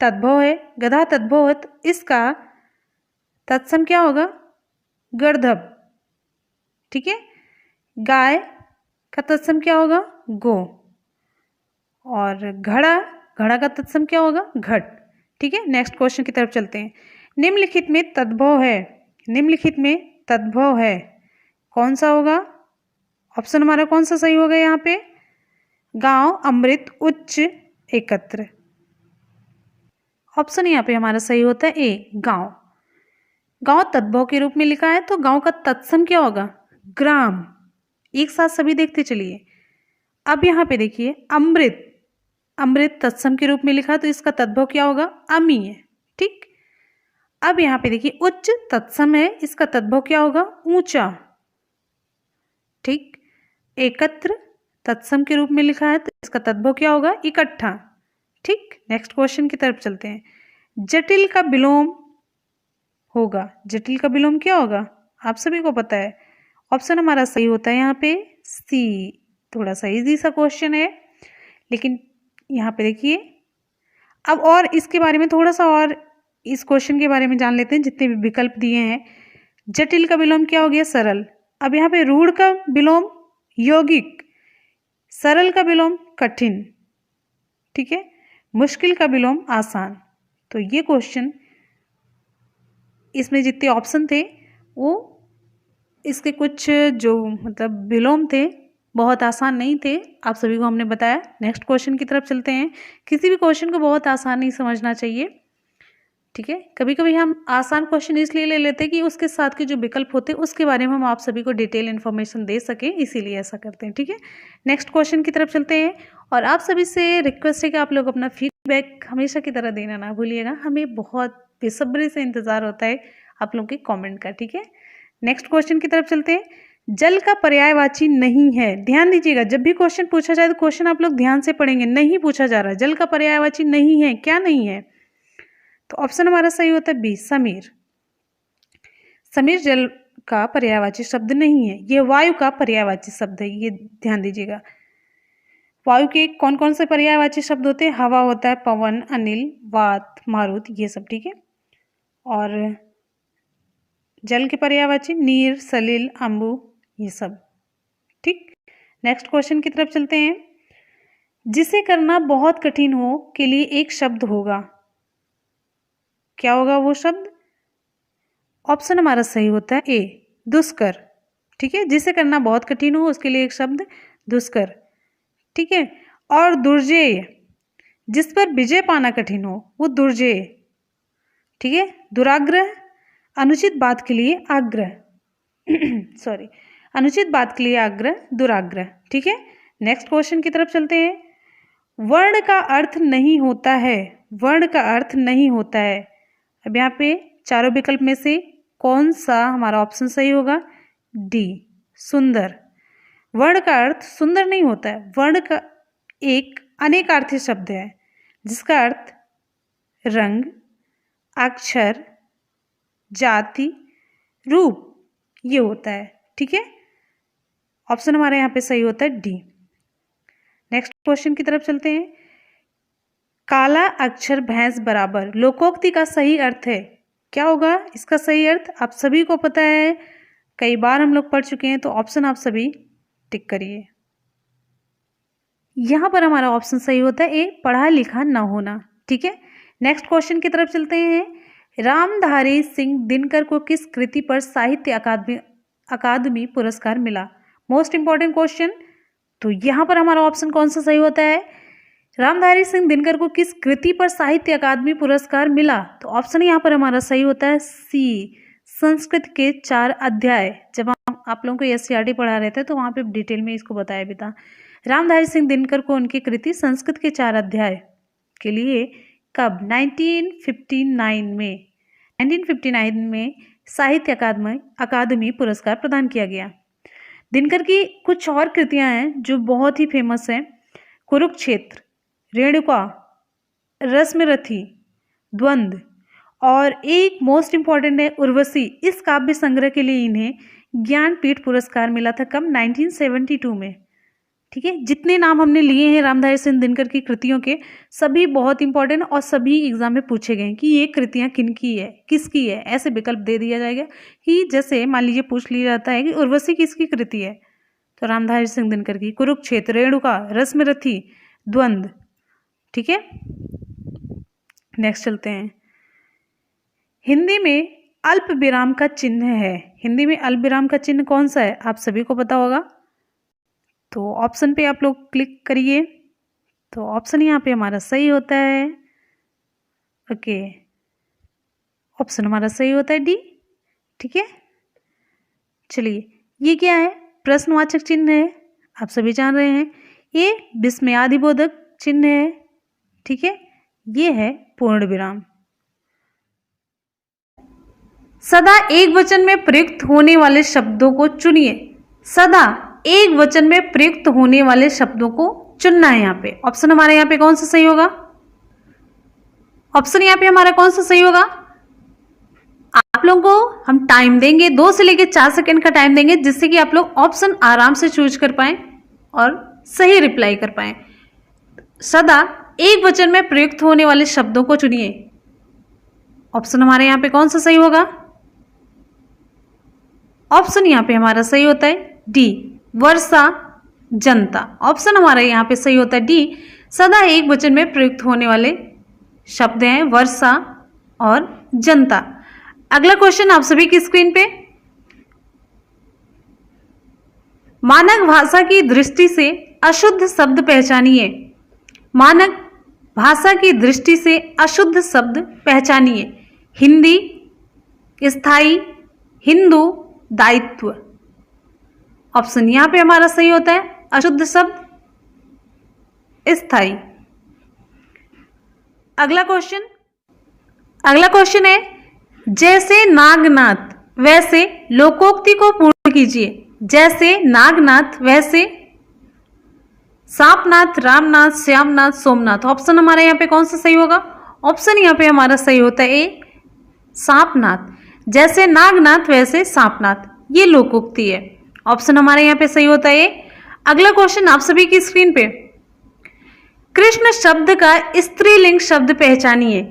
तद्भव है, गधा तद्भव है, तो इसका तत्सम क्या होगा? गर्दभ, ठीक है। गाय का तत्सम क्या होगा? गो। और घड़ा, घड़ा का तत्सम क्या होगा? घट, ठीक है। नेक्स्ट क्वेश्चन की तरफ चलते हैं। निम्नलिखित में तद्भव है, निम्नलिखित में तद्भव है, कौन सा होगा? ऑप्शन हमारा कौन सा सही होगा यहाँ पे? गांव, अमृत, उच्च, एकत्र। ऑप्शन यहाँ पे हमारा सही होता है ए, गांव। गांव तद्भव के रूप में लिखा है, तो गांव का तत्सम क्या होगा? ग्राम। एक साथ सभी देखते चलिए। अब यहाँ पे देखिए, अमृत, अमृत तत्सम के रूप में लिखा, तो इसका तद्भव क्या होगा? अमी है, ठीक। अब यहाँ पे देखिए, उच्च तत्सम है, इसका तद्भव क्या होगा? ऊंचा, ठीक। एकत्र तत्सम के रूप में लिखा है, तो इसका तद्भव क्या होगा? इकट्ठा, ठीक। नेक्स्ट क्वेश्चन की तरफ चलते हैं। जटिल का विलोम होगा, जटिल का विलोम क्या होगा? आप सभी को पता है। ऑप्शन हमारा सही होता है यहाँ पे सी। थोड़ा सा इजी सा क्वेश्चन है, लेकिन यहाँ पे देखिए। अब और इसके बारे में थोड़ा सा और इस क्वेश्चन के बारे में जान लेते हैं, जितने भी विकल्प दिए हैं। जटिल का विलोम क्या हो गया? सरल। अब यहाँ पे रूढ़ का विलोम यौगिक, सरल का विलोम कठिन, ठीक है। मुश्किल का विलोम आसान। तो ये क्वेश्चन, इसमें जितने ऑप्शन थे वो इसके कुछ जो मतलब विलोम थे बहुत आसान नहीं थे, आप सभी को हमने बताया। नेक्स्ट क्वेश्चन की तरफ चलते हैं। किसी भी क्वेश्चन को बहुत आसान नहीं समझना चाहिए, ठीक है। कभी कभी हम आसान क्वेश्चन इसलिए ले लेते हैं कि उसके साथ के जो विकल्प होते हैं उसके बारे में हम आप सभी को डिटेल इन्फॉर्मेशन दे सकें, इसीलिए ऐसा करते हैं, ठीक है। नेक्स्ट क्वेश्चन की तरफ चलते हैं। और आप सभी से रिक्वेस्ट है कि आप लोग अपना फीडबैक हमेशा की तरह देना ना भूलिएगा, हमें बहुत बेसब्री से इंतज़ार होता है आप लोगों के कॉमेंट का, ठीक है। नेक्स्ट क्वेश्चन की तरफ चलते हैं। जल का पर्यायवाची नहीं है। ध्यान दीजिएगा, जब भी क्वेश्चन पूछा जाए तो क्वेश्चन आप लोग ध्यान से पढ़ेंगे। नहीं पूछा जा रहा है, जल का पर्यायवाची नहीं है, क्या नहीं है? तो ऑप्शन हमारा सही होता है बी, समीर। समीर जल का पर्यायवाची शब्द नहीं है, ये वायु का पर्यायवाची शब्द है, ये ध्यान दीजिएगा। वायु के कौन कौन से पर्यायवाची शब्द होते हैं? हवा होता है, पवन, अनिल, वात, मारुत, ये सब, ठीक है। और जल के पर्यायवाची नीर, सलिल, अम्बु, ये सब, ठीक। नेक्स्ट क्वेश्चन की तरफ चलते हैं। जिसे करना बहुत कठिन हो के लिए एक शब्द होगा, क्या होगा वो शब्द? ऑप्शन हमारा सही होता है ए, दुष्कर, ठीक है। जिसे करना बहुत कठिन हो उसके लिए एक शब्द दुष्कर, ठीक है। और दुर्जेय, जिस पर विजय पाना कठिन हो वो दुर्जेय, ठीक है। दुराग्रह, अनुचित बात के लिए आग्रह सॉरी, अनुचित बात के लिए आग्रह, दुराग्रह, ठीक है। नेक्स्ट क्वेश्चन की तरफ चलते हैं। वर्ण का अर्थ नहीं होता है, वर्ण का अर्थ नहीं होता है। अब यहाँ पे चारों विकल्प में से कौन सा हमारा ऑप्शन सही होगा? डी, सुंदर। वर्ण का अर्थ सुंदर नहीं होता है। वर्ण का एक अनेकार्थी शब्द है जिसका अर्थ रंग, अक्षर, जाति, रूप, ये होता है, ठीक है। ऑप्शन हमारे यहाँ पे सही होता है डी। नेक्स्ट क्वेश्चन की तरफ चलते हैं। काला अक्षर भैंस बराबर, लोकोक्ति का सही अर्थ है, क्या होगा इसका सही अर्थ? आप सभी को पता है, कई बार हम लोग पढ़ चुके हैं, तो ऑप्शन आप सभी टिक करिए। यहाँ पर हमारा ऑप्शन सही होता है ए, पढ़ा लिखा ना होना, ठीक है। नेक्स्ट क्वेश्चन की तरफ चलते हैं। रामधारी सिंह दिनकर को किस कृति पर साहित्य अकादमी पुरस्कार मिला? Most important question. तो यहाँ पर हमारा ऑप्शन कौन सा सही होता है? रामधारी सिंह दिनकर को किस कृति पर साहित्य अकादमी पुरस्कार मिला? तो ऑप्शन यहाँ पर हमारा सही होता है सी, संस्कृत के 4 अध्याय। जब आप लोगों को एससीईआरटी पढ़ा रहे थे तो वहाँ पे डिटेल में इसको बताया भी था। रामधारी सिंह दिनकर को उनकी कृति संस्कृत के 4 अध्याय के लिए कब? 1959 में साहित्य अकादमी पुरस्कार प्रदान किया गया। दिनकर की कुछ और कृतियां हैं जो बहुत ही फेमस हैं। कुरुक्षेत्र, रेणुका, रश्मिरथी, द्वंद्व, और एक मोस्ट इंपॉर्टेंट है उर्वशी। इस काव्य संग्रह के लिए इन्हें ज्ञानपीठ पुरस्कार मिला था कब? 1972 में, ठीक है। जितने नाम हमने लिए हैं रामधारी सिंह दिनकर की कृतियों के, सभी बहुत इंपॉर्टेंट और सभी एग्जाम में पूछे गए हैं कि ये कृतियां किनकी है, किसकी है। ऐसे विकल्प दे दिया जाएगा कि जैसे मान लीजिए पूछ लिया जाता है कि उर्वशी किसकी कृति है, तो रामधारी सिंह दिनकर की। कुरुक्षेत्र, रेणुका, रश्मिरथी, द्वंद्व, ठीक है। नेक्स्ट चलते हैं। हिंदी में अल्प विराम का चिन्ह है, हिंदी में अल्प विराम का चिन्ह कौन सा है? आप सभी को पता होगा, तो ऑप्शन पे आप लोग क्लिक करिए। तो ऑप्शन यहाँ पे हमारा सही होता है, ओके, ऑप्शन हमारा सही होता है डी, ठीक है। चलिए, ये क्या है? प्रश्नवाचक चिन्ह है, आप सभी जान रहे हैं। ये विस्मयादिबोधक चिन्ह है, ठीक है। ये है पूर्ण विराम। सदा एक वचन में प्रयुक्त होने वाले शब्दों को चुनिए। सदा एक वचन में प्रयुक्त होने वाले शब्दों को चुनना है यहाँ पे। ऑप्शन हमारे यहाँ पे कौन सा सही होगा? ऑप्शन यहाँ पे हमारा कौन सा सही होगा? आप लोगों को हम टाइम देंगे, 2 से लेकर 4 सेकंड का टाइम देंगे, जिससे कि आप लोग ऑप्शन आराम से चूज कर पाए और सही रिप्लाई कर पाए। सदा एक वचन में प्रयुक्त होने वाले शब्दों को चुनिए। ऑप्शन हमारे यहाँ पे कौन सा सही होगा? ऑप्शन यहाँ पे हमारा सही होता है डी, वर्षा, जनता। ऑप्शन हमारा यहाँ पे सही होता है डी, सदा एक वचन में प्रयुक्त होने वाले शब्द हैं वर्षा और जनता। अगला क्वेश्चन आप सभी की स्क्रीन पे। मानक भाषा की दृष्टि से अशुद्ध शब्द पहचानिए। मानक भाषा की दृष्टि से अशुद्ध शब्द पहचानिए। हिंदी, स्थायी, हिंदू, दायित्व। ऑप्शन यहाँ पे हमारा सही होता है अशुद्ध शब्द स्थायी। अगला क्वेश्चन है, जैसे नागनाथ वैसे लोकोक्ति को पूर्ण कीजिए। जैसे नागनाथ, वैसे सांपनाथ, रामनाथ, श्यामनाथ, सोमनाथ। ऑप्शन हमारा यहाँ पे कौन सा सही होगा? ऑप्शन यहाँ पे हमारा सही होता है ए, सांपनाथ। जैसे नागनाथ वैसे सांपनाथ, ये लोकोक्ति है। ऑप्शन हमारे यहाँ पे सही होता है ए। अगला क्वेश्चन आप सभी की स्क्रीन पे, कृष्ण शब्द का स्त्रीलिंग शब्द पहचानिए।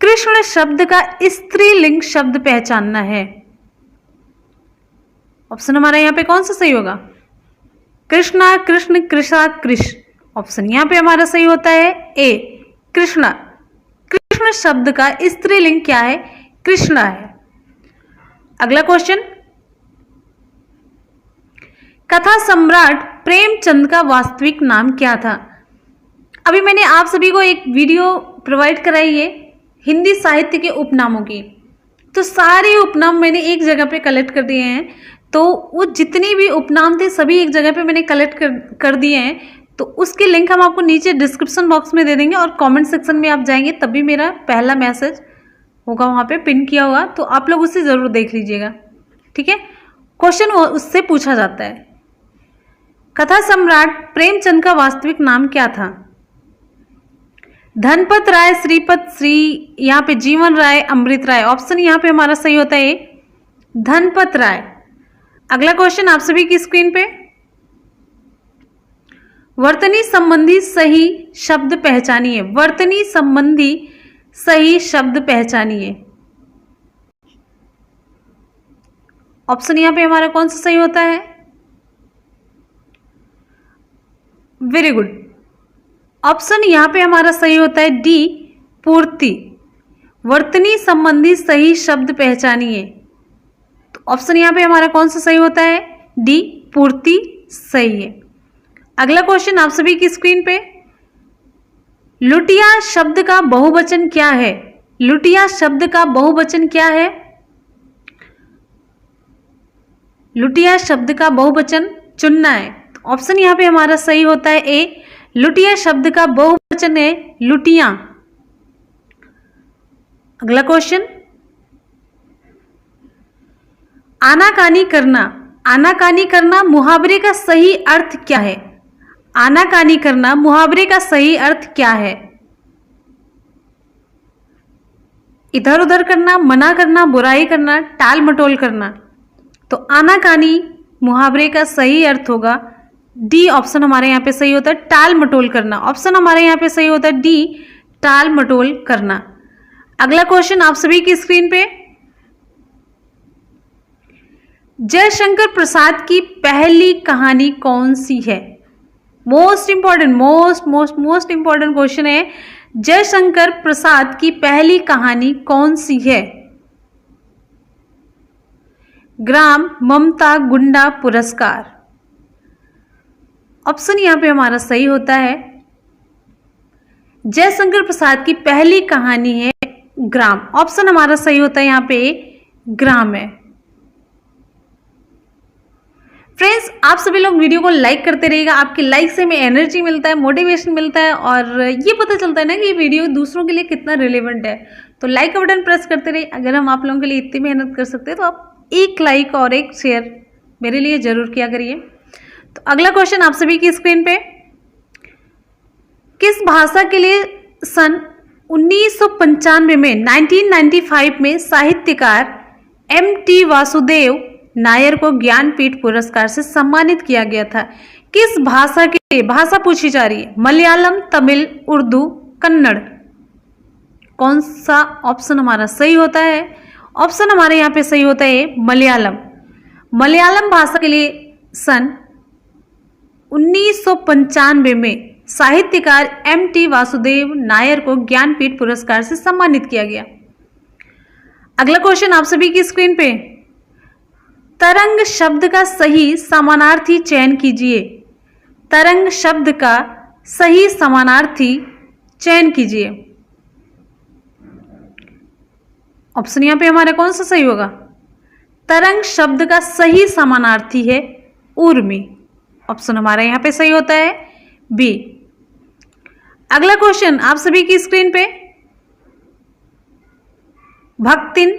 कृष्ण शब्द का स्त्रीलिंग शब्द पहचानना है। ऑप्शन हमारा यहाँ पे कौन सा सही होगा? कृष्णा, कृष्ण, कृषा, कृष। ऑप्शन यहाँ पे हमारा सही होता है ए, कृष्णा। कृष्ण शब्द का स्त्रीलिंग क्या है? कृष्णा है। अगला क्वेश्चन, कथा सम्राट प्रेमचंद का वास्तविक नाम क्या था? अभी मैंने आप सभी को एक वीडियो प्रोवाइड कराई है हिंदी साहित्य के उपनामों की, तो सारे उपनाम मैंने एक जगह पे कलेक्ट कर दिए हैं। तो वो जितने भी उपनाम थे सभी एक जगह पे मैंने कलेक्ट कर दिए हैं। तो उसकी लिंक हम आपको नीचे डिस्क्रिप्शन बॉक्स में दे देंगे और कमेंट सेक्शन में आप जाएंगे तभी मेरा पहला मैसेज होगा, वहाँ पे पिन किया होगा, तो आप लोग उसे ज़रूर देख लीजिएगा। ठीक है, क्वेश्चन उससे पूछा जाता है, कथा सम्राट प्रेमचंद का वास्तविक नाम क्या था? धनपत राय, श्रीपत श्री, यहाँ पे जीवन राय, अमृत राय। ऑप्शन यहाँ पे हमारा सही होता है धनपत राय। अगला क्वेश्चन आप सभी की स्क्रीन पे, वर्तनी संबंधी सही शब्द पहचानिए। वर्तनी संबंधी सही शब्द पहचानिए। ऑप्शन यहाँ पे हमारा कौन सा सही होता है? Very good. ऑप्शन यहाँ पे हमारा सही होता है डी, पूर्ति। वर्तनी संबंधी सही शब्द पहचानिए, तो ऑप्शन यहाँ पे हमारा कौन सा सही होता है? डी, पूर्ति सही है। अगला क्वेश्चन आप सभी की स्क्रीन पे, लुटिया शब्द का बहुवचन क्या है? लुटिया शब्द का बहुवचन क्या है? लुटिया शब्द का बहुवचन चुनना है, तो ऑप्शन यहाँ पे हमारा सही होता है ए, लुटिया शब्द का बहुवचन है लुटिया। अगला क्वेश्चन, आनाकानी करना। आनाकानी करना मुहावरे का सही अर्थ क्या है? आनाकानी करना मुहावरे का सही अर्थ क्या है? इधर उधर करना, मना करना, बुराई करना, टाल मटोल करना। तो आनाकानी मुहावरे का सही अर्थ होगा डी। ऑप्शन हमारे यहाँ पे सही होता है टाल मटोल करना। ऑप्शन हमारे यहाँ पे सही होता है डी, टाल मटोल करना। अगला क्वेश्चन आप सभी की स्क्रीन पे, जयशंकर प्रसाद की पहली कहानी कौन सी है? Most important, most important question है, जयशंकर प्रसाद की पहली कहानी कौन सी है? ग्राम ममता गुंडा पुरस्कार। ऑप्शन यहां पे हमारा सही होता है, जयशंकर प्रसाद की पहली कहानी है ग्राम। ऑप्शन हमारा सही होता है यहाँ पे ग्राम है। फ्रेंड्स, आप सभी लोग वीडियो को लाइक करते रहिएगा। आपके लाइक से हमें एनर्जी मिलता है, मोटिवेशन मिलता है और ये पता चलता है ना कि ये वीडियो दूसरों के लिए कितना रिलेवेंट है। तो लाइक का बटन प्रेस करते रहिए। अगर हम आप लोगों के लिए इतनी मेहनत कर सकते हैं तो आप एक लाइक और एक शेयर मेरे लिए जरूर किया करिए। तो अगला क्वेश्चन आप सभी की स्क्रीन पे, किस भाषा के लिए सन 1995 में 1995 में साहित्यकार M.T. वासुदेव नायर को ज्ञानपीठ पुरस्कार से सम्मानित किया गया था? किस भाषा के लिए? भाषा पूछी जा रही है, मलयालम, तमिल, उर्दू, कन्नड़। कौन सा ऑप्शन हमारा सही होता है? ऑप्शन हमारे यहाँ पे सही होता है मलयालम। मलयालम भाषा के लिए सन 1995 में साहित्यकार M.T. वासुदेव नायर को ज्ञानपीठ पुरस्कार से सम्मानित किया गया। अगला क्वेश्चन आप सभी की स्क्रीन पे, तरंग शब्द का सही समानार्थी चयन कीजिए। तरंग शब्द का सही समानार्थी चयन कीजिए। ऑप्शन यहां पे हमारा कौन सा सही होगा? तरंग शब्द का सही समानार्थी है उर्मी। ऑप्शन हमारा यहां पे सही होता है बी। अगला क्वेश्चन आप सभी की स्क्रीन पे, भक्तिन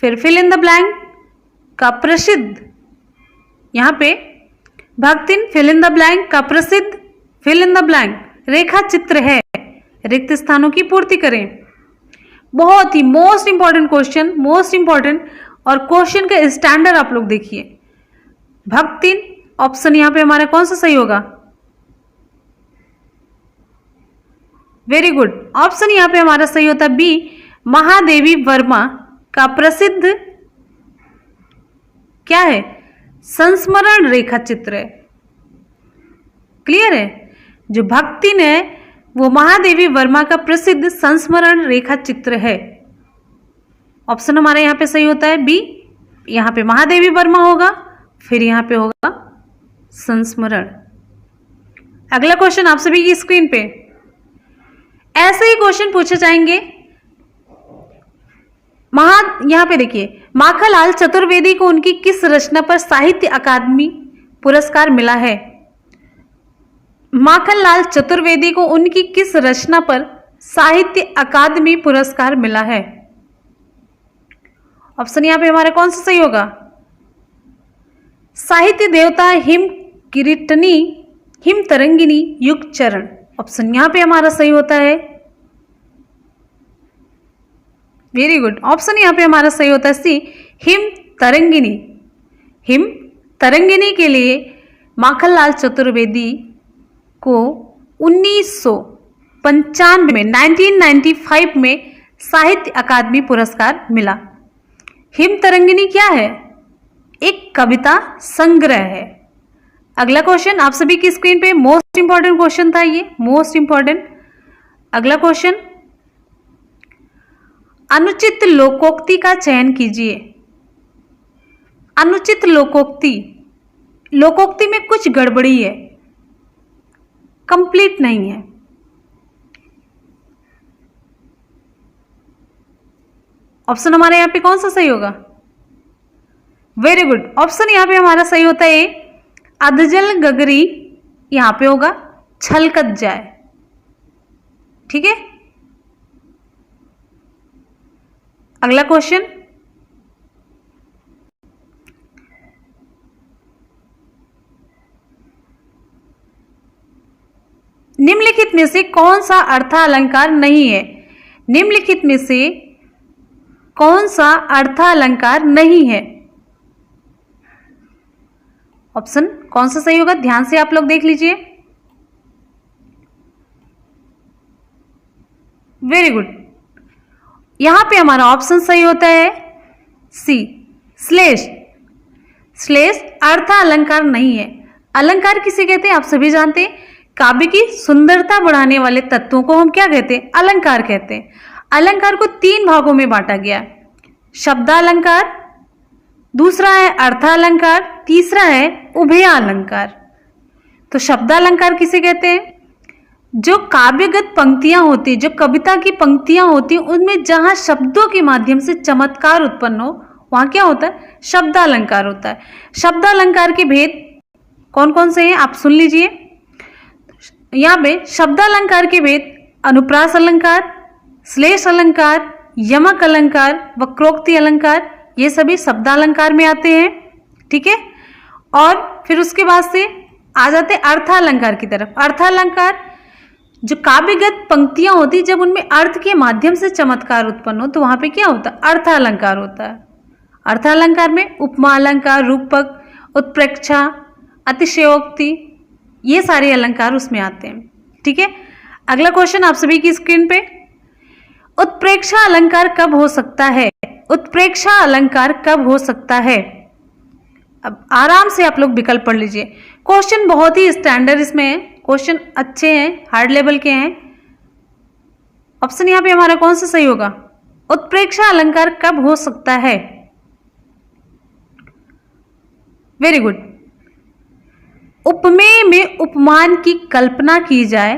फिर फिल इन द ब्लैंक का प्रसिद्ध यहाँ पे Bhaktin fill in the blank का प्रसिद्ध फिल इन द ब्लैंक रेखा चित्र है, रिक्त स्थानों की पूर्ति करें। बहुत ही most important question, most important, और क्वेश्चन का स्टैंडर्ड आप लोग देखिए। भक्तिन ऑप्शन यहाँ पे हमारा कौन सा सही होगा? वेरी गुड, ऑप्शन यहाँ पे हमारा सही होता है बी, महादेवी वर्मा का प्रसिद्ध क्या है? संस्मरण रेखा चित्र है। क्लियर है? जो भक्तिन है वो महादेवी वर्मा का प्रसिद्ध संस्मरण रेखा चित्र है। ऑप्शन हमारा यहाँ पे सही होता है बी, यहाँ पे महादेवी वर्मा होगा, फिर यहाँ पे होगा संस्मरण। अगला क्वेश्चन आप सभी की स्क्रीन पे ऐसे ही क्वेश्चन पूछे जाएंगे। यहाँ पे देखिए, माखनलाल चतुर्वेदी को उनकी किस रचना पर साहित्य अकादमी पुरस्कार मिला है? माखनलाल चतुर्वेदी को उनकी किस रचना पर साहित्य अकादमी पुरस्कार मिला है? ऑप्शन यहाँ पे हमारा कौन सा सही होगा? साहित्य देवता हिम किरीटनी हिम तरंगिनी युग चरण। ऑप्शन यहाँ पे हमारा सही होता है, वेरी गुड, ऑप्शन यहाँ पे हमारा सही होता है सी, हिम तरंगिनी। हिम तरंगिनी के लिए माखनलाल चतुर्वेदी को 1995 में 1995 में साहित्य अकादमी पुरस्कार मिला। हिम तरंगिनी क्या है? एक कविता संग्रह है। अगला क्वेश्चन आप सभी की स्क्रीन पे मोस्ट इंपॉर्टेंट क्वेश्चन था ये, मोस्ट इंपॉर्टेंट। अगला क्वेश्चन, अनुचित लोकोक्ति का चयन कीजिए। अनुचित लोकोक्ति, लोकोक्ति में कुछ गड़बड़ी है, कंप्लीट नहीं है। ऑप्शन हमारे यहाँ पे कौन सा सही होगा? वेरी गुड, ऑप्शन यहाँ पे हमारा सही होता है अधजल गगरी, यहाँ पे होगा छलकत जाए। ठीक है, अगला क्वेश्चन, निम्नलिखित में से कौन सा अर्थालंकार नहीं है? निम्नलिखित में से कौन सा अर्थालंकार नहीं है? ऑप्शन कौन सा सही होगा? ध्यान से आप लोग देख लीजिए। वेरी गुड, यहां पे हमारा ऑप्शन सही होता है सी, श्लेष। श्लेष अर्थ अलंकार नहीं है। अलंकार किसे कहते हैं? आप सभी जानते हैं, काव्य की सुंदरता बढ़ाने वाले तत्वों को हम क्या कहते हैं? अलंकार कहते हैं। अलंकार को 3 भागों में बांटा गया, शब्दालंकार, दूसरा है अर्थालंकार, तीसरा है उभयालंकार। तो शब्दालंकार किसे कहते हैं? जो काव्यगत पंक्तियां होती, जो कविता की पंक्तियां होती, उनमें जहां शब्दों के माध्यम से चमत्कार उत्पन्न हो, वहां क्या होता है? शब्दालंकार होता है। शब्दालंकार के भेद कौन कौन से हैं आप सुन लीजिए। यहाँ पे शब्दालंकार के भेद अनुप्रास अलंकार, श्लेष अलंकार, यमक अलंकार, वक्रोक्ति अलंकार, ये सभी शब्दालंकार में आते हैं। ठीक है, और फिर उसके बाद से आ जाते अर्थालंकार की तरफ। अर्थालंकार जो काव्यगत पंक्तियां होती, जब उनमें अर्थ के माध्यम से चमत्कार उत्पन्न हो, तो वहां पे क्या होता है? अर्थालंकार होता है। अर्थालंकार में उपमा अलंकार, रूपक, उत्प्रेक्षा, अतिशयोक्ति, ये सारे अलंकार उसमें आते हैं। ठीक है, अगला क्वेश्चन आप सभी की स्क्रीन पे, उत्प्रेक्षा अलंकार कब हो सकता है? उत्प्रेक्षा अलंकार कब हो सकता है? अब आराम से आप लोग विकल्प पढ़ लीजिए। क्वेश्चन बहुत ही स्टैंडर्ड इसमें है, क्वेश्चन अच्छे हैं, हार्ड लेवल के हैं। ऑप्शन यहां पे हमारा कौन सा सही होगा? उत्प्रेक्षा अलंकार कब हो सकता है? वेरी गुड, उपमेय में उपमान की कल्पना की जाए।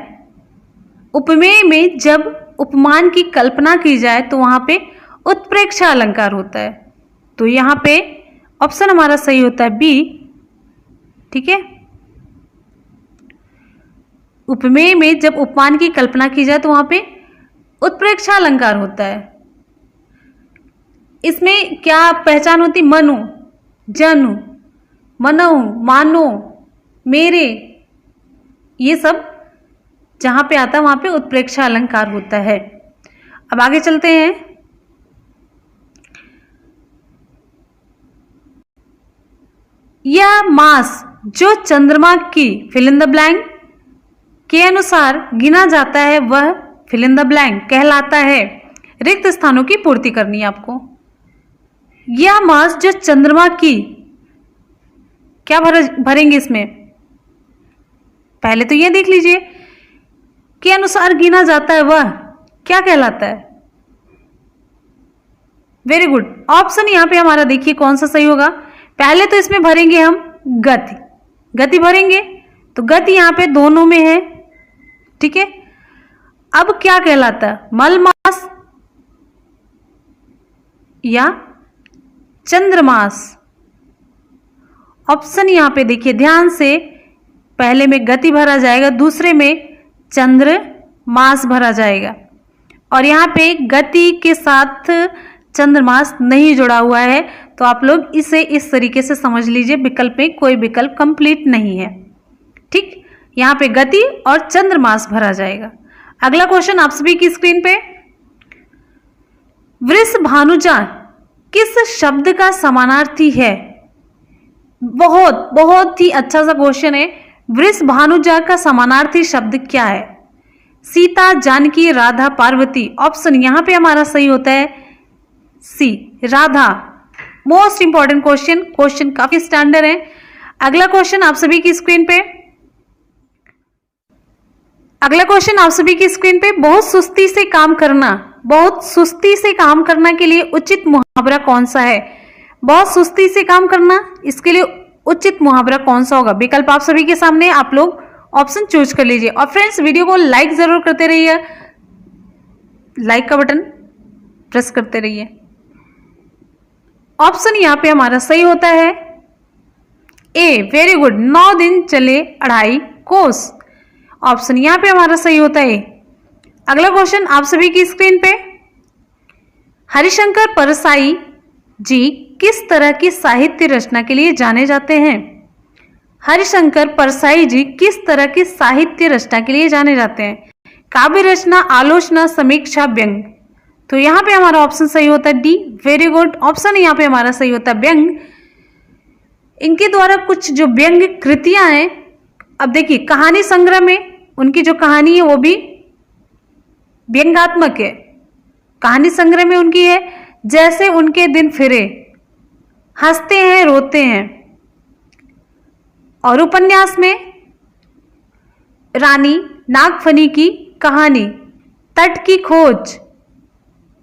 उपमेय में जब उपमान की कल्पना की जाए तो वहां पे उत्प्रेक्षा अलंकार होता है। तो यहां पे ऑप्शन हमारा सही होता है बी। ठीक है, उपमेय में जब उपमान की कल्पना की जाए तो वहां पे उत्प्रेक्षा अलंकार होता है। इसमें क्या पहचान होती? मनु, जनु, मनहु, मानो, मेरे, ये सब जहां पे आता है वहां पे उत्प्रेक्षा अलंकार होता है। अब आगे चलते हैं। यह मास जो चंद्रमा की फिल इन द ब्लैंक के अनुसार गिना जाता है वह फिल इन द ब्लैंक कहलाता है। रिक्त स्थानों की पूर्ति करनी है आपको। यह मास जो चंद्रमा की, क्या भरेंगे इसमें? पहले तो यह देख लीजिए, के अनुसार गिना जाता है वह क्या कहलाता है? Very good. ऑप्शन यहां पे हमारा देखिए कौन सा सही होगा। पहले तो इसमें भरेंगे हम गति, गति भरेंगे तो गति यहां पे दोनों में है, ठीक है। अब क्या कहलाता है? मल मास या चंद्रमास? ऑप्शन यहां पे देखिए ध्यान से, पहले में गति भरा जाएगा, दूसरे में चंद्र मास भरा जाएगा। और यहाँ पे गति के साथ चंद्रमास नहीं जुड़ा हुआ है, तो आप लोग इसे इस तरीके से समझ लीजिए, विकल्प में कोई विकल्प कंप्लीट नहीं है, ठीक। यहाँ पे गति और चंद्रमास भरा जाएगा। अगला क्वेश्चन आप सभी की स्क्रीन पे, वृषभानुजा किस शब्द का समानार्थी है? बहुत बहुत ही अच्छा सा क्वेश्चन है। वृषभानुजा का समानार्थी शब्द क्या है? सीता, जानकी, राधा, पार्वती। ऑप्शन यहां पे हमारा सही होता है C, Radha. Most important question, question काफी स्टैंडर्ड है। अगला क्वेश्चन आप सभी की स्क्रीन पे, अगला क्वेश्चन आप सभी की स्क्रीन पे, बहुत सुस्ती से काम करना, बहुत सुस्ती से काम करना के लिए उचित मुहावरा कौन सा है? बहुत सुस्ती से काम करना, इसके लिए उचित मुहावरा कौन सा होगा? विकल्प आप सभी के सामने, आप लोग ऑप्शन चूज कर लीजिए। और फ्रेंड्स वीडियो को लाइक जरूर करते रहिए, लाइक का बटन प्रेस करते रहिए। ऑप्शन यहां पे हमारा सही होता है ए, वेरी गुड, 9 दिन चले 2.5 कोस। ऑप्शन यहां पे हमारा सही होता है। अगला क्वेश्चन आप सभी की स्क्रीन पे, हरिशंकर परसाई जी किस तरह की साहित्य रचना के लिए जाने जाते हैं? हरिशंकर परसाई जी किस तरह की साहित्य रचना के लिए जाने जाते हैं? काव्य रचना, आलोचना, समीक्षा, व्यंग। तो यहां पे हमारा ऑप्शन सही होता है डी, वेरी गुड। ऑप्शन यहां पे हमारा सही होता है व्यंग। इनके द्वारा कुछ जो व्यंग कृतियां हैं, अब देखिए कहानी संग्रह में उनकी जो कहानी है वो भी व्यंग्यात्मक है। कहानी संग्रह में उनकी है जैसे उनके दिन फिरे, हंसते हैं, रोते हैं। और उपन्यास में रानी नागफनी की कहानी, तट की खोज,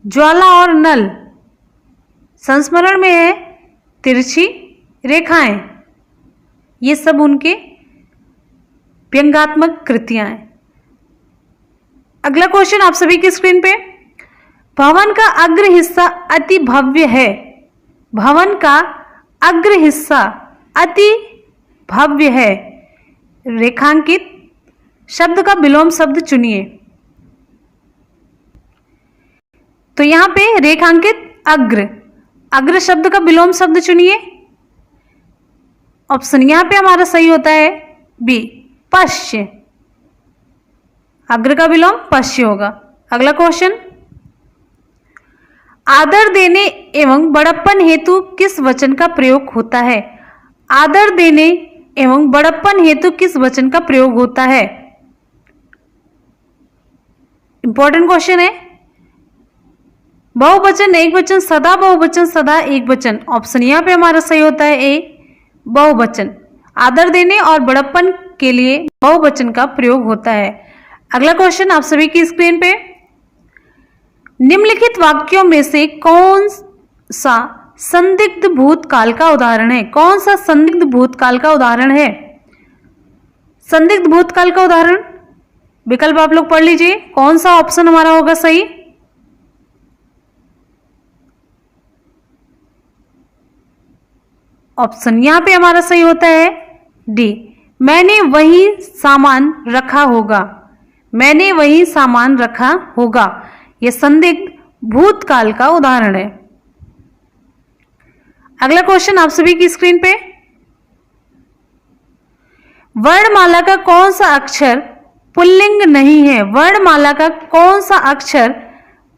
ज्वाला और नल। संस्मरण में है तिरछी रेखाएं। ये सब उनके व्यंग्यात्मक कृतियां हैं। अगला क्वेश्चन आप सभी की स्क्रीन पे, भवन का अग्र हिस्सा अति भव्य है। भवन का अग्र हिस्सा अति भव्य है। रेखांकित शब्द का विलोम शब्द चुनिए। तो यहां पे रेखांकित अग्र, अग्र शब्द का विलोम शब्द चुनिए। ऑप्शन यहां पे हमारा सही होता है बी, पश्य। अग्र का विलोम पश्य होगा। अगला क्वेश्चन, आदर देने एवं बड़प्पन हेतु किस वचन का प्रयोग होता है? आदर देने एवं बड़प्पन हेतु किस वचन का प्रयोग होता है? इंपॉर्टेंट क्वेश्चन है। बहुवचन, एकवचन, सदा बहुवचन, सदा एकवचन। ऑप्शन यहां पे हमारा सही होता है ए, बहुवचन। आदर देने और बड़प्पन के लिए बहुवचन का प्रयोग होता है। अगला क्वेश्चन आप सभी की स्क्रीन पे, निम्नलिखित वाक्यों में से कौन सा संदिग्ध भूतकाल का उदाहरण है? कौन सा संदिग्ध भूतकाल का उदाहरण है? संदिग्ध भूतकाल का उदाहरण विकल्प आप लोग पढ़ लीजिए, कौन सा ऑप्शन हमारा होगा सही? ऑप्शन यहां पे हमारा सही होता है डी, मैंने वही सामान रखा होगा। मैंने वही सामान रखा होगा, यह संदिग्ध भूतकाल का उदाहरण है। अगला क्वेश्चन आप सभी की स्क्रीन पे, वर्णमाला का कौन सा अक्षर पुल्लिंग नहीं है? वर्णमाला का कौन सा अक्षर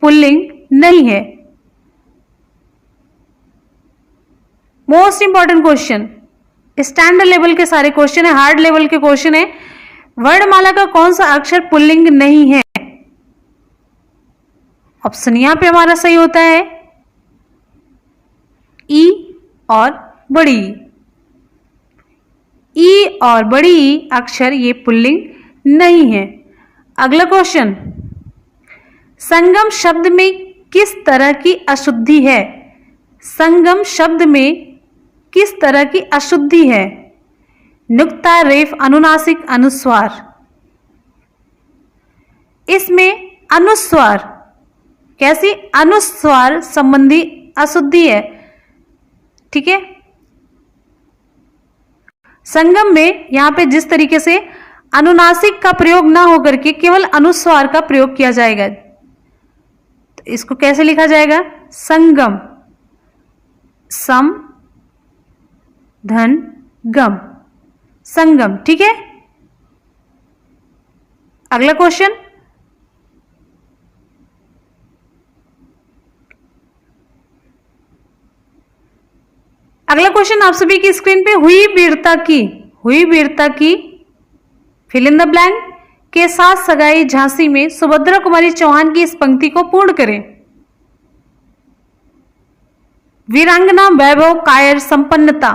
पुल्लिंग नहीं है? Most important question, standard level के सारे क्वेश्चन है, हार्ड लेवल के क्वेश्चन है। वर्णमाला का कौन सा अक्षर पुल्लिंग नहीं है? ऑप्शन यहां पे हमारा सही होता है ई और बड़ी ई और बड़ी ई अक्षर ये पुल्लिंग नहीं है। अगला क्वेश्चन, संगम शब्द में किस तरह की अशुद्धि है? संगम शब्द में किस तरह की अशुद्धि है? नुक्ता, रेफ, अनुनासिक, अनुस्वार। इसमें अनुस्वार, कैसी? अनुस्वार संबंधी अशुद्धि है, ठीक है। संगम में यहां पे जिस तरीके से अनुनासिक का प्रयोग ना होकर के केवल अनुस्वार का प्रयोग किया जाएगा, तो इसको कैसे लिखा जाएगा? संगम, सम धन गम, संगम, ठीक है। अगला क्वेश्चन, अगला क्वेश्चन आप सभी की स्क्रीन पे, हुई वीरता की फिल इन द ब्लैंक के साथ सगाई झांसी में सुभद्रा कुमारी चौहान की इस पंक्ति को पूर्ण करें। वीरांगना, वैभव, कायर, संपन्नता।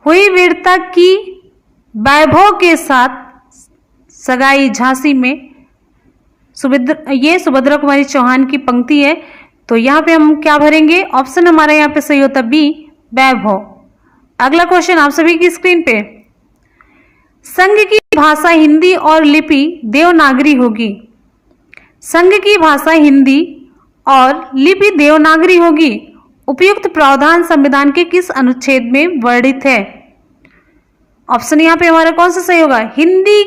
हुई वीरता की वैभव के साथ सगाई झांसी में ये सुभद्रा कुमारी चौहान की पंक्ति है, तो यहां पे हम क्या भरेंगे? ऑप्शन हमारा यहां पे सही होता बी, वैभव। अगला क्वेश्चन आप सभी की स्क्रीन पे, संघ की भाषा हिंदी और लिपि देवनागरी होगी। संघ की भाषा हिंदी और लिपि देवनागरी होगी। उपयुक्त प्रावधान संविधान के किस अनुच्छेद में वर्णित है? ऑप्शन यहां पे हमारा कौन सा सही होगा? हिंदी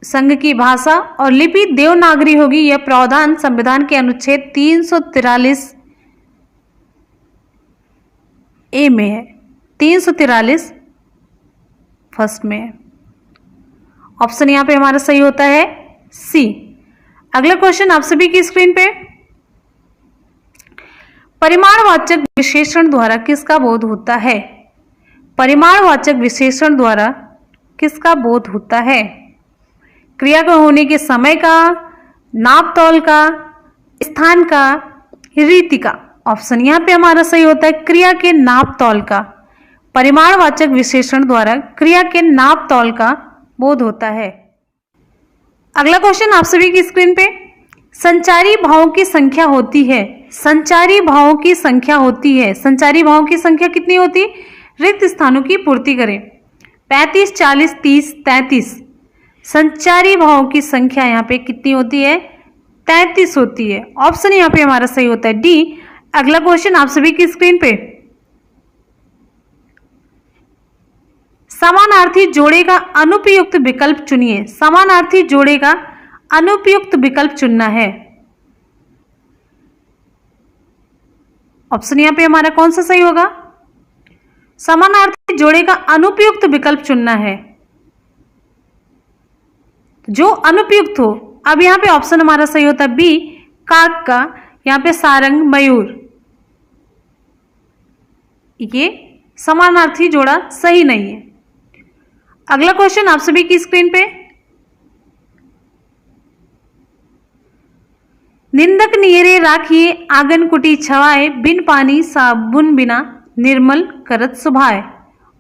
संघ की भाषा और लिपि देवनागरी होगी, यह प्रावधान संविधान के अनुच्छेद 343 ए में है, 343 फर्स्ट में है। ऑप्शन यहां पे हमारा सही होता है सी। अगला क्वेश्चन आप सभी की स्क्रीन पे, परिमाणवाचक विशेषण द्वारा किसका बोध होता है? परिमाणवाचक विशेषण द्वारा किसका बोध होता है? क्रिया का होने के समय का, नाप तौल का, स्थान का, रीति का। ऑप्शन यहां पे हमारा सही होता है क्रिया के नाप तौल का। परिमाणवाचक विशेषण द्वारा क्रिया के नाप तौल का बोध होता है। अगला क्वेश्चन आप सभी की स्क्रीन पे, संचारी भावों की संख्या होती है। संचारी भावों की संख्या होती है। संचारी भावों की संख्या कितनी होती? रिक्त स्थानों की पूर्ति करें। 35, 40, 30, 33। संचारी भावों की संख्या यहाँ पे कितनी होती है? 33 होती है। ऑप्शन यहाँ पे हमारा सही होता है डी। अगला क्वेश्चन आप सभी की स्क्रीन पे, समानार्थी जोड़े का अनुपयुक्त विकल्प चुनिए। समानार्थी जोड़े का अनुपयुक्त विकल्प चुनना है। ऑप्शन यहां पे हमारा कौन सा सही होगा? समानार्थी जोड़े का अनुपयुक्त विकल्प चुनना है, जो अनुपयुक्त हो। अब यहां पे ऑप्शन हमारा सही होता है बी, काक का, यहां पे सारंग, मयूर। ये समानार्थी जोड़ा सही नहीं है। अगला क्वेश्चन आप सभी की स्क्रीन पे, निंदक नियरे राखिए आंगन कुटी छवाए, बिन पानी साबुन बिना निर्मल करत सुभाए।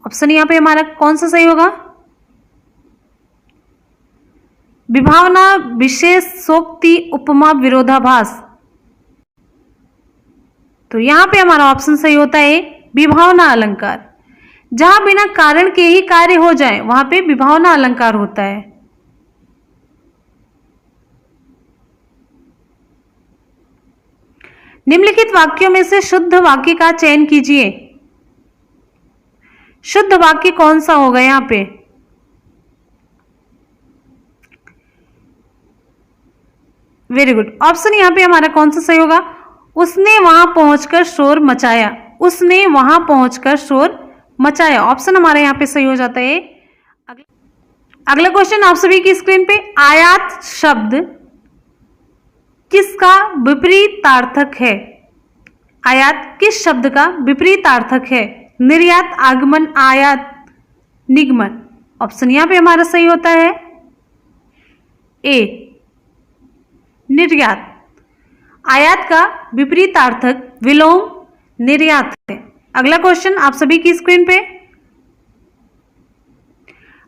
ऑप्शन यहां पे हमारा कौन सा सही होगा? विभावना, विशेष, सोक्ति, उपमा, विरोधाभास। तो यहां पे हमारा ऑप्शन सही होता है विभावना अलंकार। जहां बिना कारण के ही कार्य हो जाए वहां पे विभावना अलंकार होता है। निम्नलिखित वाक्यों में से शुद्ध वाक्य का चयन कीजिए। शुद्ध वाक्य कौन सा होगा यहां पे? Very good. ऑप्शन यहां पे हमारा कौन सा सही होगा? उसने वहां पहुंचकर शोर मचाया। उसने वहां पहुंचकर शोर मचाया। ऑप्शन हमारे यहाँ पे सही हो जाता है। अगला क्वेश्चन आप सभी की स्क्रीन पे, आयात शब्द किसका विपरीतार्थक है? आयात किस शब्द का विपरीतार्थक है? निर्यात, आगमन, आयात, निगमन। ऑप्शन यहाँ पे हमारा सही होता है ए, निर्यात। आयात का विपरीतार्थक विलोम निर्यात है। अगला क्वेश्चन आप सभी की स्क्रीन पे,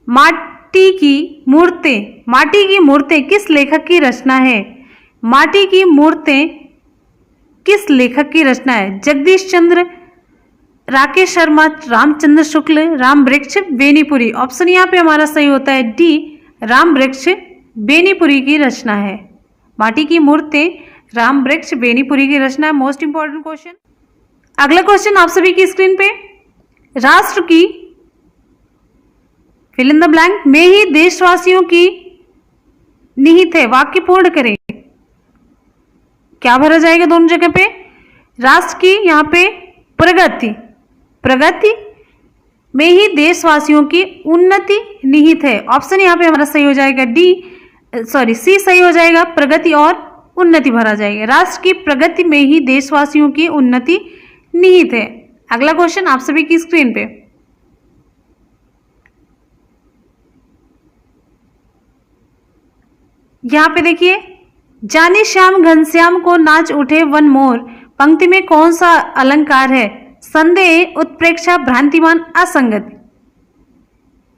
माटी की मूर्तें किस लेखक की रचना है? माटी की मूर्तें किस लेखक की रचना है? जगदीश चंद्र, राकेश शर्मा, रामचंद्र शुक्ल, राम वृक्ष बेनीपुरी। ऑप्शन यहाँ पे हमारा सही होता है डी, राम वृक्ष बेनीपुरी की रचना है। माटी की मूर्तें राम वृक्ष बेनीपुरी की रचना है। Most important question. अगला क्वेश्चन आप सभी की स्क्रीन पे, राष्ट्र की फिल इन द ब्लैंक में ही देशवासियों की निहित है। वाक्य पूर्ण करें। क्या भरा जाएगा दोनों जगह पे? राष्ट्र की यहाँ पे प्रगति में ही देशवासियों की उन्नति निहित है। ऑप्शन यहाँ पे हमारा सही हो जाएगा सी सही हो जाएगा। प्रगति और उन्नति भरा जाएगा। राष्ट्र की प्रगति में ही देशवासियों की उन्नति निहित है। अगला क्वेश्चन आप सभी की स्क्रीन पे, यहां पे देखिए, जाने श्याम घनश्याम को नाच उठे वन मोर। पंक्ति में कौन सा अलंकार है? संदेह, उत्प्रेक्षा, भ्रांतिमान, असंगति।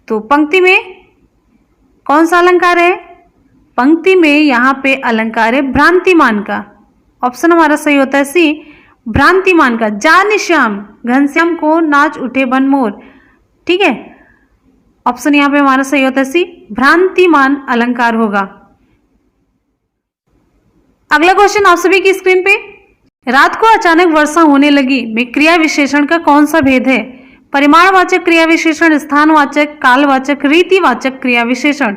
तो पंक्ति में कौन सा अलंकार है? पंक्ति में यहां पे अलंकार है भ्रांतिमान का। ऑप्शन हमारा सही होता है सी, भ्रांतिमान का। जाने श्याम घनश्याम को नाच उठे वन मोर। ठीक है, ऑप्शन यहां पे हमारा सही होता है सी, भ्रांतिमान अलंकार होगा। अगला क्वेश्चन आप सभी की स्क्रीन पे, रात को अचानक वर्षा होने लगी में क्रिया विशेषण का कौन सा भेद है? परिमाणवाचक क्रिया विशेषण, स्थानवाचक, कालवाचक, रीतिवाचक क्रिया विशेषण।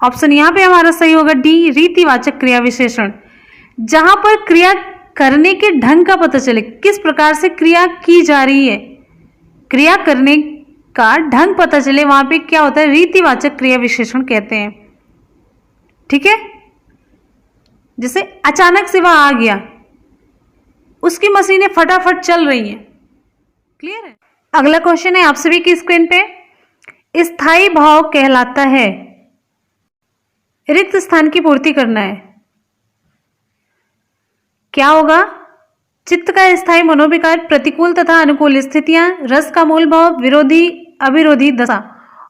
ऑप्शन यहाँ पे हमारा सही होगा डी, रीतिवाचक क्रिया विशेषण। जहां पर क्रिया करने के ढंग का पता चले, किस प्रकार से क्रिया की जा रही है, क्रिया करने का ढंग पता चले, वहां पे क्या होता है? रीतिवाचक क्रिया विशेषण कहते हैं। ठीक है, जैसे अचानक से वह आ गया, उसकी मशीनें फटाफट चल रही हैं। क्लियर है? अगला क्वेश्चन है आप सभी की स्क्रीन पे, स्थायी भाव कहलाता है, रिक्त स्थान की पूर्ति करना है। क्या होगा? चित्त का स्थायी मनोविकार, प्रतिकूल तथा अनुकूल स्थितियां, रस का मूल भाव, विरोधी अविरोधी दशा।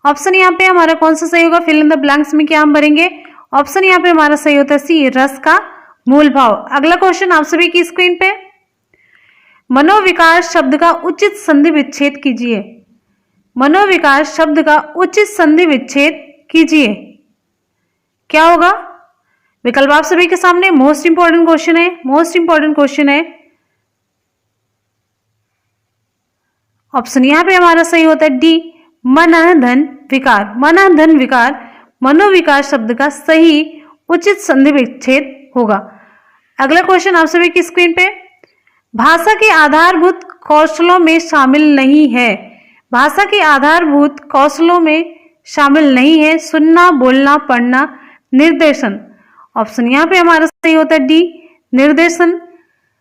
ऑप्शन यहाँ पे हमारा कौन सा सही होगा? फिल इन द ब्लैंक्स में क्या हम भरेंगे? ऑप्शन यहाँ पे हमारा सही होता है सी, रस का मूल भाव। अगला क्वेश्चन आप सभी की स्क्रीन पे, मनोविकार शब्द का उचित संधि विच्छेद कीजिए। मनोविकार शब्द का उचित संधि विच्छेद कीजिए। क्या होगा? विकल्प आप सभी के सामने। मोस्ट इंपॉर्टेंट क्वेश्चन है। ऑप्शन यहां पे हमारा सही होता है डी, मनः धन विकार। मनः धन विकार मनोविकार शब्द का सही उचित संधि विच्छेद होगा। अगला क्वेश्चन आप सभी की स्क्रीन पे, भाषा के आधारभूत कौशलों में शामिल नहीं है। भाषा के आधारभूत कौशलों में शामिल नहीं है सुनना, बोलना, पढ़ना, निर्देशन। ऑप्शन यहाँ पे हमारा सही होता है डी, निर्देशन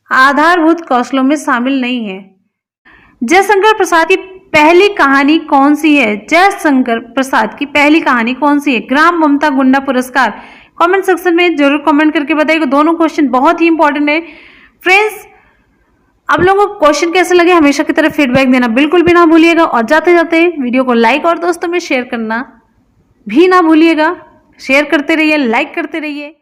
आधारभूत कौशलों में शामिल नहीं है। जयशंकर प्रसाद की पहली कहानी कौन सी है? जयशंकर प्रसाद की पहली कहानी कौन सी है? ग्राम ममता गुंडा पुरस्कार। कमेंट सेक्शन में जरूर कमेंट करके बताइएगा। दोनों क्वेश्चन बहुत ही इंपॉर्टेंट है फ्रेंड्स। आप लोगों को क्वेश्चन कैसे लगे हमेशा की तरह फीडबैक देना बिल्कुल भी ना भूलिएगा, और जाते जाते वीडियो को लाइक और दोस्तों में शेयर करना भी ना भूलिएगा। शेयर करते रहिए, लाइक करते रहिए।